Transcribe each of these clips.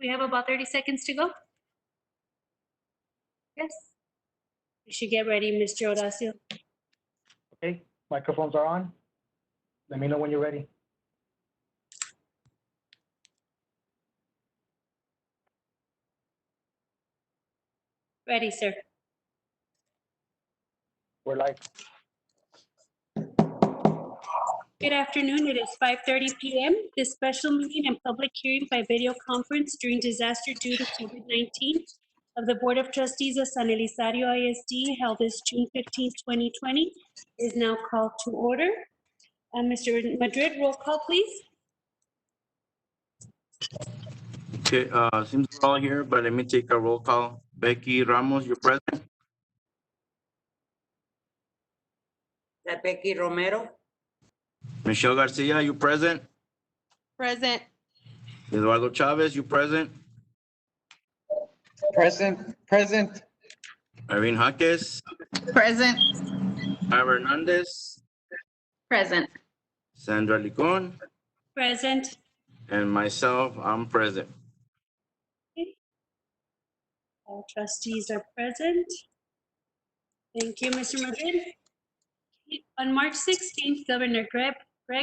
We have about 30 seconds to go. Yes. You should get ready, Mr. Horacio. Okay, microphones are on. Let me know when you're ready. Ready, sir. We're live. Good afternoon. It is 5:30 p.m. This special meeting and public hearing by video conference during disaster due to COVID-19 of the Board of Trustees of San Elizario I.S.D. held this June 15, 2020 is now called to order. Mr. Madrid, roll call, please. Okay, seems we're all here, but let me take a roll call. Becky Ramos, you're present. That Becky Romero. Michelle Garcia, you present. Present. Eduardo Chavez, you present. Present. Irene Jaques, Present. Ira Hernandez, Present. Sandra Licon, Present. and myself, I'm present. All trustees are present. Thank you, Mr. Madrid. On March 16th, Governor Greg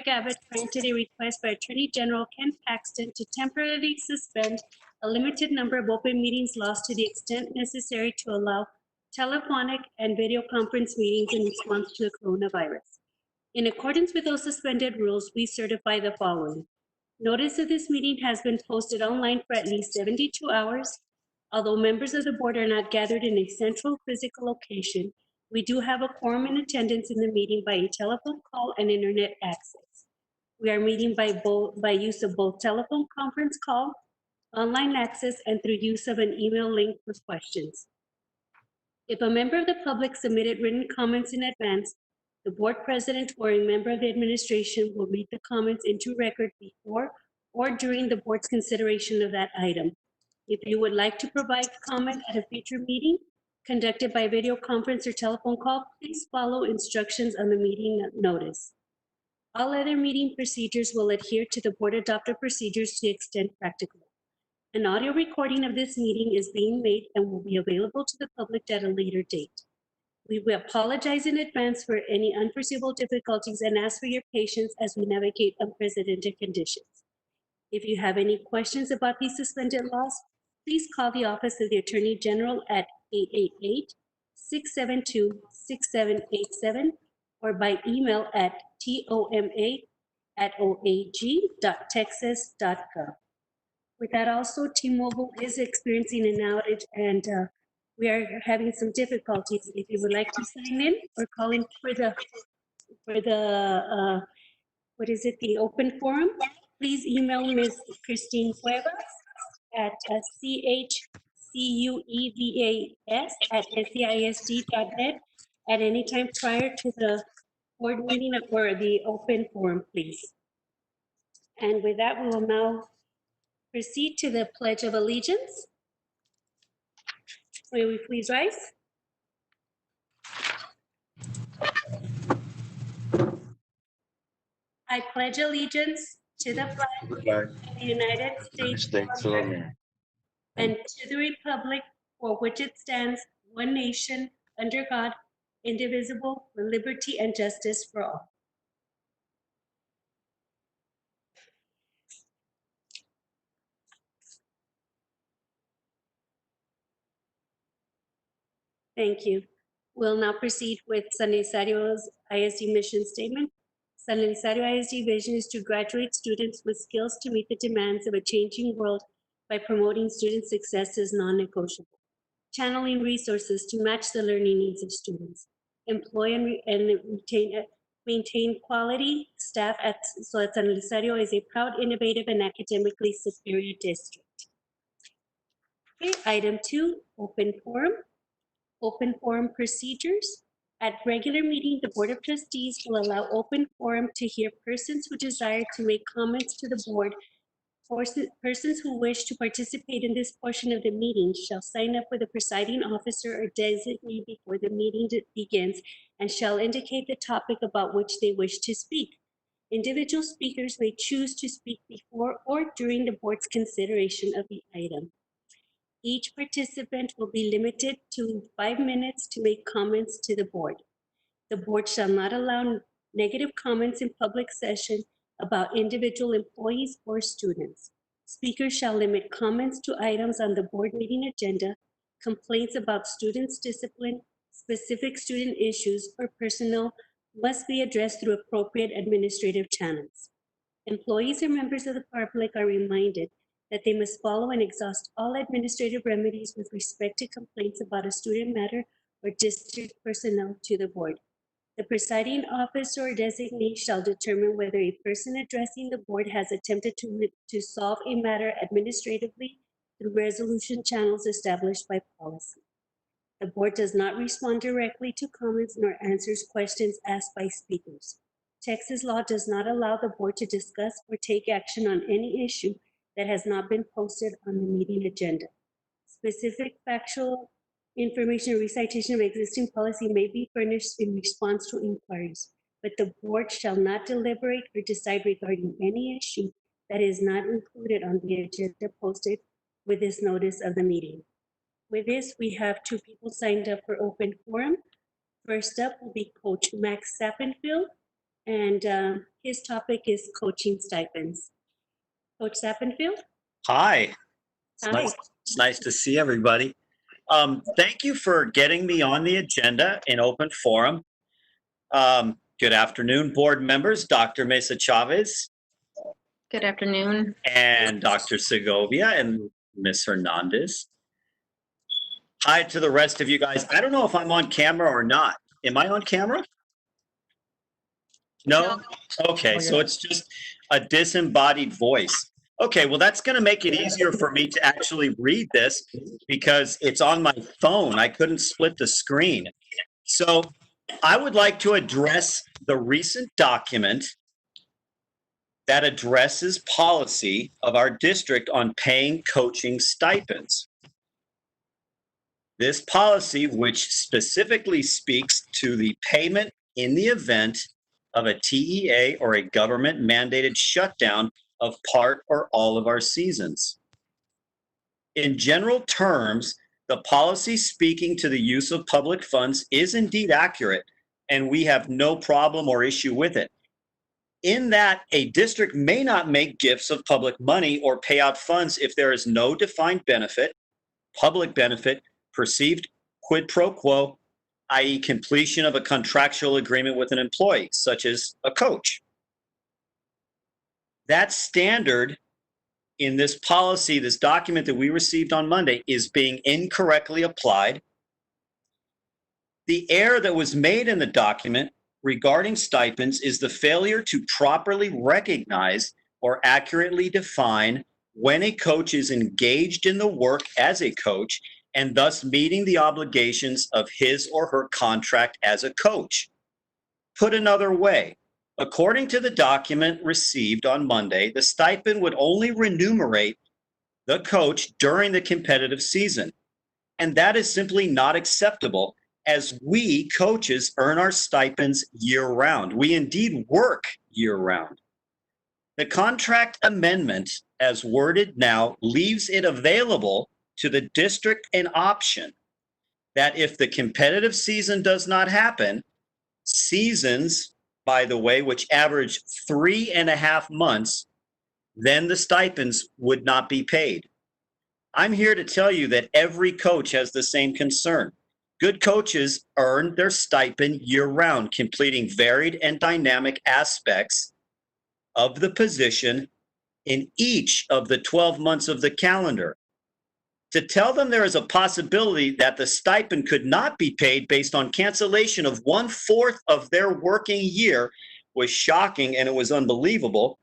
Abbott granted a request by Attorney General Ken Paxton to temporarily suspend a limited number of open meetings laws to the extent necessary to allow telephonic and video conference meetings in response to the coronavirus. In accordance with those suspended rules, we certify the following. Notice of this meeting has been posted online for at least 72 hours. Although members of the board are not gathered in a central physical location, we do have a quorum in attendance in the meeting by a telephone call and internet access. We are meeting by use of both telephone conference call, online access, and through use of an email link for questions. If a member of the public submitted written comments in advance, the board president or a member of the administration will read the comments into record before or during the board's consideration of that item. If you would like to provide comment at a future meeting conducted by video conference or telephone call, please follow instructions on the meeting notice. All other meeting procedures will adhere to the board adopted procedures to the extent practicable. An audio recording of this meeting is being made and will be available to the public at a later date. We will apologize in advance for any unforeseeable difficulties and ask for your patience as we navigate unprecedented conditions. If you have any questions about these suspended laws, please call the Office of the Attorney General at 888-672-6787 or by email at toma@oag.texas.gov. With that also, T-Mobile is experiencing an outage and we are having some difficulties. If you would like to sign in or call in for the the open forum, please email Ms. Christine Cuevas at chuevas@seisd.net at any time prior to the board meeting or the open forum, please. And with that, we will now proceed to the Pledge of Allegiance. May we please rise? I pledge allegiance to the flag of the United States of America and to the republic for which it stands, one nation, under God, indivisible, with liberty and justice for all. Thank you. We'll now proceed with San Elisario's I.S.D. mission statement. San Elizario I.S.D. vision is to graduate students with skills to meet the demands of a changing world by promoting student success as non-negotiable, channeling resources to match the learning needs of students, employ and maintain quality staff so that San Elizario is a proud, innovative, and academically superior district. Okay, item 2, open forum. Open forum procedures. At regular meeting, the Board of Trustees will allow open forum to hear persons who desire to make comments to the board. Persons who wish to participate in this portion of the meeting shall sign up with the presiding officer or designee before the meeting begins and shall indicate the topic about which they wish to speak. Individual speakers may choose to speak before or during the board's consideration of the item. Each participant will be limited to 5 minutes to make comments to the board. The board shall not allow negative comments in public session about individual employees or students. Speakers shall limit comments to items on the board meeting agenda, complaints about students' discipline, specific student issues, or personnel must be addressed through appropriate administrative channels. Employees or members of the public are reminded that they must follow and exhaust all administrative remedies with respect to complaints about a student matter or district personnel to the board. The presiding officer or designee shall determine whether a person addressing the board has attempted to solve a matter administratively through resolution channels established by policy. The board does not respond directly to comments nor answers questions asked by speakers. Texas law does not allow the board to discuss or take action on any issue that has not been posted on the meeting agenda. Specific factual information or recitation of existing policy may be furnished in response to inquiries, but the board shall not deliberate or decide regarding any issue that is not included on the agenda posted with this notice of the meeting. With this, we have 2 people signed up for open forum. First up will be Coach Max Sappenfield, and his topic is coaching stipends. Coach Sappenfield? Hi, Hi. it's nice to see everybody. Thank you for getting me on the agenda in open forum. Good afternoon, board members, Dr. Mesa Chavez Good afternoon. and Dr. Segovia and Ms. Hernandez. Hi to the rest of you guys. I don't know if I'm on camera or not. Am I on camera? No? Okay, so it's just a disembodied voice. Okay, well, that's going to make it easier for me to actually read this because it's on my phone. I couldn't split the screen. So I would like to address the recent document that addresses policy of our district on paying coaching stipends. This policy, which specifically speaks to the payment in the event of a TEA or a government mandated shutdown of part or all of our seasons. In general terms, the policy speaking to the use of public funds is indeed accurate, and we have no problem or issue with it. In that, a district may not make gifts of public money or pay out funds if there is no defined benefit, public benefit, perceived quid pro quo, i.e. completion of a contractual agreement with an employee, such as a coach. That standard in this policy, this document that we received on Monday, is being incorrectly applied. The error that was made in the document regarding stipends is the failure to properly recognize or accurately define when a coach is engaged in the work as a coach and thus meeting the obligations of his or her contract as a coach. Put another way, according to the document received on Monday, the stipend would only remunerate the coach during the competitive season. And that is simply not acceptable, as we coaches earn our stipends year-round. We indeed work year-round. The contract amendment, as worded now, leaves it available to the district an option that if the competitive season does not happen, seasons, by the way, which average 3.5 months, then the stipends would not be paid. I'm here to tell you that every coach has the same concern. Good coaches earn their stipend year-round, completing varied and dynamic aspects of the position in each of the 12 months of the calendar. To tell them there is a possibility that the stipend could not be paid based on cancellation of 1/4 of their working year was shocking, and it was unbelievable.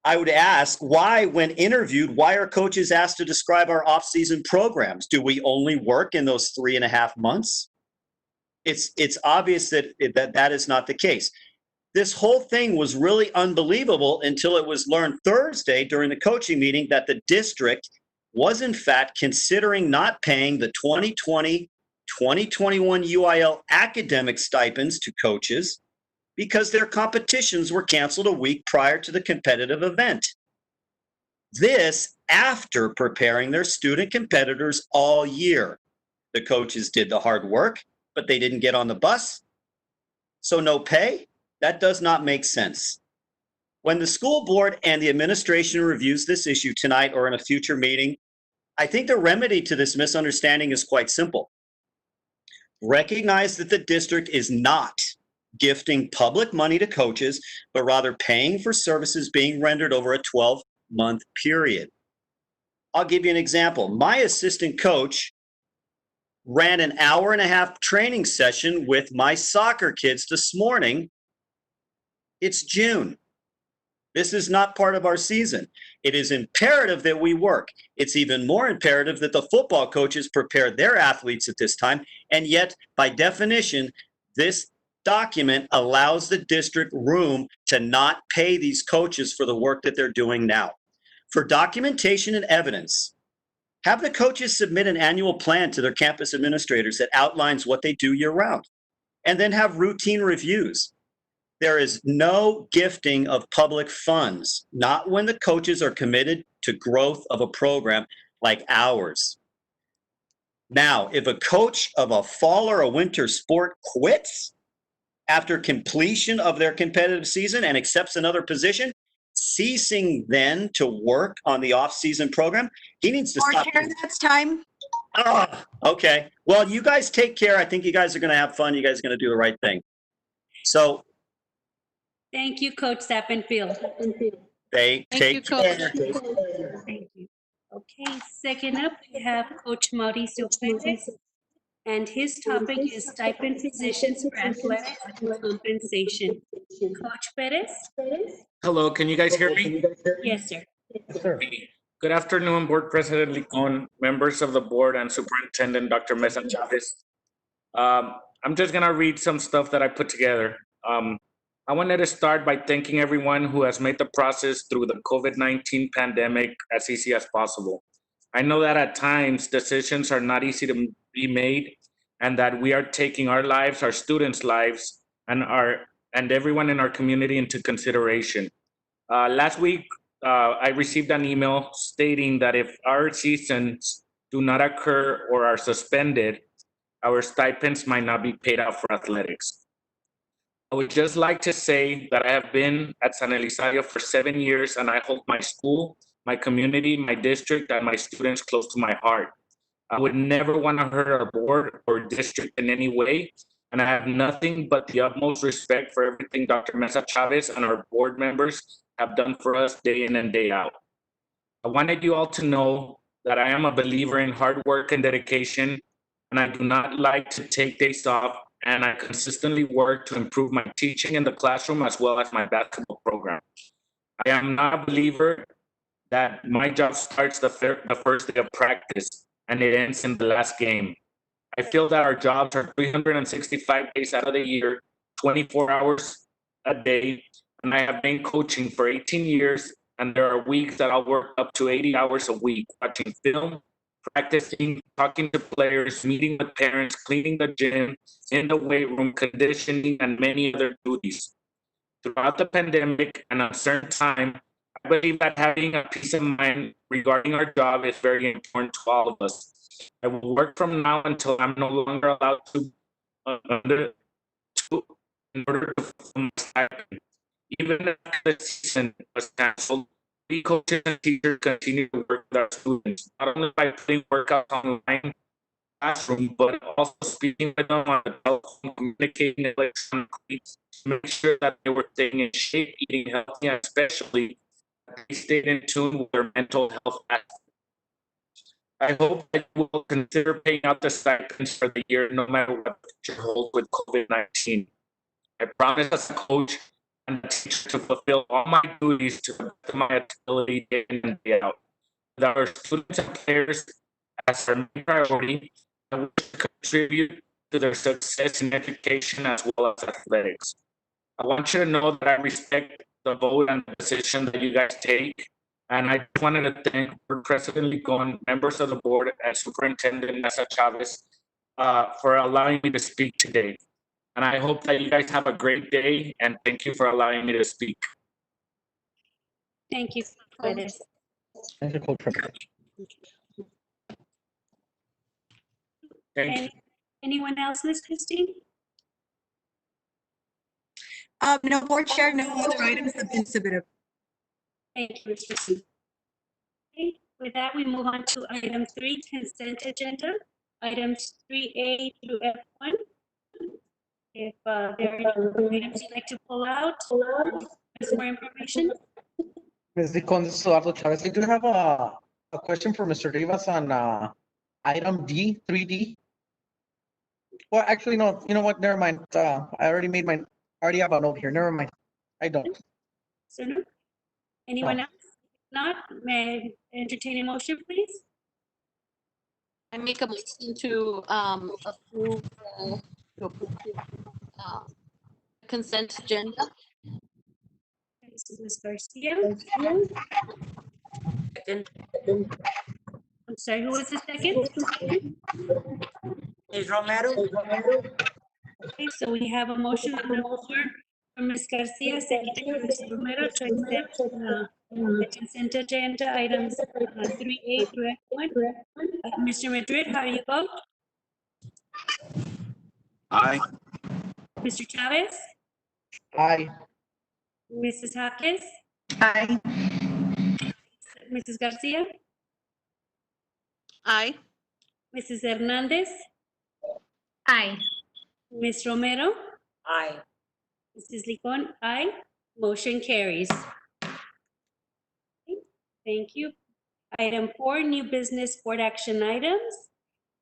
I would ask why, when interviewed, why are coaches asked to describe our off-season programs? Do we only work in those 3.5 months? It's obvious that that is not the case. This whole thing was really unbelievable until it was learned Thursday during the coaching meeting that the district was in fact considering not paying the 2020-2021 UIL academic stipends to coaches because their competitions were canceled a week prior to the competitive event. This after preparing their student competitors all year. The coaches did the hard work, but they didn't get on the bus. So no pay? That does not make sense. When the school board and the administration reviews this issue tonight or in a future meeting, I think the remedy to this misunderstanding is quite simple. Recognize that the district is not gifting public money to coaches, but rather paying for services being rendered over a 12-month period. I'll give you an example. My assistant coach ran an hour-and-a-half training session with my soccer kids this morning. It's June. This is not part of our season. It is imperative that we work. It's even more imperative that the football coaches prepare their athletes at this time. And yet, by definition, this document allows the district room to not pay these coaches for the work that they're doing now. For documentation and evidence, have the coaches submit an annual plan to their campus administrators that outlines what they do year-round, and then have routine reviews. There is no gifting of public funds, not when the coaches are committed to growth of a program like ours. Now, if a coach of a fall or a winter sport quits after completion of their competitive season and accepts another position, ceasing then to work on the off-season program, he needs to stop. Chair, that's time. Oh, okay. Well, you guys take care. I think you guys are going to have fun. You guys are going to do the right thing. So Thank you, Coach Sappenfield. they Thank you, take Coach. care. Thank you. Okay, second up, we have Coach Mauricio Perez, and his topic is stipend positions for athletics and compensation. Coach Perez? Hello, can you guys hear me? Yes, sir. Yes, sir. Good afternoon, Board President Licon, members of the board, and Superintendent Dr. Mesa Chavez. I'm just gonna read some stuff that I put together. I wanted to start by thanking everyone who has made the process through the COVID-19 pandemic as easy as possible. I know that at times decisions are not easy to be made, and that we are taking our lives, our students' lives, and everyone in our community into consideration. Last week, I received an email stating that if our seasons do not occur or are suspended, our stipends might not be paid out for athletics. I would just like to say that I have been at San Elizario for 7 years, and I hold my school, my community, my district, and my students close to my heart. I would never want to hurt our board or district in any way, and I have nothing but the utmost respect for everything Dr. Mesa Chavez and our board members have done for us day in and day out. I wanted you all to know that I am a believer in hard work and dedication, and I do not like to take days off, and I consistently work to improve my teaching in the classroom as well as my basketball program. I am not a believer that my job starts the first day of practice and it ends in the last game. I feel that our jobs are 365 days out of the year, 24 hours a day, and I have been coaching for 18 years, and there are weeks that I'll work up to 80 hours a week, watching film, practicing, talking to players, meeting with parents, cleaning the gym, in the weight room, conditioning, and many other duties. Throughout the pandemic and uncertain time, I believe that having a peace of mind regarding our job is very important to all of us. I will work from now until I'm no longer allowed to, in order to fulfill my stipend. Even after the season was canceled, we coaches and teachers continue to work with our students, not only by putting workouts online classroom, but also speaking with them on the telephone, communicating electronically to make sure that they were staying in shape, eating healthy, and especially that they stayed in tune with their mental health aspect. I hope that you will consider paying out the stipends for the year, no matter what the future holds with COVID-19. I promise as a coach and a teacher to fulfill all my duties to the best of my ability day in and day out. With our students and players as our main priority, I wish to contribute to their success in education as well as athletics. I want you to know that I respect the vote and the decision that you guys take. And I just wanted to thank President Licon, members of the board, and Superintendent Mesa Chavez for allowing me to speak today. And I hope that you guys have a great day, and thank you for allowing me to speak. Thank you, Perez. Technical privilege. Thank you. Anyone else, Ms. Christine? No, Board Chair, no other items have been submitted. Thank you, Ms. Christine. Okay, with that, we move on to item 3, consent agenda. Items 3A through F1. If there are any items you'd like to pull out, there's more information. Ms. Licon, this is Eduardo Chavez. I do have a question for Mr. Rivas on item D, 3D. Well, actually, no, you know what? Never mind. I already made I already have a note here. Never mind. I don't. So, no? Anyone else? If not, may I entertain a motion, please? I make a motion to approve uh, consent agenda. This is Ms. Garcia. Second. I'm sorry, who was the second? Ms. Romero? Okay, so we have a motion on the floor from Ms. Garcia, seconded by Mr. Romero to accept the consent agenda items 3A through F1. Mr. Madrid, how do you vote? Aye. Mr. Chavez? Aye. Mrs. Hopkins? Aye. Mrs. Garcia? Aye. Mrs. Hernandez? Aye. Ms. Romero? Aye. Mrs. Licon? Aye. Motion carries. Okay, thank you. Item 4, new business board action items.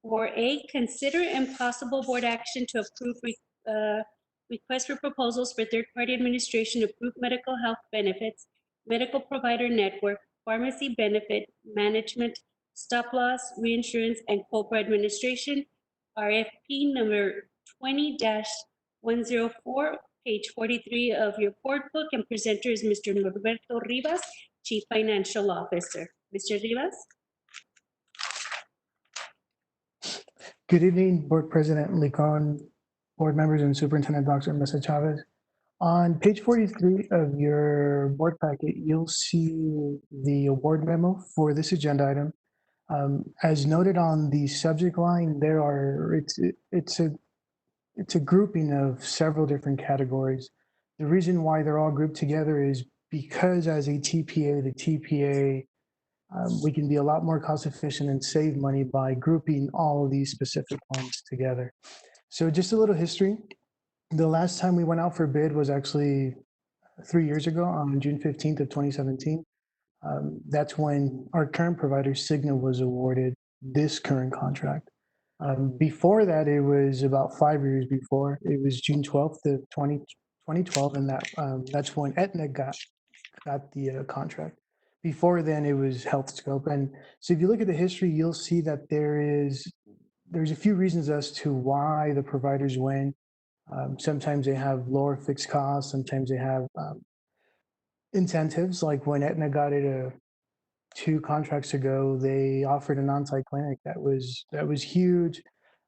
4A, consider and possible board action to approve request for proposals for third-party administration of group medical health benefits, medical provider network, pharmacy benefit management, stop loss, reinsurance, and COBRA administration, RFP number 20-104, page 43 of your board book, and presenter is Mr. Norberto Rivas, Chief Financial Officer. Mr. Rivas? Good evening, Board President Licon, board members, and Superintendent Dr. Mesa Chavez. On page 43 of your board packet, you'll see the award memo for this agenda item. As noted on the subject line, it's a grouping of several different categories. The reason why they're all grouped together is because as a TPA, the TPA we can be a lot more cost efficient and save money by grouping all of these specific ones together. So just a little history. The last time we went out for bid was actually 3 years ago on June 15th of 2017. That's when our current provider, Cigna, was awarded this current contract. Before that, it was about 5 years before. It was June 12th of 2012, and that's when Aetna got the contract. Before then, it was HealthScope. And so if you look at the history, you'll see that there's a few reasons as to why the providers win. Sometimes they have lower fixed costs. Sometimes they have incentives. Like when Aetna got it 2 contracts ago, they offered an on-site clinic that was huge.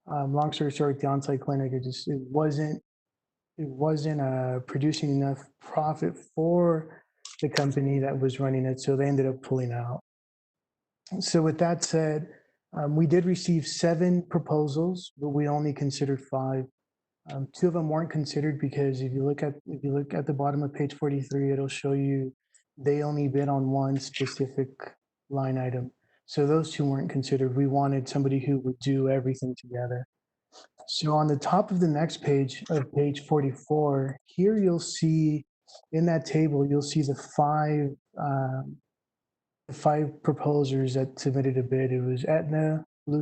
Long story short, the on-site clinic it wasn't producing enough profit for the company that was running it, so they ended up pulling out. So with that said, we did receive 7 proposals, but we only considered 5. 2 of them weren't considered because if you look at the bottom of page 43, it'll show you they only bid on one specific line item. So those 2 weren't considered. We wanted somebody who would do everything together. So on the top of the next page of page 44, here you'll see in that table, you'll see the 5 proposers that submitted a bid. It was Aetna, Blue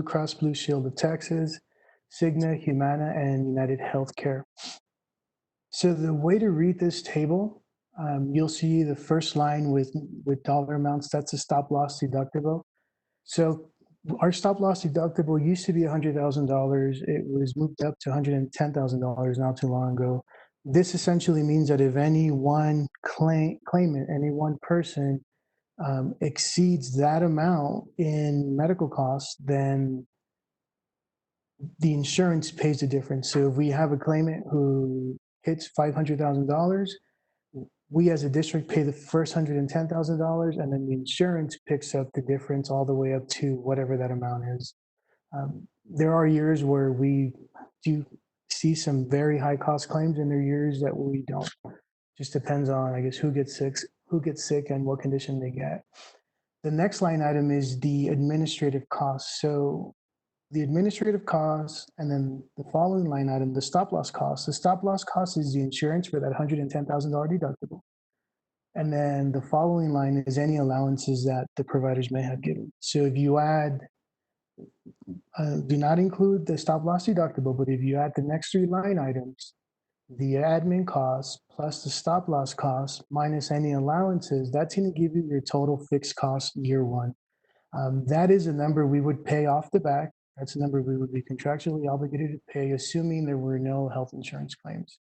Cross Blue Shield of Texas, Cigna, Humana, and United Healthcare. So the way to read this table, you'll see the first line with dollar amounts. That's a stop loss deductible. So our stop loss deductible used to be $100,000. It was moved up to $110,000 not too long ago. This essentially means that if any one claimant, any one person exceeds that amount in medical costs, then the insurance pays the difference. So if we have a claimant who hits $500,000, we as a district pay the first $110,000, and then the insurance picks up the difference all the way up to whatever that amount is. There are years where we do see some very high cost claims, and there are years that we don't. Just depends on, I guess, who gets sick and what condition they get. The next line item is the administrative costs. So the administrative costs, and then the following line item, the stop loss cost. The stop loss cost is the insurance for that $110,000 deductible. And then the following line is any allowances that the providers may have given. So if you add, do not include the stop loss deductible, but if you add the next three line items, the admin costs plus the stop loss costs minus any allowances, that's going to give you your total fixed cost year one. That is a number we would pay off the back. That's a number we would be contractually obligated to pay, assuming there were no health insurance claims.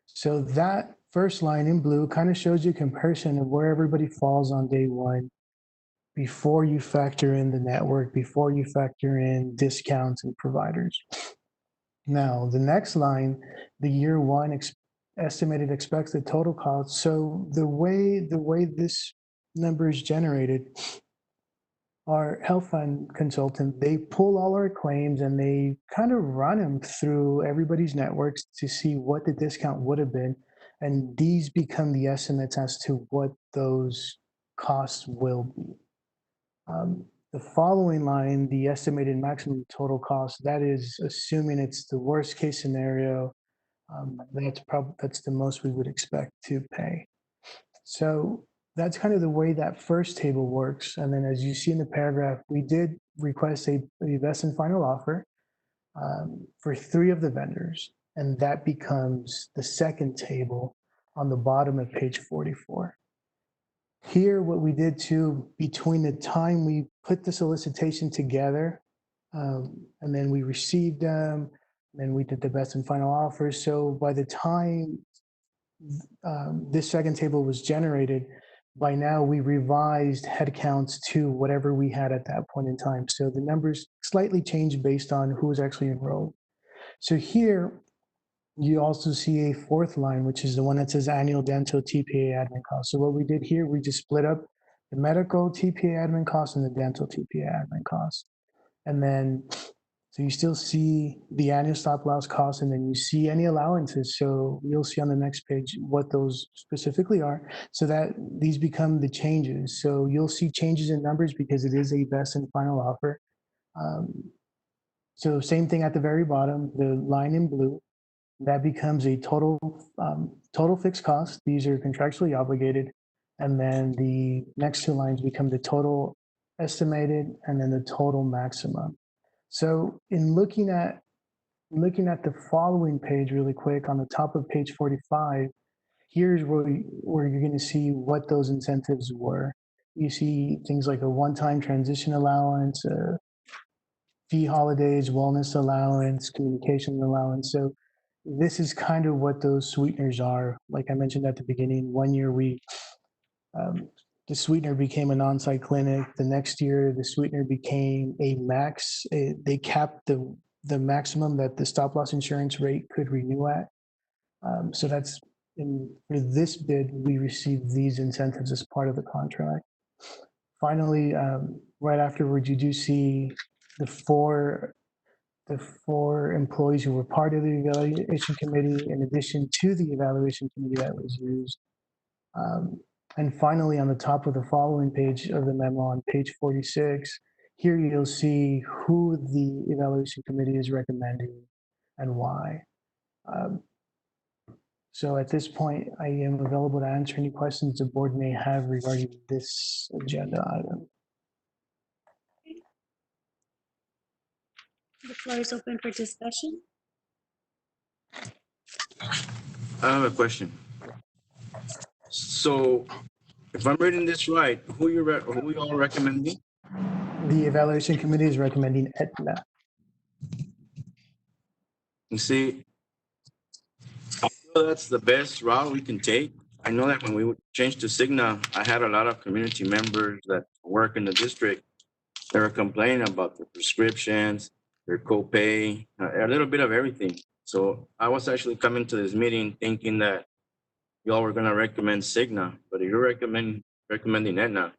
So that first line in blue kind of shows you a comparison of where everybody falls on day one before you factor in the network, before you factor in discounts and providers. Now, the next line, the year one estimated expected total cost. So the way this number is generated, our health fund consultant, they pull all our claims and they kind of run them through everybody's networks to see what the discount would have been. And these become the estimates as to what those costs will be. The following line, the estimated maximum total cost, that is assuming it's the worst case scenario. That's the most we would expect to pay. So that's kind of the way that first table works. And then as you see in the paragraph, we did request a best and final offer for 3 of the vendors. And that becomes the second table on the bottom of page 44. Here, what we did too, between the time we put the solicitation together and then we received them, and then we did the best and final offer. So by the time this second table was generated, by now we revised headcounts to whatever we had at that point in time. So the numbers slightly changed based on who was actually enrolled. So here you also see a fourth line, which is the one that says annual dental TPA admin costs. So what we did here, we just split up the medical TPA admin costs and the dental TPA admin costs. And then, so you still see the annual stop loss costs, and then you see any allowances. So you'll see on the next page what those specifically are, so that these become the changes. So you'll see changes in numbers because it is a best and final offer. So same thing at the very bottom, the line in blue, that becomes a total fixed cost. These are contractually obligated. And then the next 2 lines become the total estimated and then the total maximum. So in looking at the following page really quick, on the top of page 45, here's where you're going to see what those incentives were. You see things like a one-time transition allowance, fee holidays, wellness allowance, communication allowance. So this is kind of what those sweeteners are. Like I mentioned at the beginning, one year the sweetener became an on-site clinic. The next year, the sweetener became a max. They capped the maximum that the stop loss insurance rate could renew at. So that's for this bid, we received these incentives as part of the contract. Finally, right afterwards, you do see the four employees who were part of the evaluation committee, in addition to the evaluation committee that was used. And finally, on the top of the following page of the memo on page 46, here you'll see who the evaluation committee is recommending and why. So at this point, I am available to answer any questions the board may have regarding this agenda item. The floor is open for discussion. I have a question. So if I'm reading this right, who you all recommending? The evaluation committee is recommending Aetna. You see, I feel that's the best route we can take. I know that when we changed to Cigna, I had a lot of community members that work in the district. They were complaining about the prescriptions, their copay, a little bit of everything. So I was actually coming to this meeting thinking that y'all were gonna recommend Cigna, but if you're recommending Aetna,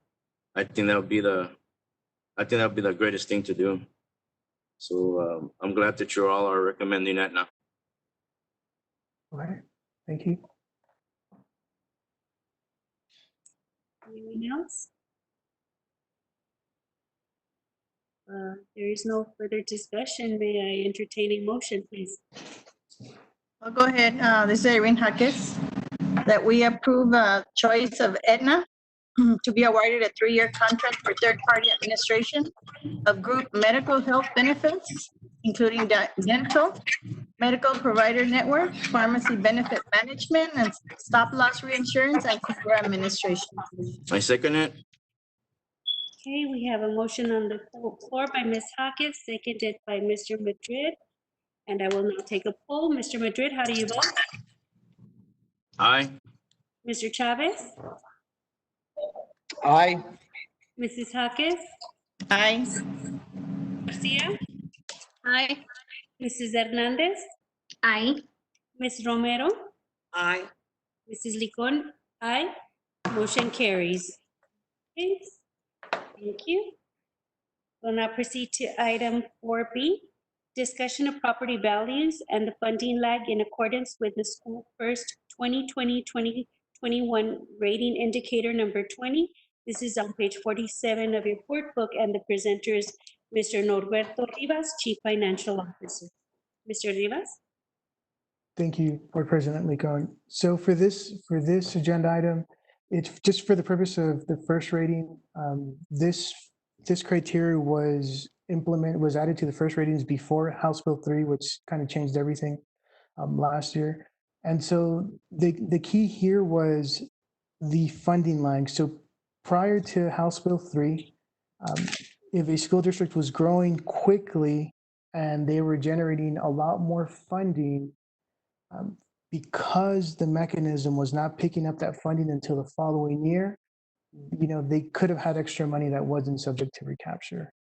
I think that'll be the greatest thing to do. So I'm glad that you all are recommending Aetna. All right, thank you. Anyone else? There is no further discussion. May I entertain a motion, please? I'll go ahead. This is Irene Jaquez, that we approve choice of Aetna to be awarded a 3-year contract for third-party administration of group medical health benefits, including dental, medical provider network, pharmacy benefit management, and stop-loss reinsurance and core administration. I second it. Okay, we have a motion on the floor by Ms. Hawkins, seconded by Mr. Madrid. And I will now take a poll. Mr. Madrid, how do you vote? Aye. Mr. Chavez? Aye. Mrs. Hawkins? Aye. Garcia? Aye. Mrs. Hernandez? Aye. Ms. Romero? Aye. Mrs. Licon? Aye. Motion carries. Thanks. Thank you. We'll now proceed to item 4B, discussion of property values and the funding lag in accordance with the School First 2020-2021 rating indicator number 20. This is on page 47 of your board book, and the presenter is Mr. Norberto Rivas, Chief Financial Officer. Mr. Rivas? Thank you, Board President Licon. So for this agenda item, it's just for the purpose of the first rating. This criteria was added to the first ratings before House Bill 3, which kind of changed everything last year. And so the key here was the funding lag. So prior to House Bill 3, if a school district was growing quickly and they were generating a lot more funding, because the mechanism was not picking up that funding until the following year, they could have had extra money that wasn't subject to recapture.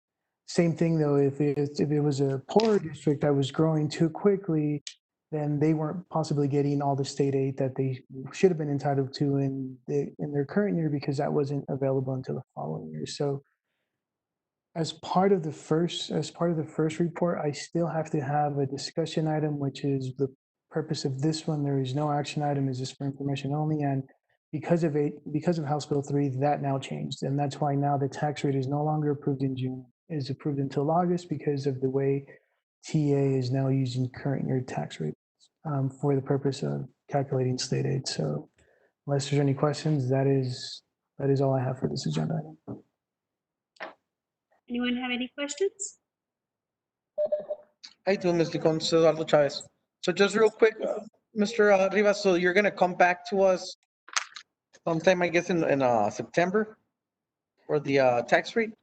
Same thing though, if it was a poorer district that was growing too quickly, then they weren't possibly getting all the state aid that they should have been entitled to in their current year, because that wasn't available until the following year. So as part of the first report, I still have to have a discussion item, which is the purpose of this one. There is no action item, is just for information only. And because of House Bill 3, that now changed. And that's why now the tax rate is no longer approved in June, it is approved until August, because of the way TA is now using current year tax rates for the purpose of calculating state aid. So unless there's any questions, that is all I have for this agenda item. Anyone have any questions? I do, Ms. Licon, Eduardo Chavez. So just real quick, Mr. Rivas, so you're gonna come back to us sometime, I guess, in September for the tax rate?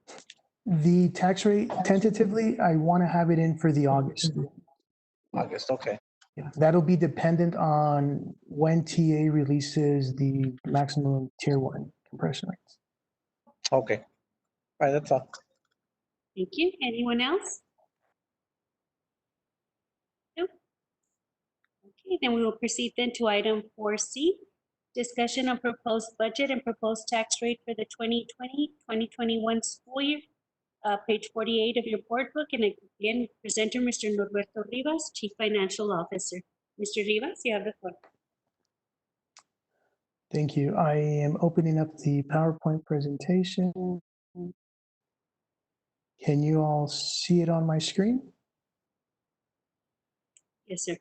The tax rate, tentatively, I want to have it in for the August. August, okay. Yeah, that'll be dependent on when TA releases the maximum tier 1 compression rates. Okay. All right, that's all. Thank you. Anyone else? No? Okay, then we will proceed then to item 4C, discussion on proposed budget and proposed tax rate for the 2020-2021 school year. Page 48 of your board book, and again, presenter Mr. Norberto Rivas, Chief Financial Officer. Mr. Rivas, you have the floor. Thank you. I am opening up the PowerPoint presentation. Can you all see it on my screen? Yes, sir.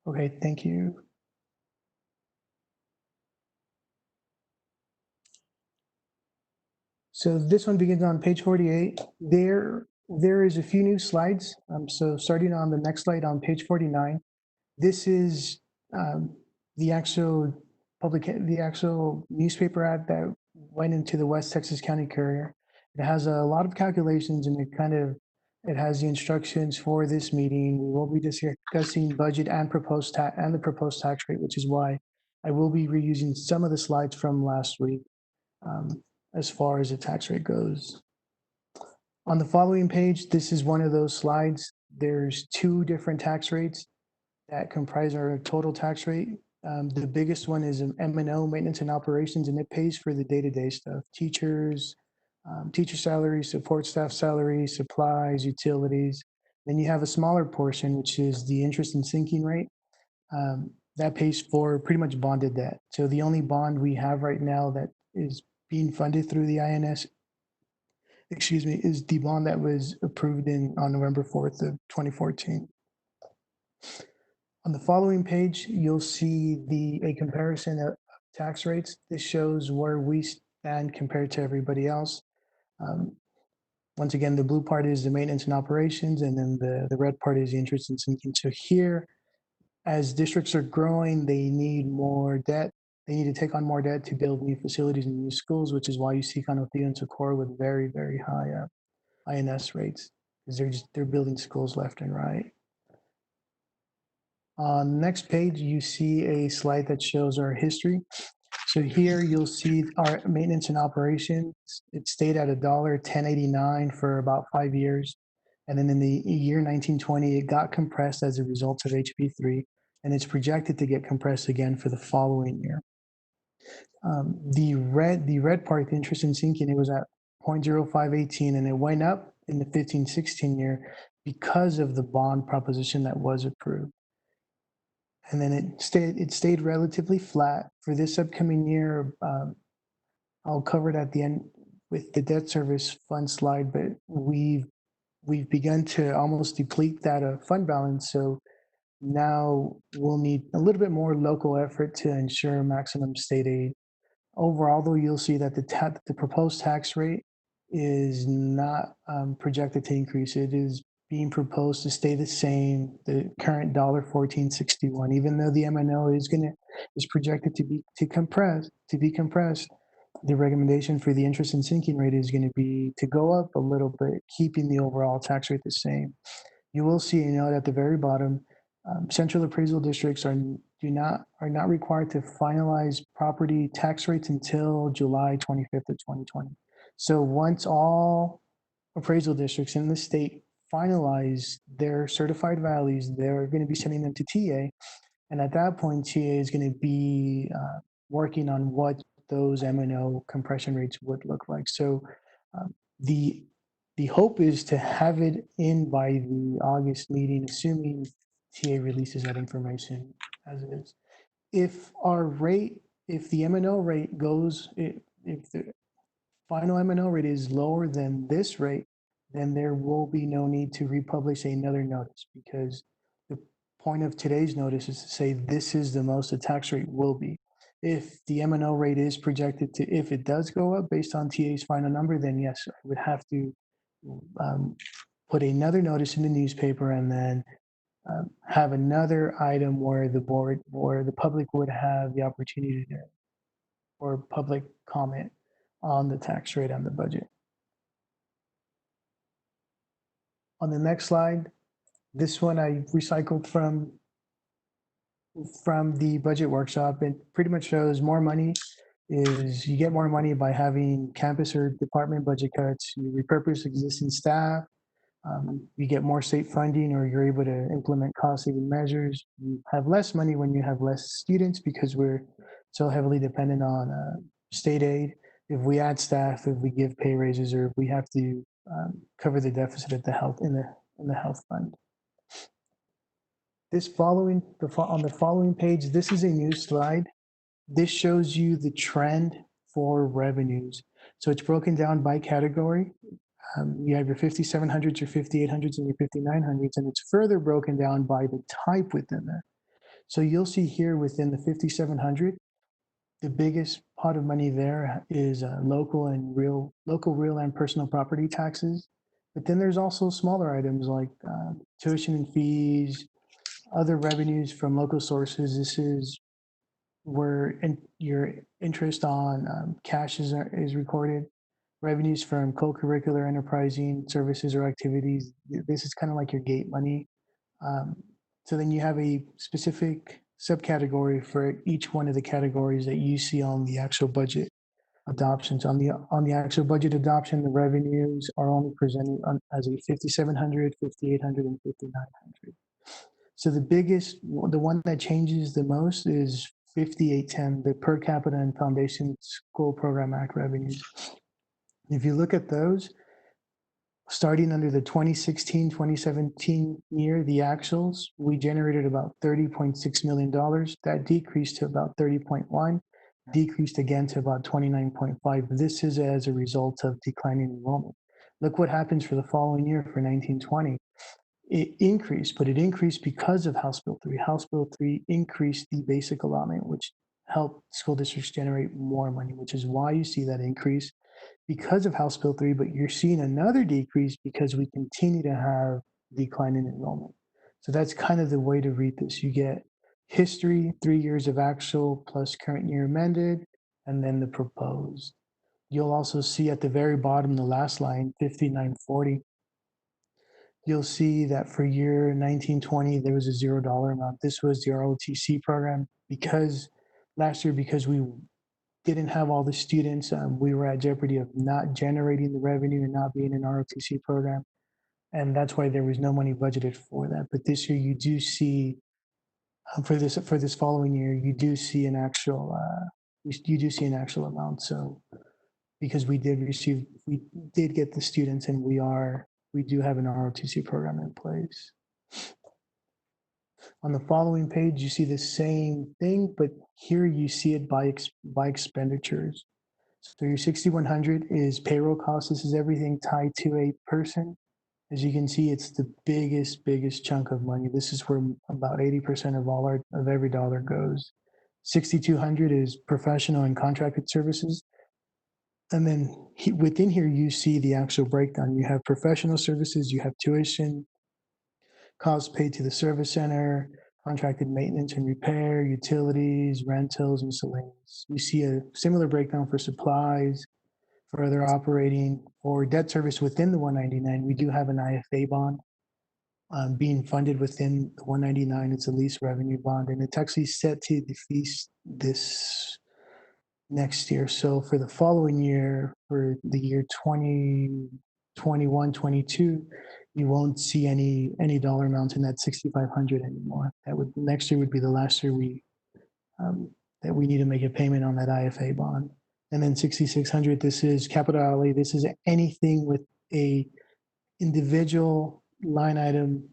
Okay, thank you. So this one begins on page 48. There is a few new slides. So starting on the next slide on page 49, this is the actual newspaper ad that went into the West Texas County Courier. It has a lot of calculations, and it has the instructions for this meeting. We will be discussing budget and the proposed tax rate, which is why I will be reusing some of the slides from last week as far as the tax rate goes. On the following page, this is one of those slides. There's two different tax rates that comprise our total tax rate. The biggest one is M&O, maintenance and operations, and it pays for the day-to-day stuff, teachers, teacher salaries, support staff salaries, supplies, utilities. Then you have a smaller portion, which is the interest and sinking rate. That pays for pretty much bonded debt. So the only bond we have right now that is being funded through the INS, is the bond that was approved on November 4th of 2014. On the following page, you'll see a comparison of tax rates. This shows where we stand compared to everybody else. Once again, the blue part is the maintenance and operations, and then the red part is the interest and sinking. So here, as districts are growing, they need more debt. They need to take on more debt to build new facilities and new schools, which is why you see Canopio and Socorro with very, very high INS rates, because they're building schools left and right. On the next page, you see a slide that shows our history. So here you'll see our maintenance and operations. It stayed at $1.1089 for about 5 years. And then in the year 1920, it got compressed as a result of HB3, and it's projected to get compressed again for the following year. The red part, the interest and sinking, it was at 0.0518, and it went up in the 15-16 year because of the bond proposition that was approved. And then it stayed relatively flat for this upcoming year. I'll cover it at the end with the debt service fund slide, but we've begun to almost deplete that fund balance. So now we'll need a little bit more local effort to ensure maximum state aid. Overall, though, you'll see that the proposed tax rate is not projected to increase. It is being proposed to stay the same, the current $14.61, even though the M&O is projected to be compressed. The recommendation for the interest and sinking rate is going to be to go up a little bit, keeping the overall tax rate the same. You will see a note at the very bottom. Central appraisal districts are not required to finalize property tax rates until July 25th of 2020. So once all appraisal districts in the state finalize their certified values, they're going to be sending them to TA. And at that point, TA is going to be working on what those M&O compression rates would look like. So the hope is to have it in by the August meeting, assuming TA releases that information as it is. If the M&O rate goes, if the final M&O rate is lower than this rate, then there will be no need to republish another notice, because the point of today's notice is to say this is the most the tax rate will be. If the M&O rate is projected to, if it does go up based on TA's final number, then yes, I would have to put another notice in the newspaper, and then have another item where the public would have the opportunity to, or public comment on the tax rate and the budget. On the next slide, this one I recycled from the budget workshop. It pretty much shows more money is you get more money by having campus or department budget cuts. You repurpose existing staff. You get more state funding, or you're able to implement cost-saving measures. You have less money when you have less students, because we're so heavily dependent on state aid. If we add staff, if we give pay raises, or if we have to cover the deficit at the health in the health fund. On the following page, this is a new slide. This shows you the trend for revenues. So it's broken down by category. You have your 5700s, your 5800s, and your 5900s, and it's further broken down by the type within that. So you'll see here within the 5700, the biggest pot of money there is local, real, and personal property taxes. But then there's also smaller items like tuition and fees, other revenues from local sources. This is where your interest on cash is recorded. Revenues from co-curricular enterprising services or activities. This is kind of like your gate money. So then you have a specific subcategory for each one of the categories that you see on the actual budget. adoptions. On the actual budget adoption, the revenues are only presented as a 5,700, 5,800, and 5,900. So the one that changes the most is 5810, the per capita and foundation school program act revenues. If you look at those, starting under the 2016, 2017 year, the actuals, we generated about $30.6 million. That decreased to about 30.1, decreased again to about 29.5. This is as a result of declining enrollment. Look what happens for the following year for 1920. It increased, but it increased because of House Bill 3. House Bill 3 increased the basic allotment, which helped school districts generate more money, which is why you see that increase because of House Bill 3, but you're seeing another decrease because we continue to have decline in enrollment. So that's kind of the way to read this. You get history, 3 years of actual plus current year amended, and then the proposed. You'll also see at the very bottom, the last line, 5940. You'll see that for year 1920, there was a $0 amount. This was the ROTC program because last year, because we didn't have all the students, we were at jeopardy of not generating the revenue and not being an ROTC program. And that's why there was no money budgeted for that. But this year you do see, for this following year, you do see an actual, amount. So because we did get the students and we do have an ROTC program in place. On the following page, you see the same thing, but here you see it by expenditures. So your 6,100 is payroll costs. This is everything tied to a person. As you can see, it's the biggest chunk of money. This is where about 80% of every dollar goes. 6,200 is professional and contracted services. And then within here, you see the actual breakdown. You have professional services, you have tuition, costs paid to the service center, contracted maintenance and repair, utilities, rentals, miscellaneous. You see a similar breakdown for supplies, for other operating, or debt service within the 199. We do have an IFA bond being funded within the 199. It's a lease revenue bond, and it's actually set to defease this next year. So for the following year, for the year 2021, 22, you won't see any dollar amounts in that 6,500 anymore. Next year would be the last year that we need to make a payment on that IFA bond. And then 6,600, this is capital outlay. This is anything with a individual line item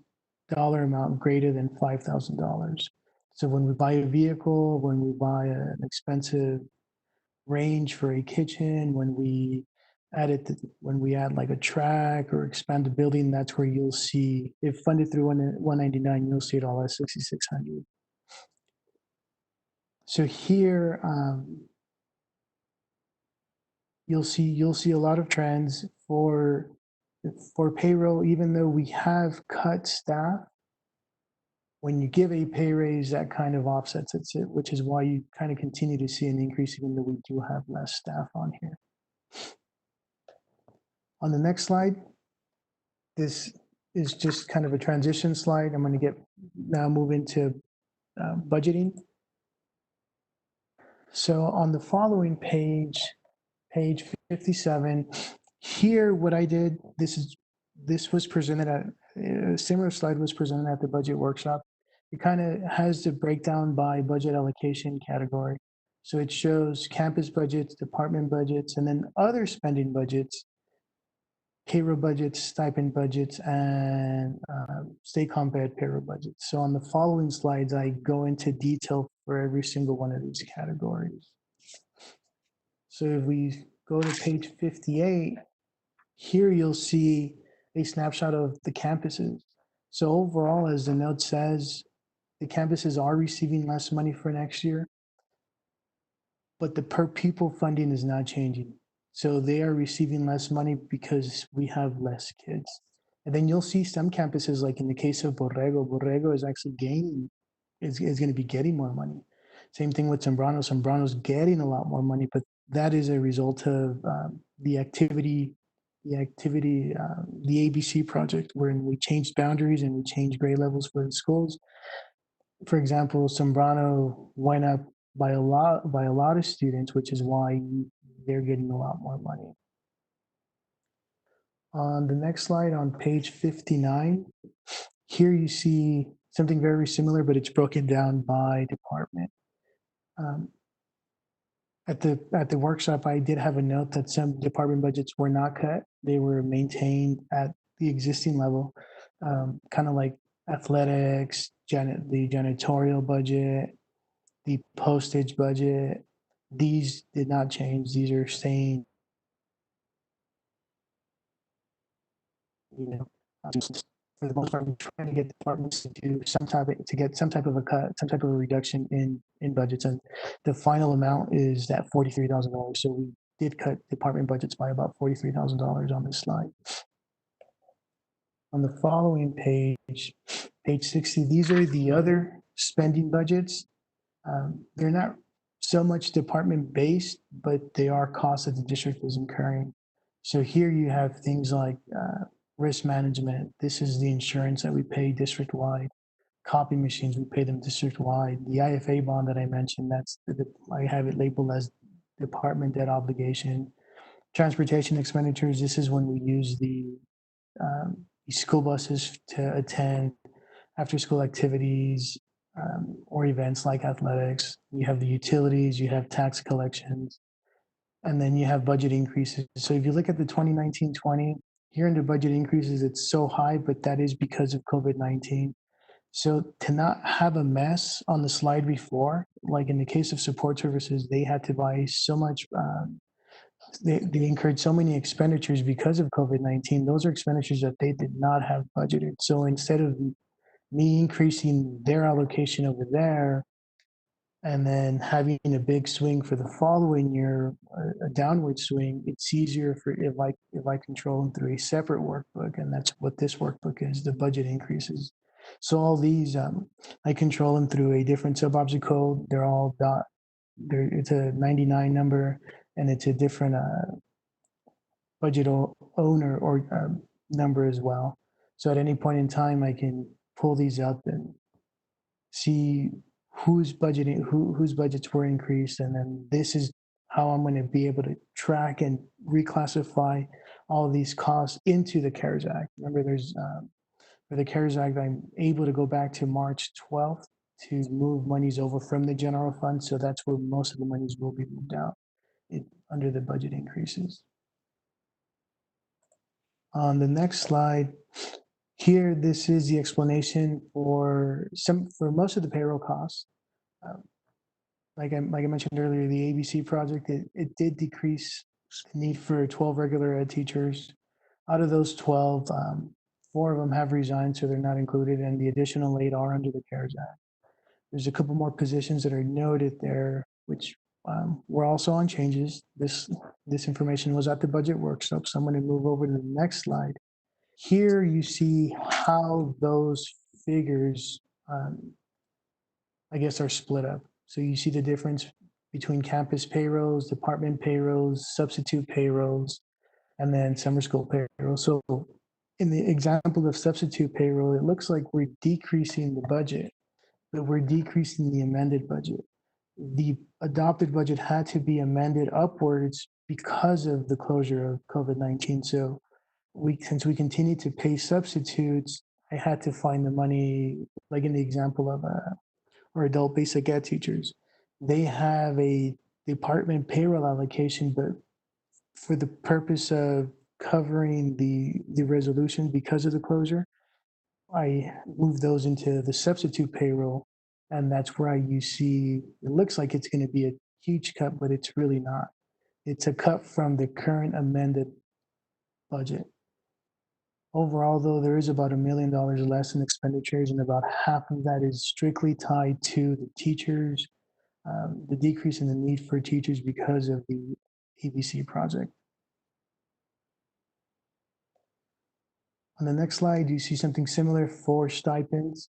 dollar amount greater than $5,000. So when we buy a vehicle, when we buy an expensive range for a kitchen, when we add like a track or expand a building, that's where you'll see, if funded through 199, you'll see it all at 6,600. So here, you'll see a lot of trends for payroll. Even though we have cut staff, when you give a pay raise, that kind of offsets it, which is why you kind of continue to see an increase, even though we do have less staff on here. On the next slide, this is just kind of a transition slide. I'm going to move into budgeting. So on the following page 57, here what I did, this was presented at, a similar slide was presented at the budget workshop. It kind of has the breakdown by budget allocation category. So it shows campus budgets, department budgets, and then other spending budgets, payroll budgets, stipend budgets, and state comp ed payroll budgets. So on the following slides, I go into detail for every single one of these categories. So if we go to page 58, here you'll see a snapshot of the campuses. So overall, as the note says, the campuses are receiving less money for next year, but the per pupil funding is not changing. So they are receiving less money because we have less kids. And then you'll see some campuses, like in the case of Borrego is actually gaining, is going to be getting more money. Same thing with Zambrano. Zambrano's getting a lot more money, but that is a result of the ABC project, wherein we changed boundaries and we changed grade levels for the schools. For example, Zambrano went up by a lot of students, which is why they're getting a lot more money. On the next slide, on page 59, here you see something very similar, but it's broken down by department. Um, at the workshop, I did have a note that some department budgets were not cut. They were maintained at the existing level, kind of like athletics, the janitorial budget, the postage budget. These did not change. These are staying, you know, for the most part, we're trying to get departments to do to get some type of a cut, some type of a reduction in budgets. And the final amount is that $43,000. So we did cut department budgets by about $43,000 on this slide. On the following page, page 60, these are the other spending budgets. They're not so much department based, but they are costs that the district is incurring. So here you have things like risk management. This is the insurance that we pay district wide. Copy machines, we pay them district wide. The IFA bond that I mentioned, I have it labeled as department debt obligation. Transportation expenditures, this is when we use the school buses to attend after school activities or events like athletics. You have the utilities, you have tax collections, and then you have budget increases. So if you look at the 2019-20, here in the budget increases, it's so high, but that is because of COVID-19. So to not have a mess on the slide before, like in the case of support services, they had to buy so much, they incurred so many expenditures because of COVID-19. Those are expenditures that they did not have budgeted. So instead of me increasing their allocation over there and then having a big swing for the following year, a downward swing, it's easier for if I control them through a separate workbook, and that's what this workbook is, the budget increases. So all these, I control them through a different sub-object code. They're all it's a 99 number, and it's a different budget owner or number as well. So at any point in time, I can pull these up and see whose budgets were increased, and then this is how I'm going to be able to track and reclassify all of these costs into the CARES Act. Remember, there's for the CARES Act, I'm able to go back to March 12th to move monies over from the general fund, so that's where most of the monies will be moved out under the budget increases. On the next slide, here, this is the explanation for most of the payroll costs. Like I mentioned earlier, the ABC project, it did decrease the need for 12 regular ed teachers. Out of those 12, 4 of them have resigned, so they're not included, and the additional 8 are under the CARES Act. There's a couple more positions that are noted there, which were also on changes. This information was at the budget workshop, so I'm going to move over to the next slide. Here you see how those figures, I guess, are split up. So you see the difference between campus payrolls, department payrolls, substitute payrolls, and then summer school payroll. So in the example of substitute payroll, it looks like we're decreasing the budget, but we're decreasing the amended budget. The adopted budget had to be amended upwards because of the closure of COVID-19. So since we continue to pay substitutes, I had to find the money, like in the example of our adult basic ed teachers. They have a department payroll allocation, but for the purpose of covering the resolution because of the closure, I moved those into the substitute payroll, and that's where you see it looks like it's going to be a huge cut, but it's really not. It's a cut from the current amended budget. Overall, though, there is about $1 million less in expenditures, and about half of that is strictly tied to the teachers, the decrease in the need for teachers because of the ABC project. On the next slide, you see something similar for stipends.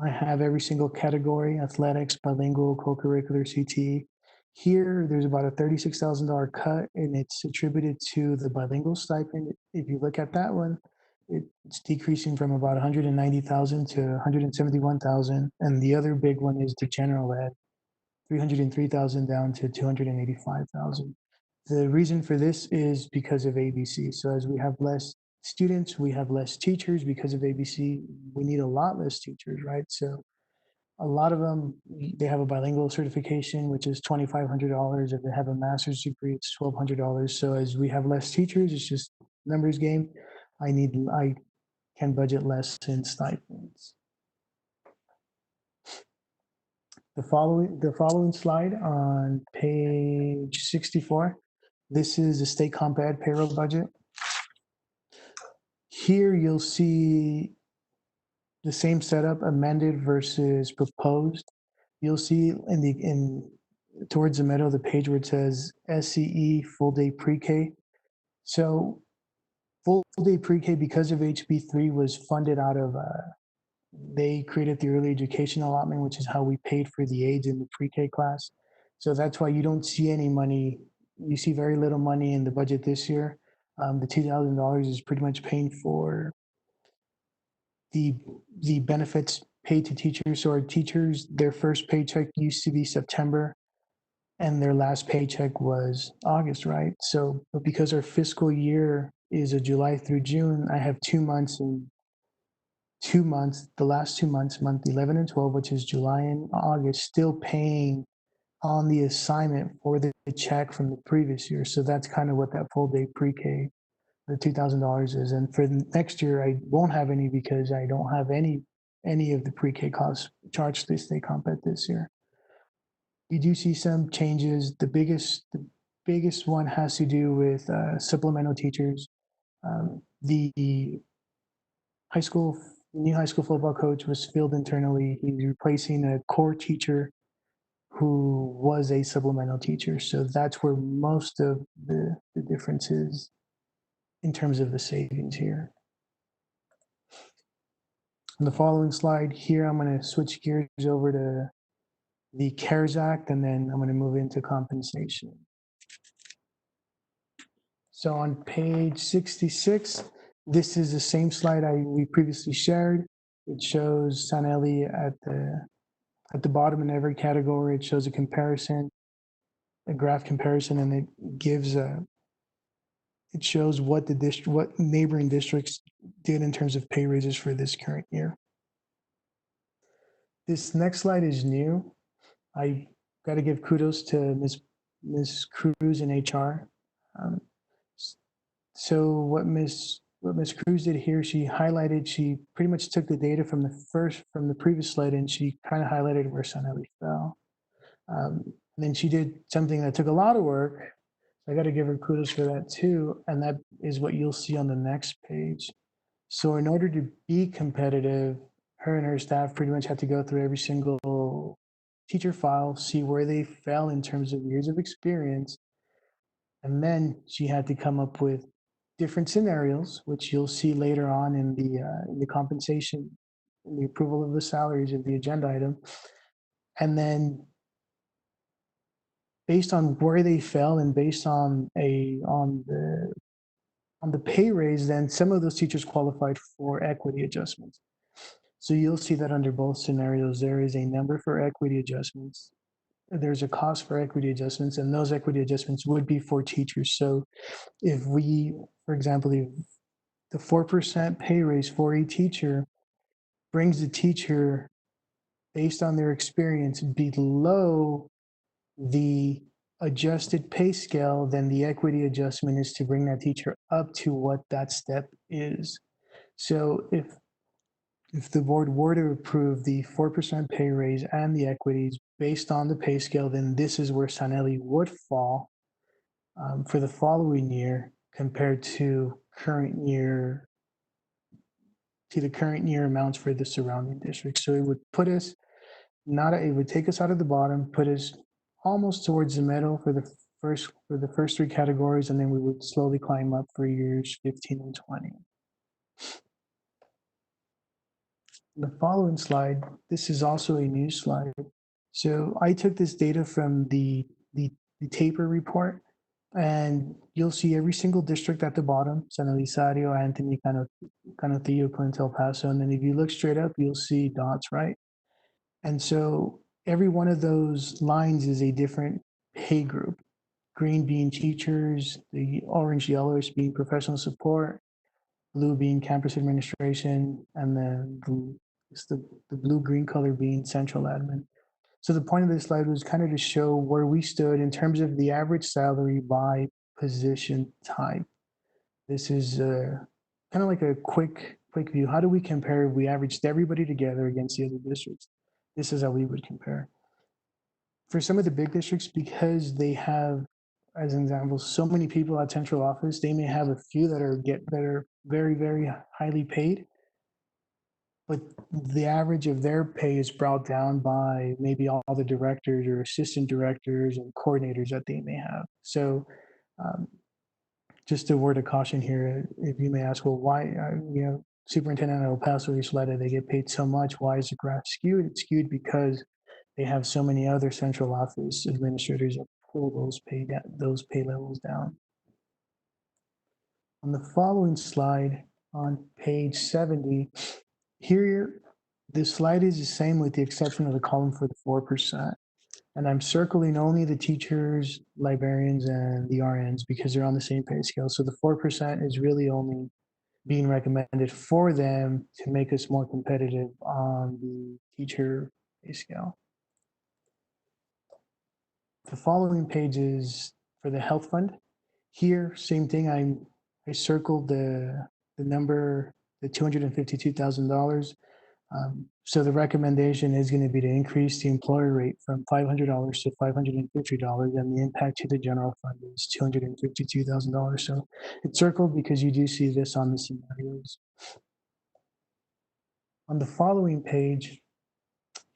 I have every single category: athletics, bilingual, co-curricular, CTE. Here, there's about a $36,000 cut, and it's attributed to the bilingual stipend. If you look at that one, it's decreasing from about 190,000 to 171,000, and the other big one is the general ed, 303,000 down to 285,000. The reason for this is because of ABC. So as we have less students, we have less teachers. Because of ABC, we need a lot less teachers, right? So a lot of them, they have a bilingual certification, which is $2,500. If they have a master's degree, it's $1,200. So as we have less teachers, it's just numbers game. I can budget less in stipends. The following slide on page 64, this is the state comp ed payroll budget. Here you'll see the same setup amended versus proposed. You'll see towards the middle of the page where it says SCE full day pre-K. So full day pre-K, because of HB3, was funded out of they created the early education allotment, which is how we paid for the aides in the pre-K class. So that's why you don't see any money. You see very little money in the budget this year. The $2,000 is pretty much paying for the benefits paid to teachers. So our teachers, their first paycheck used to be September, and their last paycheck was August, right? So, but because our fiscal year is a July through June, I have 2 months and 2 months, the last 2 months, month 11 and 12, which is July and August, still paying on the assignment for the check from the previous year. So that's kind of what that full day pre-K, the $2,000 is. And for next year, I won't have any because I don't have any of the pre-K costs charged to state comp ed this year. You do see some changes. The biggest one has to do with supplemental teachers. The new high school football coach was filled internally. He's replacing a core teacher who was a supplemental teacher. So that's where most of the difference is in terms of the savings here. On the following slide here, I'm going to switch gears over to the CARES Act, and then I'm going to move into compensation. So on page 66, this is the same slide we previously shared. It shows Sanelli at the bottom in every category. It shows a comparison, a graph comparison, and it gives it shows what what neighboring districts did in terms of pay raises for this current year. This next slide is new. I got to give kudos to Ms. Cruz in HR. So what Ms. Cruz did here, she pretty much took the data from the previous slide, and she kind of highlighted where Sanelli fell. And then she did something that took a lot of work. I got to give her kudos for that too. And that is what you'll see on the next page. So in order to be competitive, her and her staff pretty much had to go through every single teacher file, see where they fell in terms of years of experience. And then she had to come up with different scenarios, which you'll see later on in the compensation, in the approval of the salaries of the agenda item. And then based on where they fell and based on the pay raise, then some of those teachers qualified for equity adjustments. So you'll see that under both scenarios, there is a number for equity adjustments. There's a cost for equity adjustments, and those equity adjustments would be for teachers. So if we, for example, the 4% pay raise for a teacher brings the teacher, based on their experience, below the adjusted pay scale, then the equity adjustment is to bring that teacher up to what that step is. So if the board were to approve the 4% pay raise and the equities based on the pay scale, then this is where Sanelli would fall for the following year compared to the current year amounts for the surrounding districts. So it would put us it would take us out of the bottom, put us almost towards the middle for the first three categories, and then we would slowly climb up for years 15 and 20. The following slide, this is also a new slide. So I took this data from the taper report, and you'll see every single district at the bottom: San Elizario, Anthony, Canantillo, Clinton, El Paso. And then if you look straight up, you'll see dots, right? And so every one of those lines is a different pay group, green being teachers, the orange yellowish being professional support, blue being campus administration, and then the blue green color being central admin. So the point of this slide was kind of to show where we stood in terms of the average salary by position type. This is kind of like a quick view. How do we compare if we averaged everybody together against the other districts? This is how we would compare. For some of the big districts, because they have, as an example, so many people at central office, they may have a few that are very, very highly paid, but the average of their pay is brought down by maybe all the directors or assistant directors and coordinators that they may have. So just a word of caution here, if you may ask, well, why, Superintendent El Paso, Isleta, they get paid so much, why is the graph skewed? It's skewed because they have so many other central office administrators that pull those pay levels down. On the following slide, on page 70, here, this slide is the same with the exception of the column for the 4%. And I'm circling only the teachers, librarians, and the RNs because they're on the same pay scale. So the 4% is really only being recommended for them to make us more competitive on the teacher pay scale. The following page is for the health fund. Here, same thing. I circled the number, the $252,000. So the recommendation is going to be to increase the employer rate from $500 to $550, and the impact to the general fund is $252,000. So it's circled because you do see this on the scenarios. On the following page,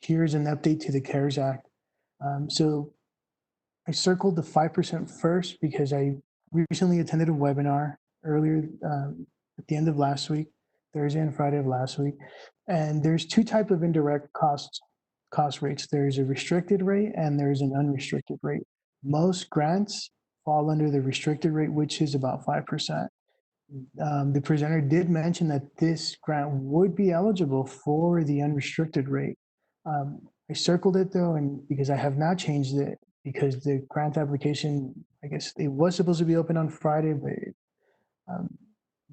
here's an update to the CARES Act. So I circled the 5% first because I recently attended a webinar earlier at the end of last week, Thursday and Friday of last week. And there's two types of indirect cost rates. There's a restricted rate and there's an unrestricted rate. Most grants fall under the restricted rate, which is about 5%. The presenter did mention that this grant would be eligible for the unrestricted rate. I circled it though, and because I have not changed it, because the grant application, I guess it was supposed to be open on Friday, but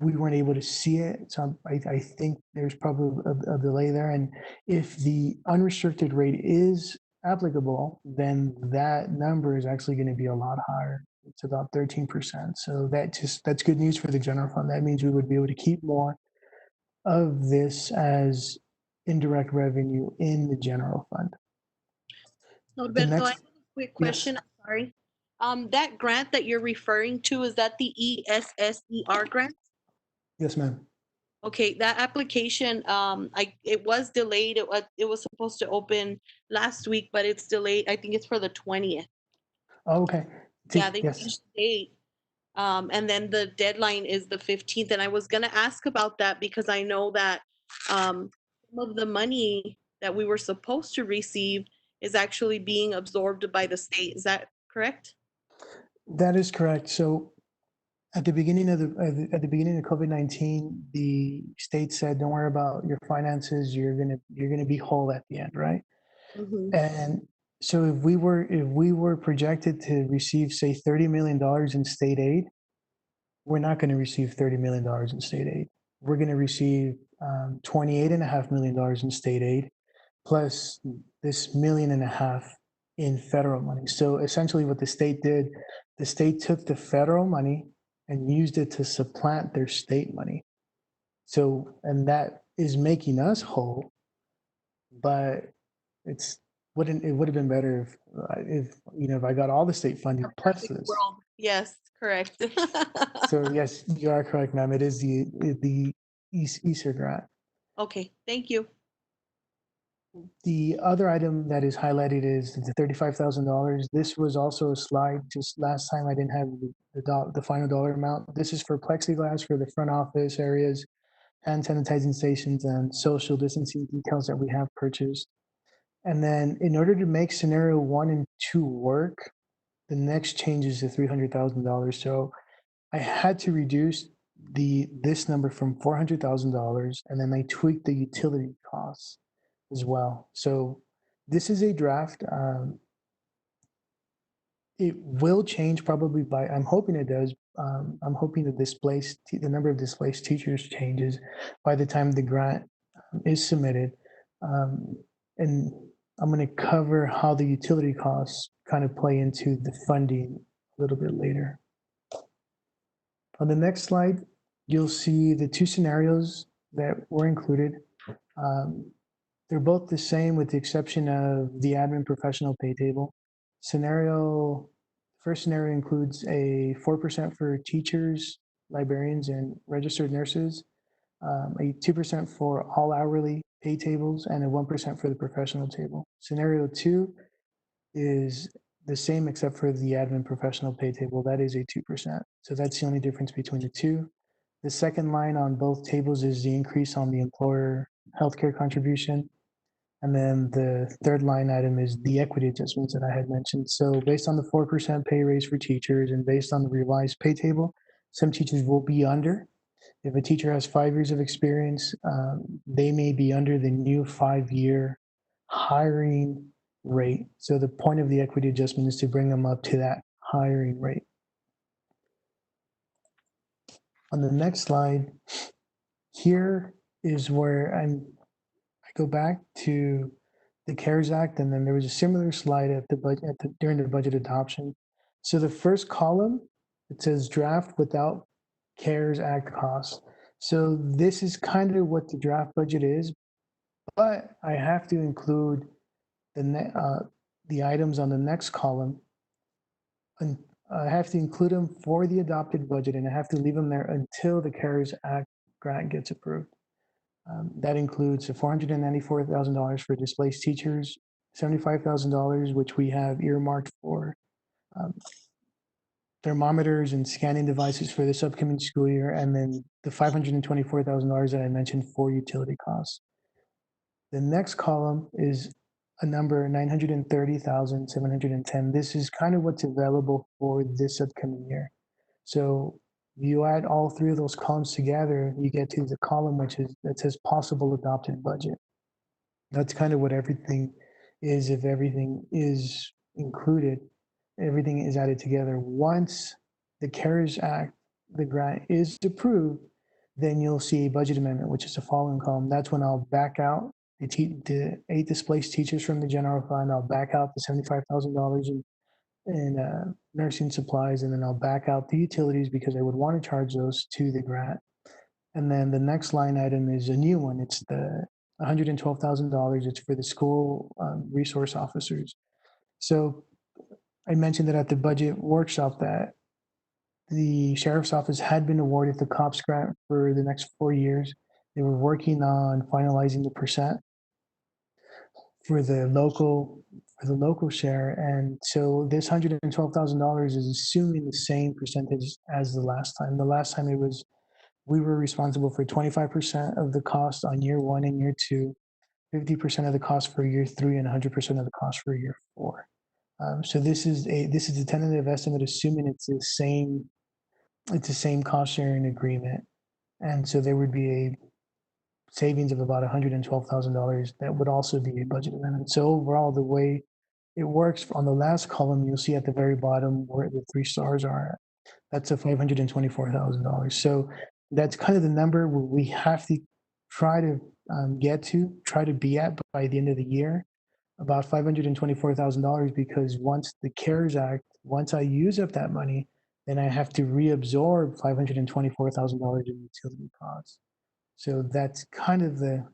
we weren't able to see it. So I think there's probably a delay there. And if the unrestricted rate is applicable, then that number is actually going to be a lot higher. It's about 13%. So that's good news for the general fund. That means we would be able to keep more of this as indirect revenue in the general fund. Norberto, I have a quick Yes. question. I'm sorry. That grant that you're referring to, is that the ESSER grant? Yes, ma'am. Okay, that application, it was delayed. It was supposed to open last week, but it's delayed. I think it's for the 20th. Oh, okay. Yeah, they Yes. changed the date. And then the deadline is the 15th. And I was gonna ask about that because I know that some of the money that we were supposed to receive is actually being absorbed by the state. Is that correct? That is correct. So at the beginning of COVID-19, the state said, "Don't worry about your finances. You're gonna be whole at the end, right?" Mhm. And so if we were projected to receive, say, $30 million in state aid, we're not going to receive $30 million in state aid. We're going to receive $28.5 million in state aid, plus this $1.5 million in federal money. So essentially what the state did, the state took the federal money and used it to supplant their state money. So, and that is making us whole, but it would have been better if I got all the state funding plus this. World. Yes, correct. So yes, you are correct, ma'am. It is the ESSER grant. Okay, thank you. The other item that is highlighted is the $35,000. This was also a slide. Just last time I didn't have the final dollar amount. This is for plexiglass for the front office areas, hand sanitizing stations, and social distancing details that we have purchased. And then in order to make scenario 1 and 2 work, the next change is to $300,000. So I had to reduce this number from $400,000, and then I tweaked the utility costs as well. So this is a draft. It will change probably by, I'm hoping it does. I'm hoping that the number of displaced teachers changes by the time the grant is submitted. And I'm going to cover how the utility costs kind of play into the funding a little bit later. On the next slide, you'll see the two scenarios that were included. They're both the same with the exception of the admin professional pay table. First scenario includes a 4% for teachers, librarians, and registered nurses, a 2% for all hourly pay tables, and a 1% for the professional table. Scenario 2 is the same except for the admin professional pay table. That is a 2%. So that's the only difference between the two. The second line on both tables is the increase on the employer healthcare contribution. And then the third line item is the equity adjustments that I had mentioned. So based on the 4% pay raise for teachers and based on the revised pay table, some teachers will be under. If a teacher has 5 years of experience, they may be under the new 5-year hiring rate. So the point of the equity adjustment is to bring them up to that hiring rate. On the next slide, here is where I go back to the CARES Act, and then there was a similar slide at the budget during the budget adoption. So the first column, it says draft without CARES Act costs. So this is kind of what the draft budget is, but I have to include the items on the next column. And I have to include them for the adopted budget, and I have to leave them there until the CARES Act grant gets approved. That includes the $494,000 for displaced teachers, $75,000, which we have earmarked for thermometers and scanning devices for this upcoming school year, and then the $524,000 that I mentioned for utility costs. The next column is a number 930,710. This is kind of what's available for this upcoming year. So you add all three of those columns together, you get to the column that says possible adopted budget. That's kind of what everything is. If everything is included, everything is added together. Once the CARES Act, the grant is approved, then you'll see a budget amendment, which is the following column. That's when I'll back out the 8 displaced teachers from the general fund. I'll back out the $75,000 in nursing supplies, and then I'll back out the utilities because I would want to charge those to the grant. And then the next line item is a new one. It's the $112,000. It's for the school resource officers. So I mentioned that at the budget workshop that the sheriff's office had been awarded the COPS grant for the next 4 years. They were working on finalizing the percent for the local share, and so this $112,000 is assuming the same percentage as the last time. The last time we were responsible for 25% of the cost on year 1 and year 2, 50% of the cost for year 3, and 100% of the cost for year 4. So this is a tentative estimate, assuming it's the same cost sharing agreement, and so there would be a savings of about $112,000. That would also be a budget amendment. So overall, the way it works on the last column, you'll see at the very bottom where the 3 stars are. That's a $524,000. So that's kind of the number where we have to try to be at by the end of the year, about $524,000, because once I use up that money, then I have to reabsorb $524,000 in utility costs. So that's kind of the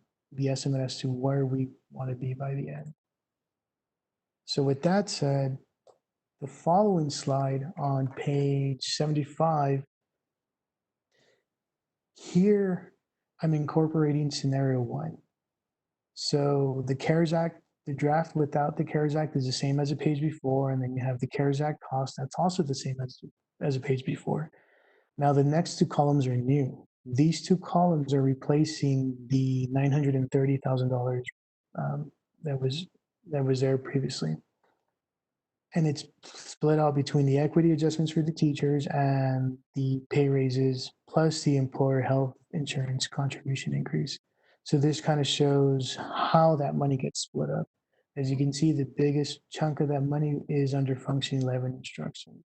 estimate as to where we want to be by the end. So with that said, the following slide on page 75, here I'm incorporating scenario 1. So the CARES Act, the draft without the CARES Act is the same as the page before, and then you have the CARES Act cost, that's also the same as a page before. Now the next 2 columns are new. These 2 columns are replacing the $930,000 that was there previously. And it's split out between the equity adjustments for the teachers and the pay raises, plus the employer health insurance contribution increase. So this kind of shows how that money gets split up. As you can see, the biggest chunk of that money is under function 11 instruction.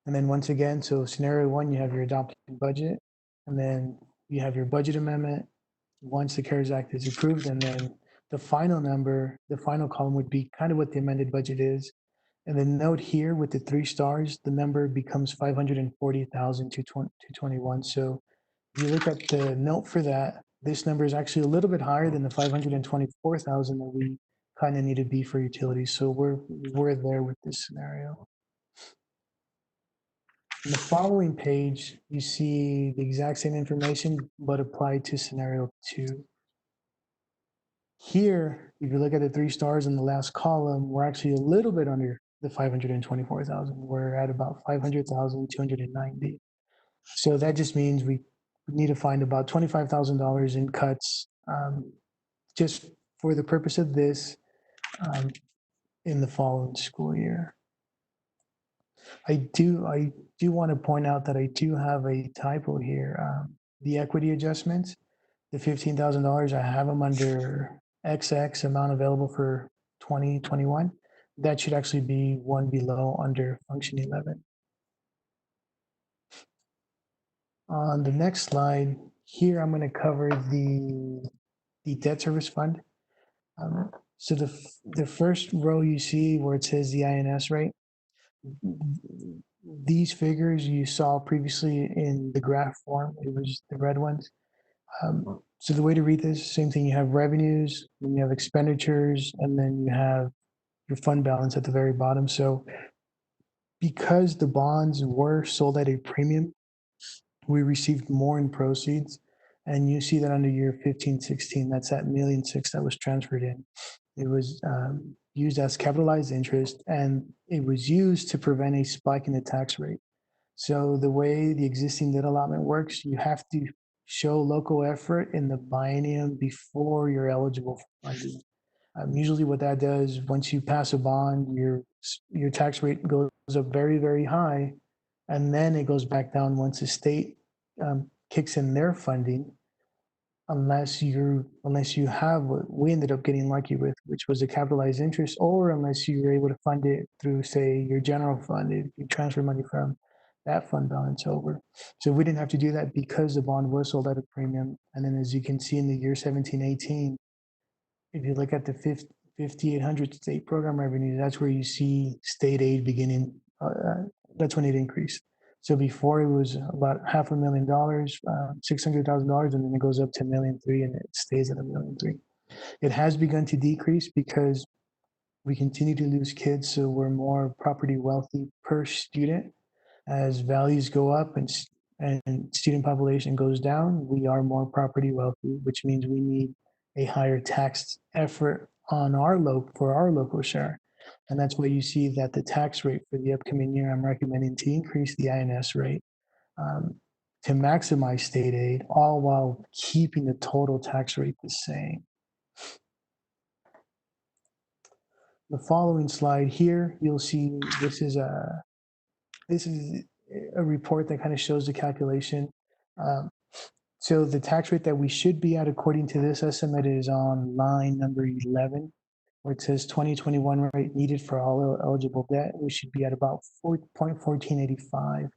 And then once again, so scenario one, you have your adopted budget, and then you have your budget amendment once the CARES Act is approved, and then the final number, the final column would be kind of what the amended budget is. And then note here with the 3 stars, the number becomes 540,221. So if you look at the note for that, this number is actually a little bit higher than the 524,000 that we kind of need to be for utilities. So we're there with this scenario. In the following page, you see the exact same information, but applied to scenario 2. Here, if you look at the 3 stars in the last column, we're actually a little bit under the 524,000. We're at about 500,290. So that just means we need to find about $25,000 in cuts just for the purpose of this in the following school year. I do want to point out that I do have a typo here. The equity adjustments, the $15,000, I have them under XX amount available for 2021. That should actually be one below under function 11. On the next slide, here I'm going to cover the debt service fund. So the first row you see where it says the INS rate, these figures you saw previously in the graph form, it was the red ones. So the way to read this, same thing, you have revenues, then you have expenditures, and then you have your fund balance at the very bottom. So because the bonds were sold at a premium, we received more in proceeds. And you see that under year 15, 16, that's that $1.6 million that was transferred in. It was used as capitalized interest, and it was used to prevent a spike in the tax rate. So the way the existing debt allotment works, you have to show local effort in the biennium before you're eligible for funding. Usually what that does, once you pass a bond, your tax rate goes up very, very high, and then it goes back down once the state kicks in their funding, unless you have what we ended up getting lucky with, which was a capitalized interest, or unless you were able to fund it through, say, your general fund, if you transfer money from that fund balance over. So we didn't have to do that because the bond was sold at a premium. And then as you can see in the year 17, 18, if you look at the 5,800 state program revenue, that's where you see state aid beginning. That's when it increased. So before it was about $500,000, $600,000, and then it goes up to $1.3 million, and it stays at $1.3 million. It has begun to decrease because we continue to lose kids, so we're more property wealthy per student. As values go up and student population goes down, we are more property wealthy, which means we need a higher tax effort on for our local share. And that's why you see that the tax rate for the upcoming year, I'm recommending to increase the INS rate to maximize state aid, all while keeping the total tax rate the same. The following slide here, you'll see this is a report that kind of shows the calculation. So the tax rate that we should be at according to this estimate is on line number 11, where it says 2021 rate needed for all eligible debt. We should be at about 4.1485.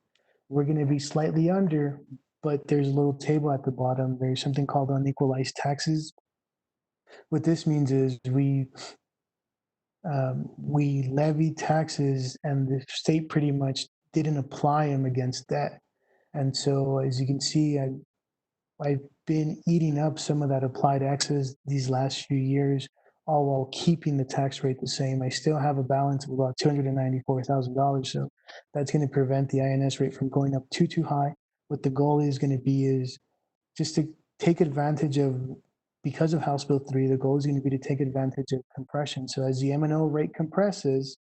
We're going to be slightly under, but there's a little table at the bottom. There's something called unequalized taxes. What this means is we levy taxes and the state pretty much didn't apply them against debt. And so as you can see, I've been eating up some of that applied excess these last few years, all while keeping the tax rate the same. I still have a balance of about $294,000. So that's going to prevent the INS rate from going up too high. What the goal is going to be is just to take advantage of, because of House Bill 3, the goal is going to be to take advantage of compression. So as the M&O rate compresses,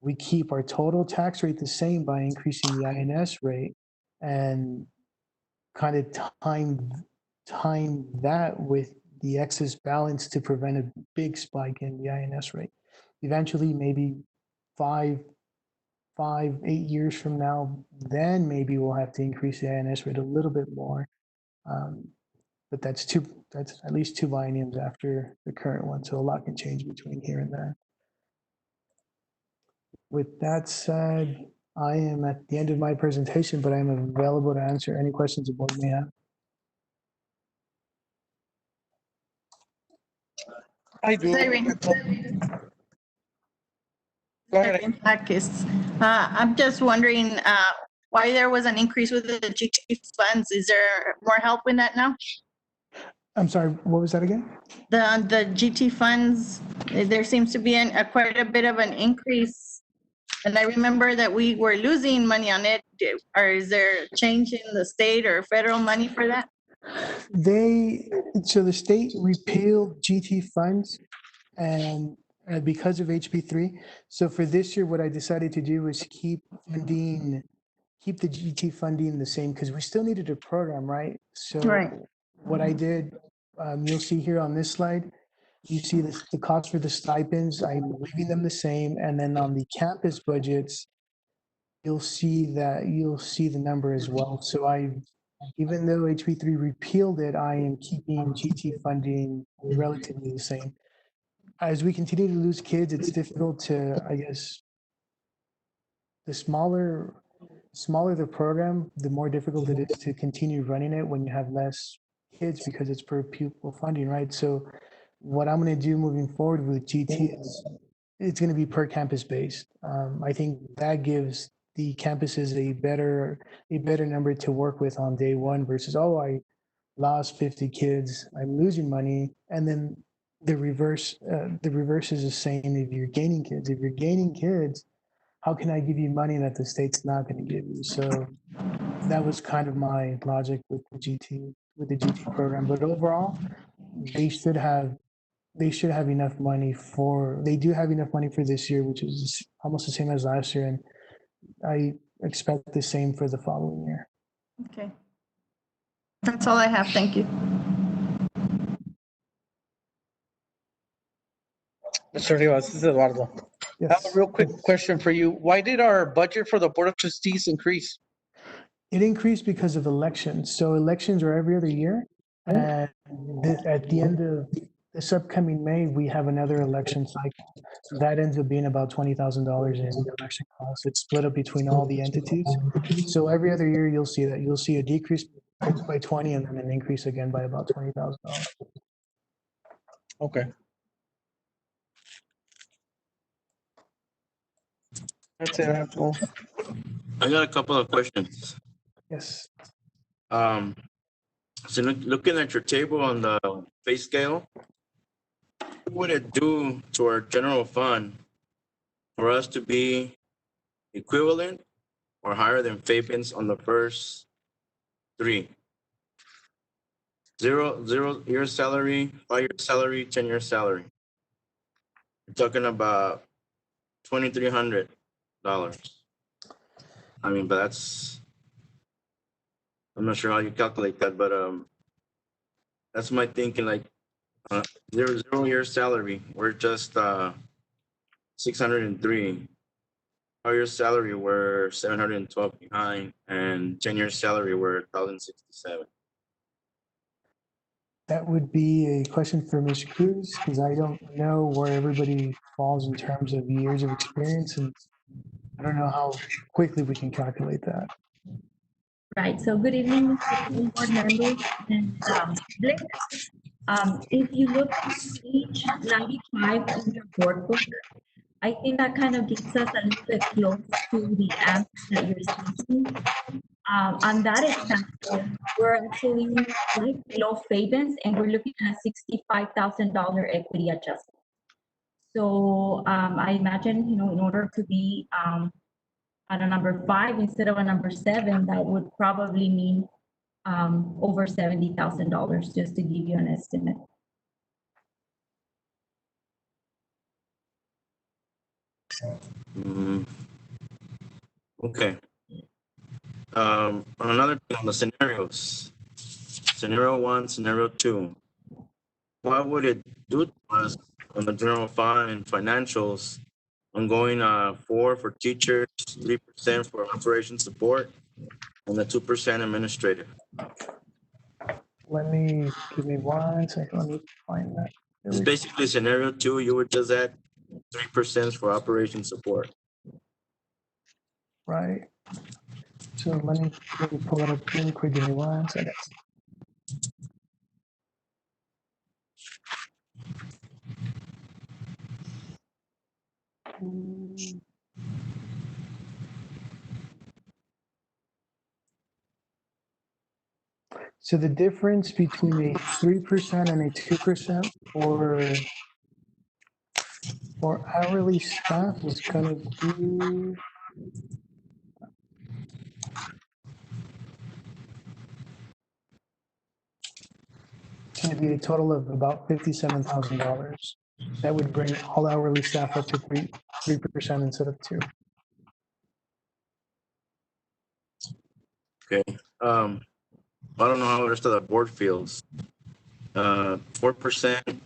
we keep our total tax rate the same by increasing the INS rate, and kind of time that with the excess balance to prevent a big spike in the INS rate. Eventually, maybe 8 years from now, then maybe we'll have to increase the INS rate a little bit more. but that's at least 2 bienniums after the current one. So a lot can change between here and there. With that said, I am at the end of my presentation, but I'm available to answer any questions the board may have. I do. Irene. Go ahead. Irene Hackis. I'm just wondering why there was an increase with the GT funds. Is there more help in that now? I'm sorry, what was that again? The GT funds, there seems to be quite a bit of an increase. And I remember that we were losing money on it. Or is there a change in the state or federal money for that? So the state repealed GT funds and because of HB3. So for this year, what I decided to do was keep the GT funding the same because we still needed a program, right? So Right. what I did, you'll see here on this slide, you see the cost for the stipends, I'm leaving them the same. And then on the campus budgets, you'll see the number as well. So even though HB3 repealed it, I am keeping GT funding relatively the same. As we continue to lose kids, it's difficult to, I guess, the smaller the program, the more difficult it is to continue running it when you have less kids because it's per pupil funding, right? So what I'm going to do moving forward with GT is it's going to be per campus based. I think that gives the campuses a better number to work with on day one versus, oh, I lost 50 kids, I'm losing money. And then the reverse is the same if you're gaining kids. If you're gaining kids, how can I give you money that the state's not going to give you? So that was kind of my logic with the GT program. But overall, they should have enough money they do have enough money for this year, which is almost the same as last year. And I expect the same for the following year. Okay. That's all I have. Thank you. Mr. Rivas, this is Eduardo. I have a real quick question for you. Why did our budget for the Board of Trustees increase? It increased because of elections. So elections are every other year. And at the end of this upcoming May, we have another election cycle. That ends up being about $20,000 in election costs. It's split up between all the entities. So every other year, you'll see that. You'll see a decrease by 20 and then an increase again by about $20,000. Okay. That's it. I got a couple of questions. Yes. So looking at your table on the pay scale, what would it do to our general fund for us to be equivalent or higher than Fapens on the first three? 0 year salary, 5-year salary, 10-year salary. We're talking about $2,300. I mean, but I'm not sure how you calculate that, but that's my thinking. Like 0 year salary, we're just 603. 5-year salary, we're 712 behind, and 10-year salary, we're 1,067. That would be a question for Ms. Cruz, because I don't know where everybody falls in terms of years of experience, and I don't know how quickly we can calculate that. Right. So good evening, Mr. Board members and Blake. If you look at page 95 in your board book, I think that kind of gets us a little bit close to the answer that you're seeking. On that example, we're actually right below Fabens, and we're looking at $65,000 equity adjustment. So I imagine, in order to be at a number 5 instead of a number 7, that would probably mean over $70,000, just to give you an estimate. Okay. On another thing, on the scenarios, scenario 1, scenario 2, what would it do to us on the general fund and financials on going 4 for teachers, 3% for operation support, and the 2% administrative? Give me 1 second. Let me find that. There It's we go. basically scenario 2, you would just add 3% for operation support. Right. So let me pull it up really quick. Give me 1 second. So the difference between a 3% and a 2% for hourly staff is gonna be a total of about $57,000. That would bring all hourly staff up to 3% instead of 2. Okay. I don't know how the rest of the board feels. 4%.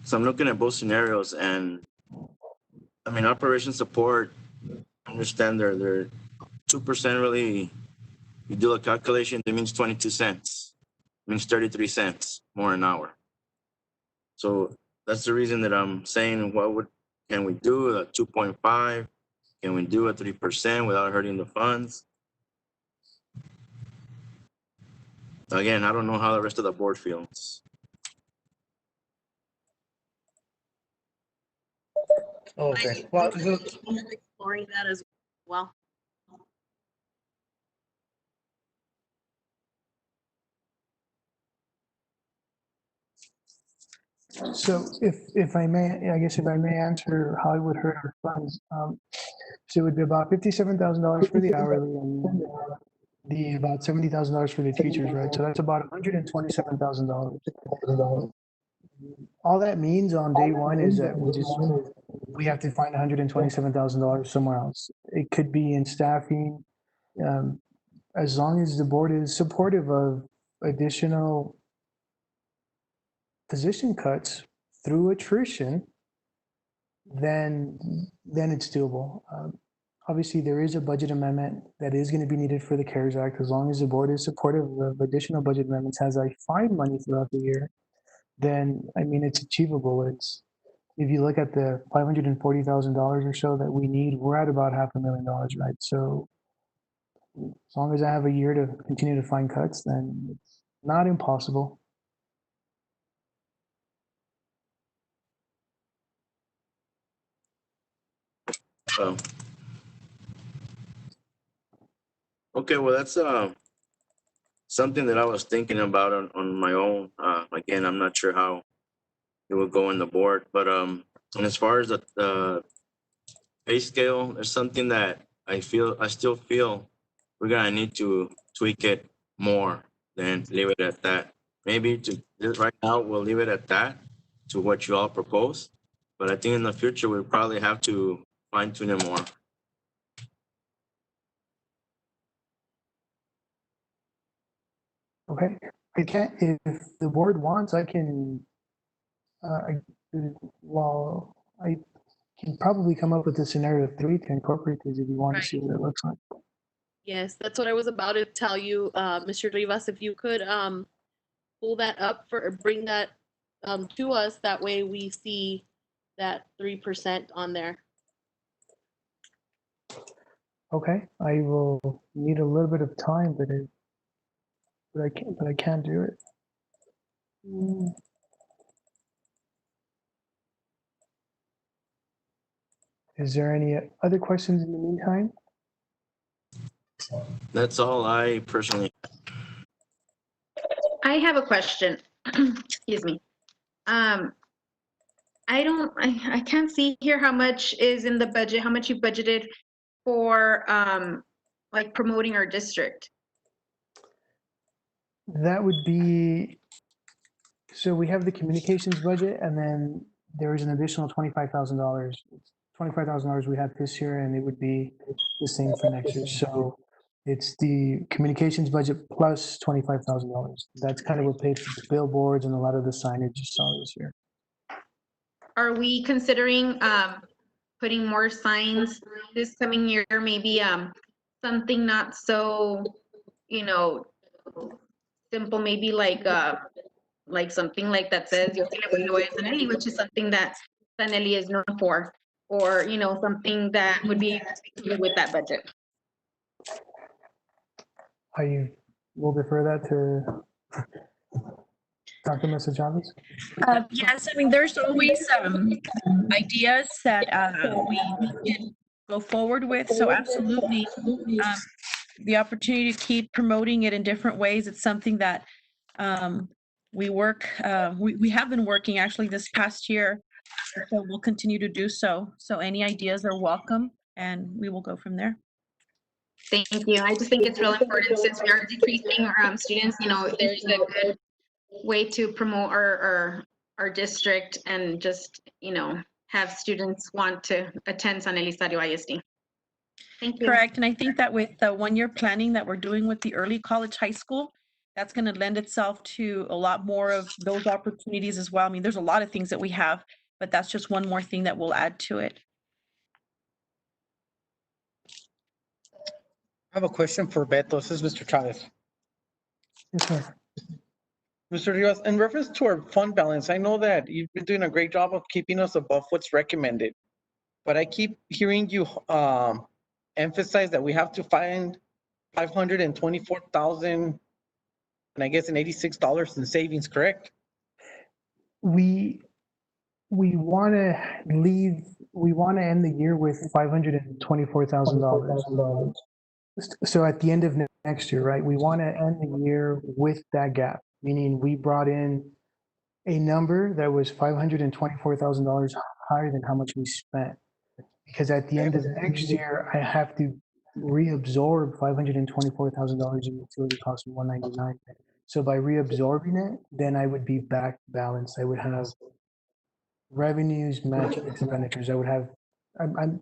So I'm looking at both scenarios, and I mean, operation support, I understand they're 2% really. You do a calculation, that means 22 cents. It means 33 cents more an hour. So that's the reason that I'm saying, can we do a 2.5? Can we do a 3% without hurting the funds? Again, I don't know how the rest of the board feels. Okay. Well, Exploring that as well. So if I may, I guess if I may answer how it would hurt our funds. So it would be about $57,000 for the hourly and the about $70,000 for the teachers, right? So that's about $127,000. All that means on day one is that we have to find $127,000 somewhere else. It could be in staffing, as long as the board is supportive of additional position cuts through attrition, then it's doable. Obviously, there is a budget amendment that is going to be needed for the CARES Act. As long as the board is supportive of additional budget amendments as I find money throughout the year, then I mean it's achievable. It's if you look at the $540,000 or so that we need, we're at about $500,000, right? So as long as I have a year to continue to find cuts, then it's not impossible. Okay, well, that's something that I was thinking about on my own. Again, I'm not sure how it will go in the board, but and as far as the pay scale, there's something that I still feel we're gonna need to tweak it more than leave it at that. Maybe right now we'll leave it at that to what you all propose, but I think in the future we'll probably have to fine tune it more. Okay, I can't, if the board wants, I can, I can probably come up with a scenario 3 to incorporate this if you want to see what it looks like. Yes, that's what I was about to tell you, Mr. Rivas, if you could pull that up bring that to us, that way we see that 3% on there. Okay, I will need a little bit of time, but I can't do it. Is there any other questions in the meantime? That's all I personally. I have a question. Excuse me. I can't see here how much is in the budget, how much you budgeted for like promoting our district. That would be, so we have the communications budget and then there is an additional $25,000. $25,000 we had this year and it would be the same for next year. So it's the communications budget plus $25,000. That's kind of what paid for the billboards and a lot of the signage you saw this year. Are we considering putting more signs this coming year? Maybe something not so you know, simple, maybe like something like that says, yo te le voy, lo voy a Sanelli, which is something that Sanelli is known for, or, you know, something that would be with that budget. We'll defer that to Dr. Mesa Chavez. Yes, I mean, there's always ideas that we can go forward with. So absolutely, the opportunity to keep promoting it in different ways. It's something that we have been working actually this past year. So we'll continue to do so. So any ideas are welcome, and we will go from there. Thank you. I just think it's real important since we are decreasing our students, you know, there's a good way to promote our district and just, you know, have students want to attend San Elizario I.S.D. Thank you. Correct. And I think that with the one-year planning that we're doing with the early college high school, that's going to lend itself to a lot more of those opportunities as well. I mean, there's a lot of things that we have, but that's just one more thing that we'll add to it. I have a question for Beto. This is Mr. Chavez. Yes, sir. Mr. Rivas, in reference to our fund balance, I know that you've been doing a great job of keeping us above what's recommended, but I keep hearing you emphasize that we have to find 524,000 and I guess in $86 in savings, correct? We want to end the year with $524,000. So at the end of next year, right, we want to end the year with that gap, meaning we brought in a number that was $524,000 higher than how much we spent. Because at the end of next year, I have to reabsorb $524,000 in utility costs from 199. So by reabsorbing it, then I would be back balanced. I would have revenues matching expenditures. I would have. I'm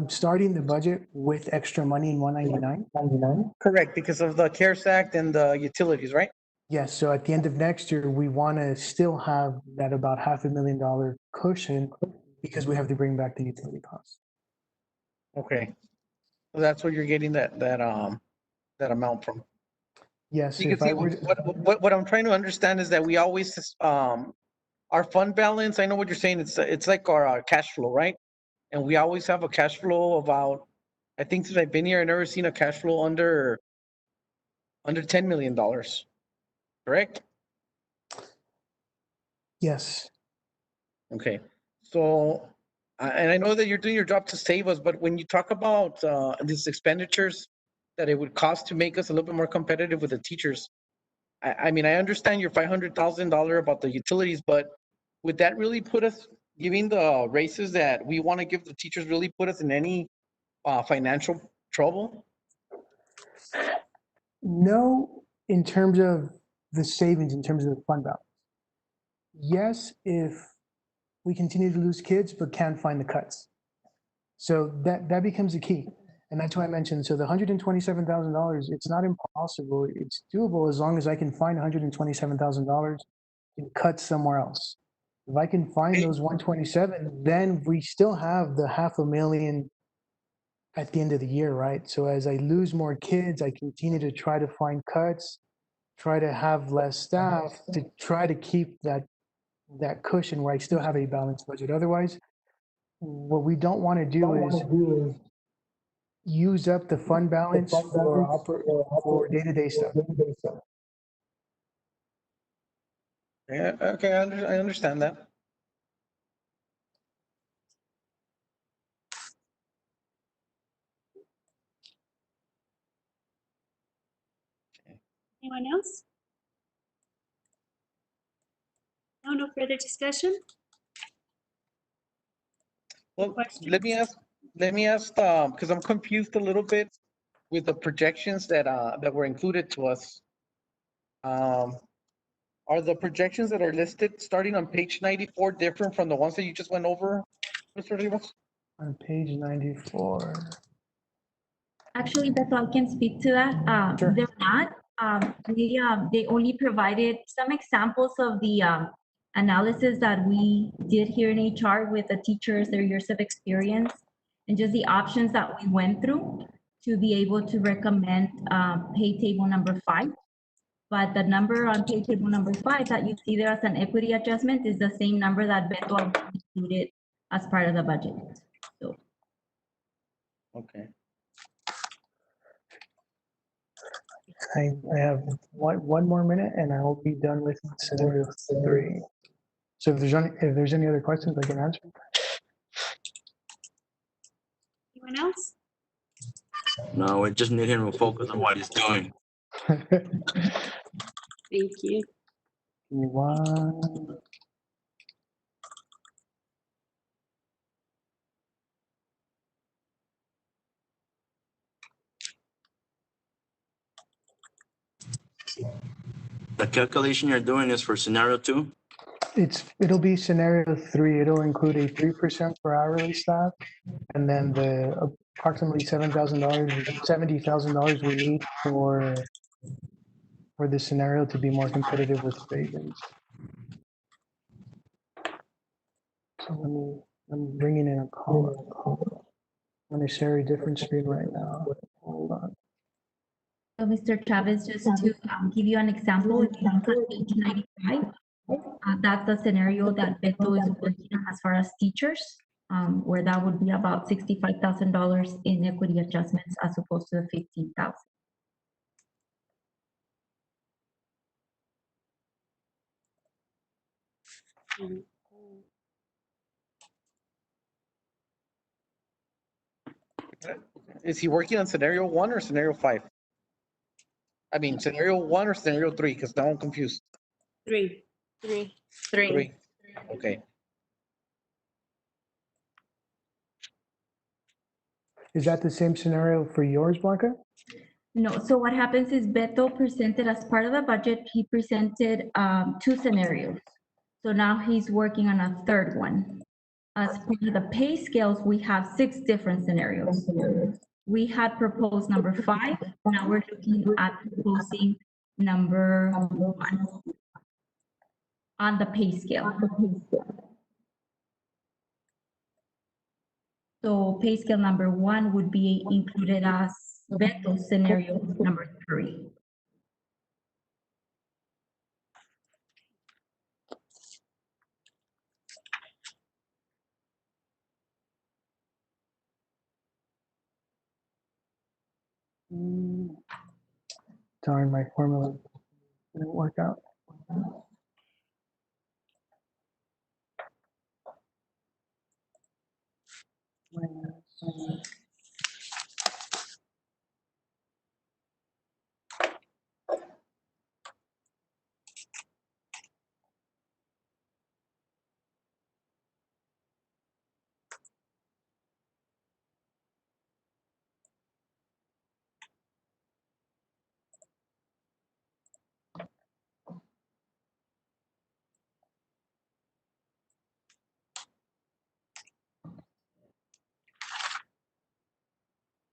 starting the budget with extra money in 199. Correct, because of the CARES Act and the utilities, right? Yes. So at the end of next year, we want to still have that about $500,000 cushion because we have to bring back the utility costs. Okay. So that's where you're getting that amount from. Yes. Because what I'm trying to understand is that we always our fund balance, I know what you're saying, it's like our cash flow, right? And we always have a cash flow about, I think since I've been here, I've never seen a cash flow under $10 million, correct? Yes. Okay, so, and I know that you're doing your job to save us, but when you talk about these expenditures that it would cost to make us a little bit more competitive with the teachers, I mean, I understand your $500,000 about the utilities, but would that really put us, giving the raises that we want to give the teachers, really put us in any financial trouble? No, in terms of the savings, in terms of the fund balance. Yes, if we continue to lose kids but can't find the cuts. So that becomes the key. And that's why I mentioned, so the $127,000, it's not impossible. It's doable as long as I can find $127,000 and cut somewhere else. If I can find those 127, then we still have the $500,000 at the end of the year, right? So as I lose more kids, I continue to try to find cuts, try to have less staff to try to keep that cushion where I still have a balanced budget. Otherwise, what we don't want to do is use up the fund balance for day-to-day stuff. Yeah, okay, I understand that. Anyone else? No further discussion? Well, Questions? let me ask, because I'm confused a little bit with the projections that were included to us. Are the projections that are listed starting on page 94 different from the ones that you just went over, Mr. Rivas? On page 94. Actually, that's all I can speak to that. Sure. They're not. They only provided some examples of the analysis that we did here in HR with the teachers, their years of experience, and just the options that we went through to be able to recommend pay table number 5. But the number on pay table number 5 that you see there as an equity adjustment is the same number that Beto included as part of the budget. So Okay. I have one more minute and I will be done with scenario 3. So if there's any other questions, I can answer. Anyone else? No, we just need him to focus on what he's doing. Thank you. Give me one. The calculation you're doing is for scenario 2? It'll be scenario 3. It'll include a 3% for hourly staff, and then the approximately $70,000 we need for this scenario to be more competitive with savings. So I'm bringing in a column. I'm going to share a different screen right now. Hold on. So Mr. Chavez, just to give you an example, if you look at page 95, that's the scenario that Beto is working on as far as teachers, where that would be about $65,000 in equity adjustments as opposed to the 15,000. Is he working on scenario 1 or scenario 5? I mean, scenario 1 or scenario 3, because now I'm confused. 3. 3. 3. Okay. Is that the same scenario for yours, Blanca? No, so what happens is Beto presented as part of the budget, he presented 2 scenarios. So now he's working on a third one. As part of the pay scales, we have 6 different scenarios. We had proposed number 5, now we're looking at proposing number 1 on the pay scale. So pay scale number 1 would be included as Beto's scenario number 3. Darn, my formula didn't work out.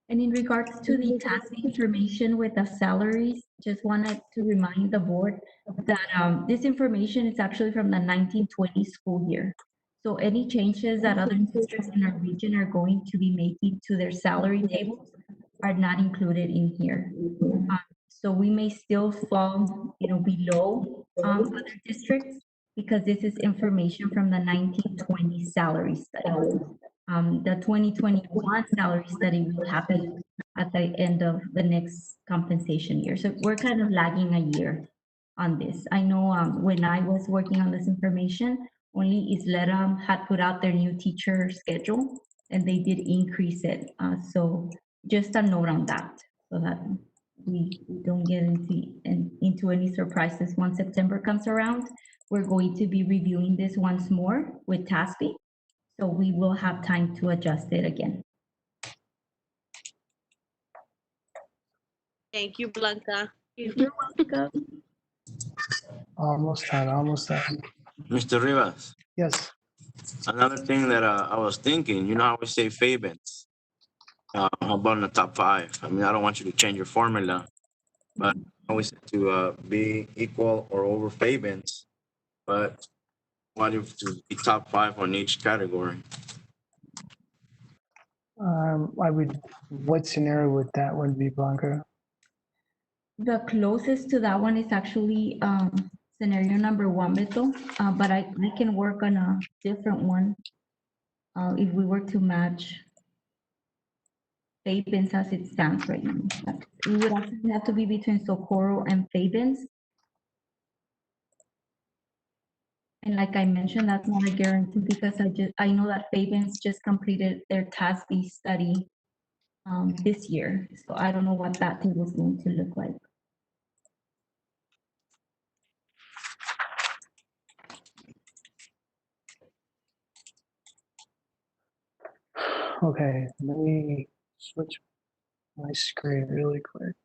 And in regards to the task information with the salaries, just wanted to remind the board that this information is actually from the 1920 school year. So any changes that other districts in our region are going to be making to their salary tables are not included in here. So we may still fall, below other districts because this is information from the 1920 salary study. The 2021 salary study will happen at the end of the next compensation year. So we're kind of lagging a year on this. I know when I was working on this information, only ISLERA had put out their new teacher schedule and they did increase it. So just a note on that so that we don't get into any surprises once September comes around. We're going to be reviewing this once more with TASB. So we will have time to adjust it again. Thank you, Blanca. You're welcome. Almost done. Mr. Rivas, Yes. another thing that I was thinking, you know how we say favens? How about in the top 5? I mean, I don't want you to change your formula, but I always say to be equal or over favens. But what if to be top 5 on each category? What scenario would that one be, Blanca? The closest to that one is actually scenario number one, Beto, but I can work on a different one if we were to match Fabens as it stands right now. It would actually have to be between Socorro and Fabens. And like I mentioned, that's not a guarantee because I know that Fabens just completed their TASB study this year. So I don't know what that table is going to look like. Okay, let me switch my screen really quick.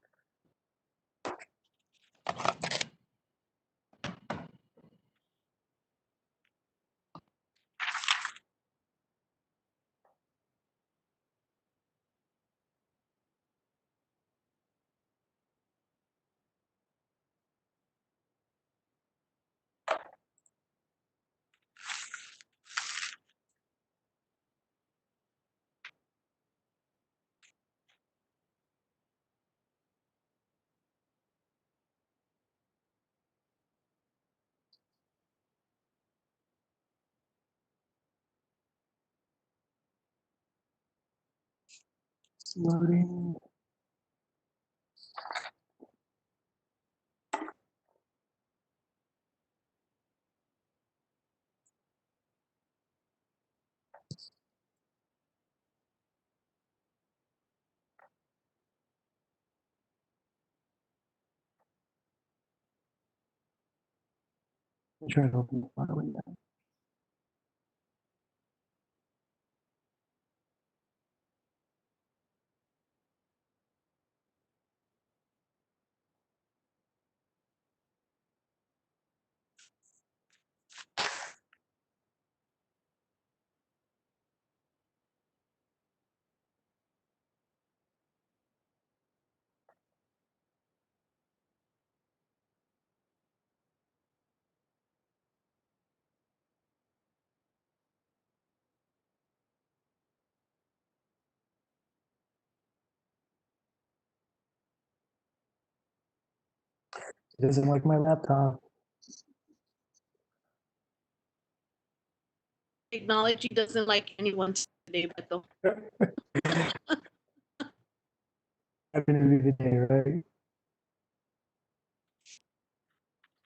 Loading. I'm trying to open the file window. It doesn't like my laptop. Technology doesn't like anyone today, Beto. Having a good day, right?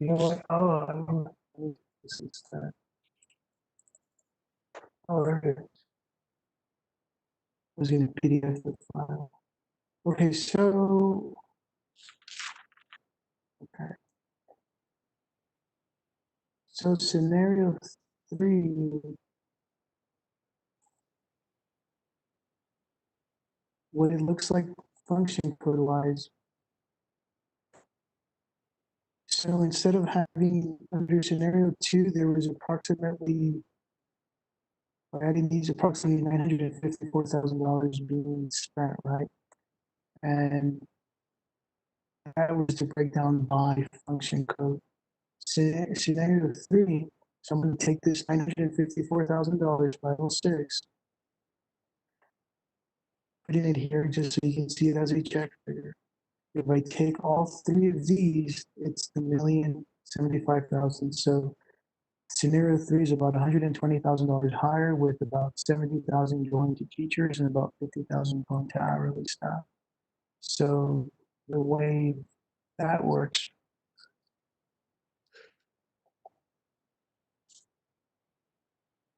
You know what? Oh, I don't know. This is that. Oh, there it is. Was in a PDF file. Okay, so okay. So scenario 3, what it looks like function code wise. So instead of having under scenario 2, there was approximately, adding these approximately $954,000 being spent, right? And that was to break down by function code. Scenario 3, so I'm going to take this $954,000 by 06, putting it here just so you can see it as a check figure. If I take all 3 of these, it's $1,075,000. So scenario 3 is about $120,000 higher, with about 70,000 going to teachers and about 50,000 going to hourly staff. So the way that works,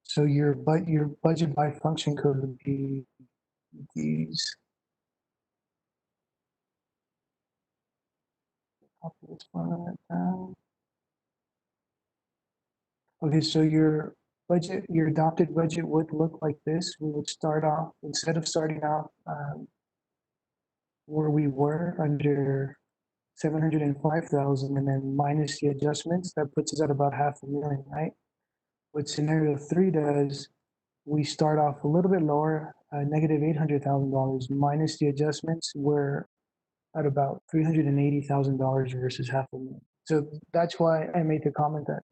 so your budget by function code would be these. Copy this one down. Okay, so your budget, your adopted budget would look like this. We would start off, instead of starting off where we were under 705,000 and then minus the adjustments, that puts us at about $500,000, right? What scenario 3 does, we start off a little bit lower, negative $800,000 minus the adjustments. We're at about $380,000 versus $500,000. So that's why I made the comment that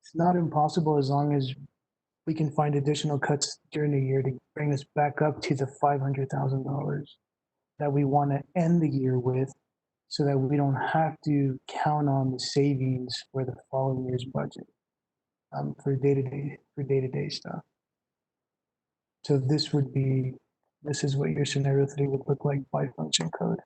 it's not impossible as long as we can find additional cuts during the year to bring us back up to the $500,000 that we want to end the year with, so that we don't have to count on the savings for the following year's budget for day-to-day stuff. So this is what your scenario 3 would look like by function code.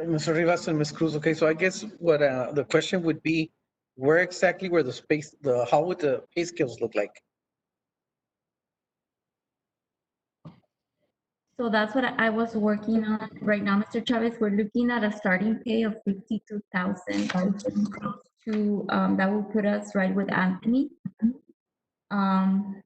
Mr. Rivas and Ms. Cruz, okay, so I guess what the question would be, where exactly were how would the pay scales look like? So that's what I was working on right now, Mr. Chavez. We're looking at a starting pay of 52,000 to, that will put us right with Anthony. Um,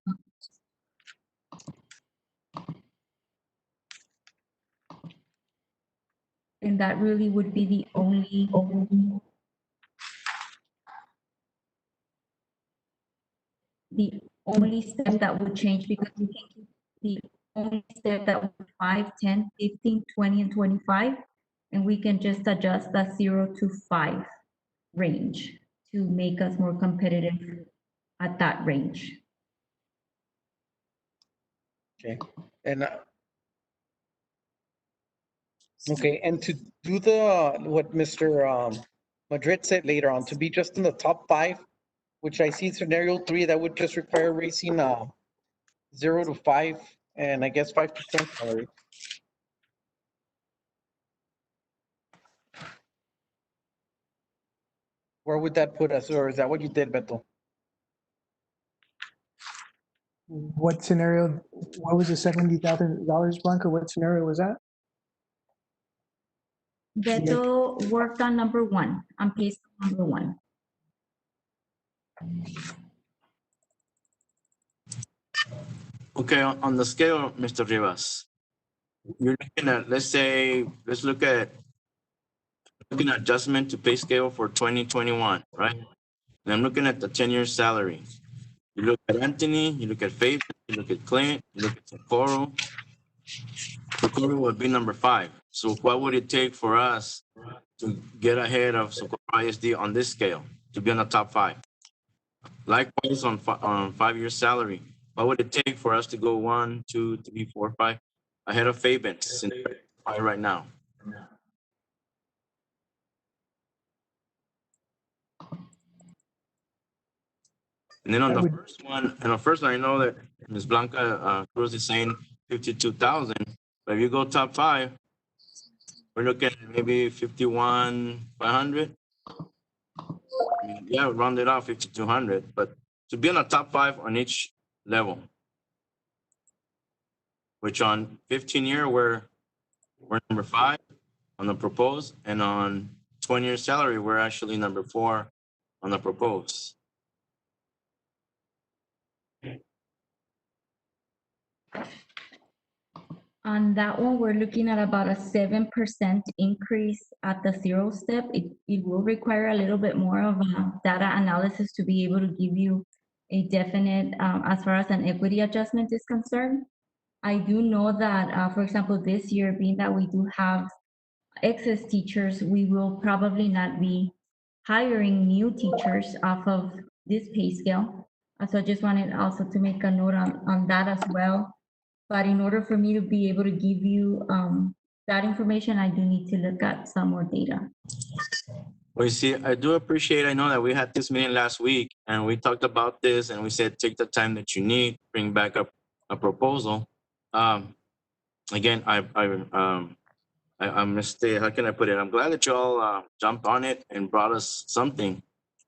and that really would be the only step that would change, because we can keep the only step that would 5, 10, 15, 20, and 25, and we can just adjust that 0 to 5 range to make us more competitive at that range. Okay, and okay, and to do the what Mr. Madrid said later on, to be just in the top 5, which I see scenario 3, that would just require raising 0 to 5, and I guess 5% salary. Where would that put us, or is that what you did, Beto? What scenario, what was the $70,000, Blanca? What scenario was that? Beto worked on number 1, on page number 1. Okay, on the scale, Mr. Rivas, you're looking at, let's look at adjustment to pay scale for 2021, right? And I'm looking at the 10-year salary. You look at Anthony, you look at Faith, you look at Clint, you look at Socorro. Socorro would be number 5. So what would it take for us to get ahead of Socorro I.S.D. on this scale, to be on the top 5? Likewise, on 5-year salary, what would it take for us to go 1, 2, 3, 4, 5 ahead of Fabian since we're 5 right now? And then on the first one, I know that Ms. Blanca Cruz is saying 52,000, but if you go top 5, we're looking at maybe 51,500. Yeah, round it off 5,200, but to be on the top 5 on each level, which on 15-year we're number 5 on the proposed, and on 20-year salary we're actually number 4 on the proposed. On that one, we're looking at about a 7% increase at the 0 step. It will require a little bit more of a data analysis to be able to give you a definite, as far as an equity adjustment is concerned. I do know that, for example, this year, being that we do have excess teachers, we will probably not be hiring new teachers off of this pay scale. So I just wanted also to make a note on that as well. But in order for me to be able to give you that information, I do need to look at some more data. Well, you see, I do appreciate, I know that we had this meeting last week and we talked about this and we said, take the time that you need, bring back up a proposal. Again, I'm stay, how can I put it? I'm glad that y'all jumped on it and brought us something.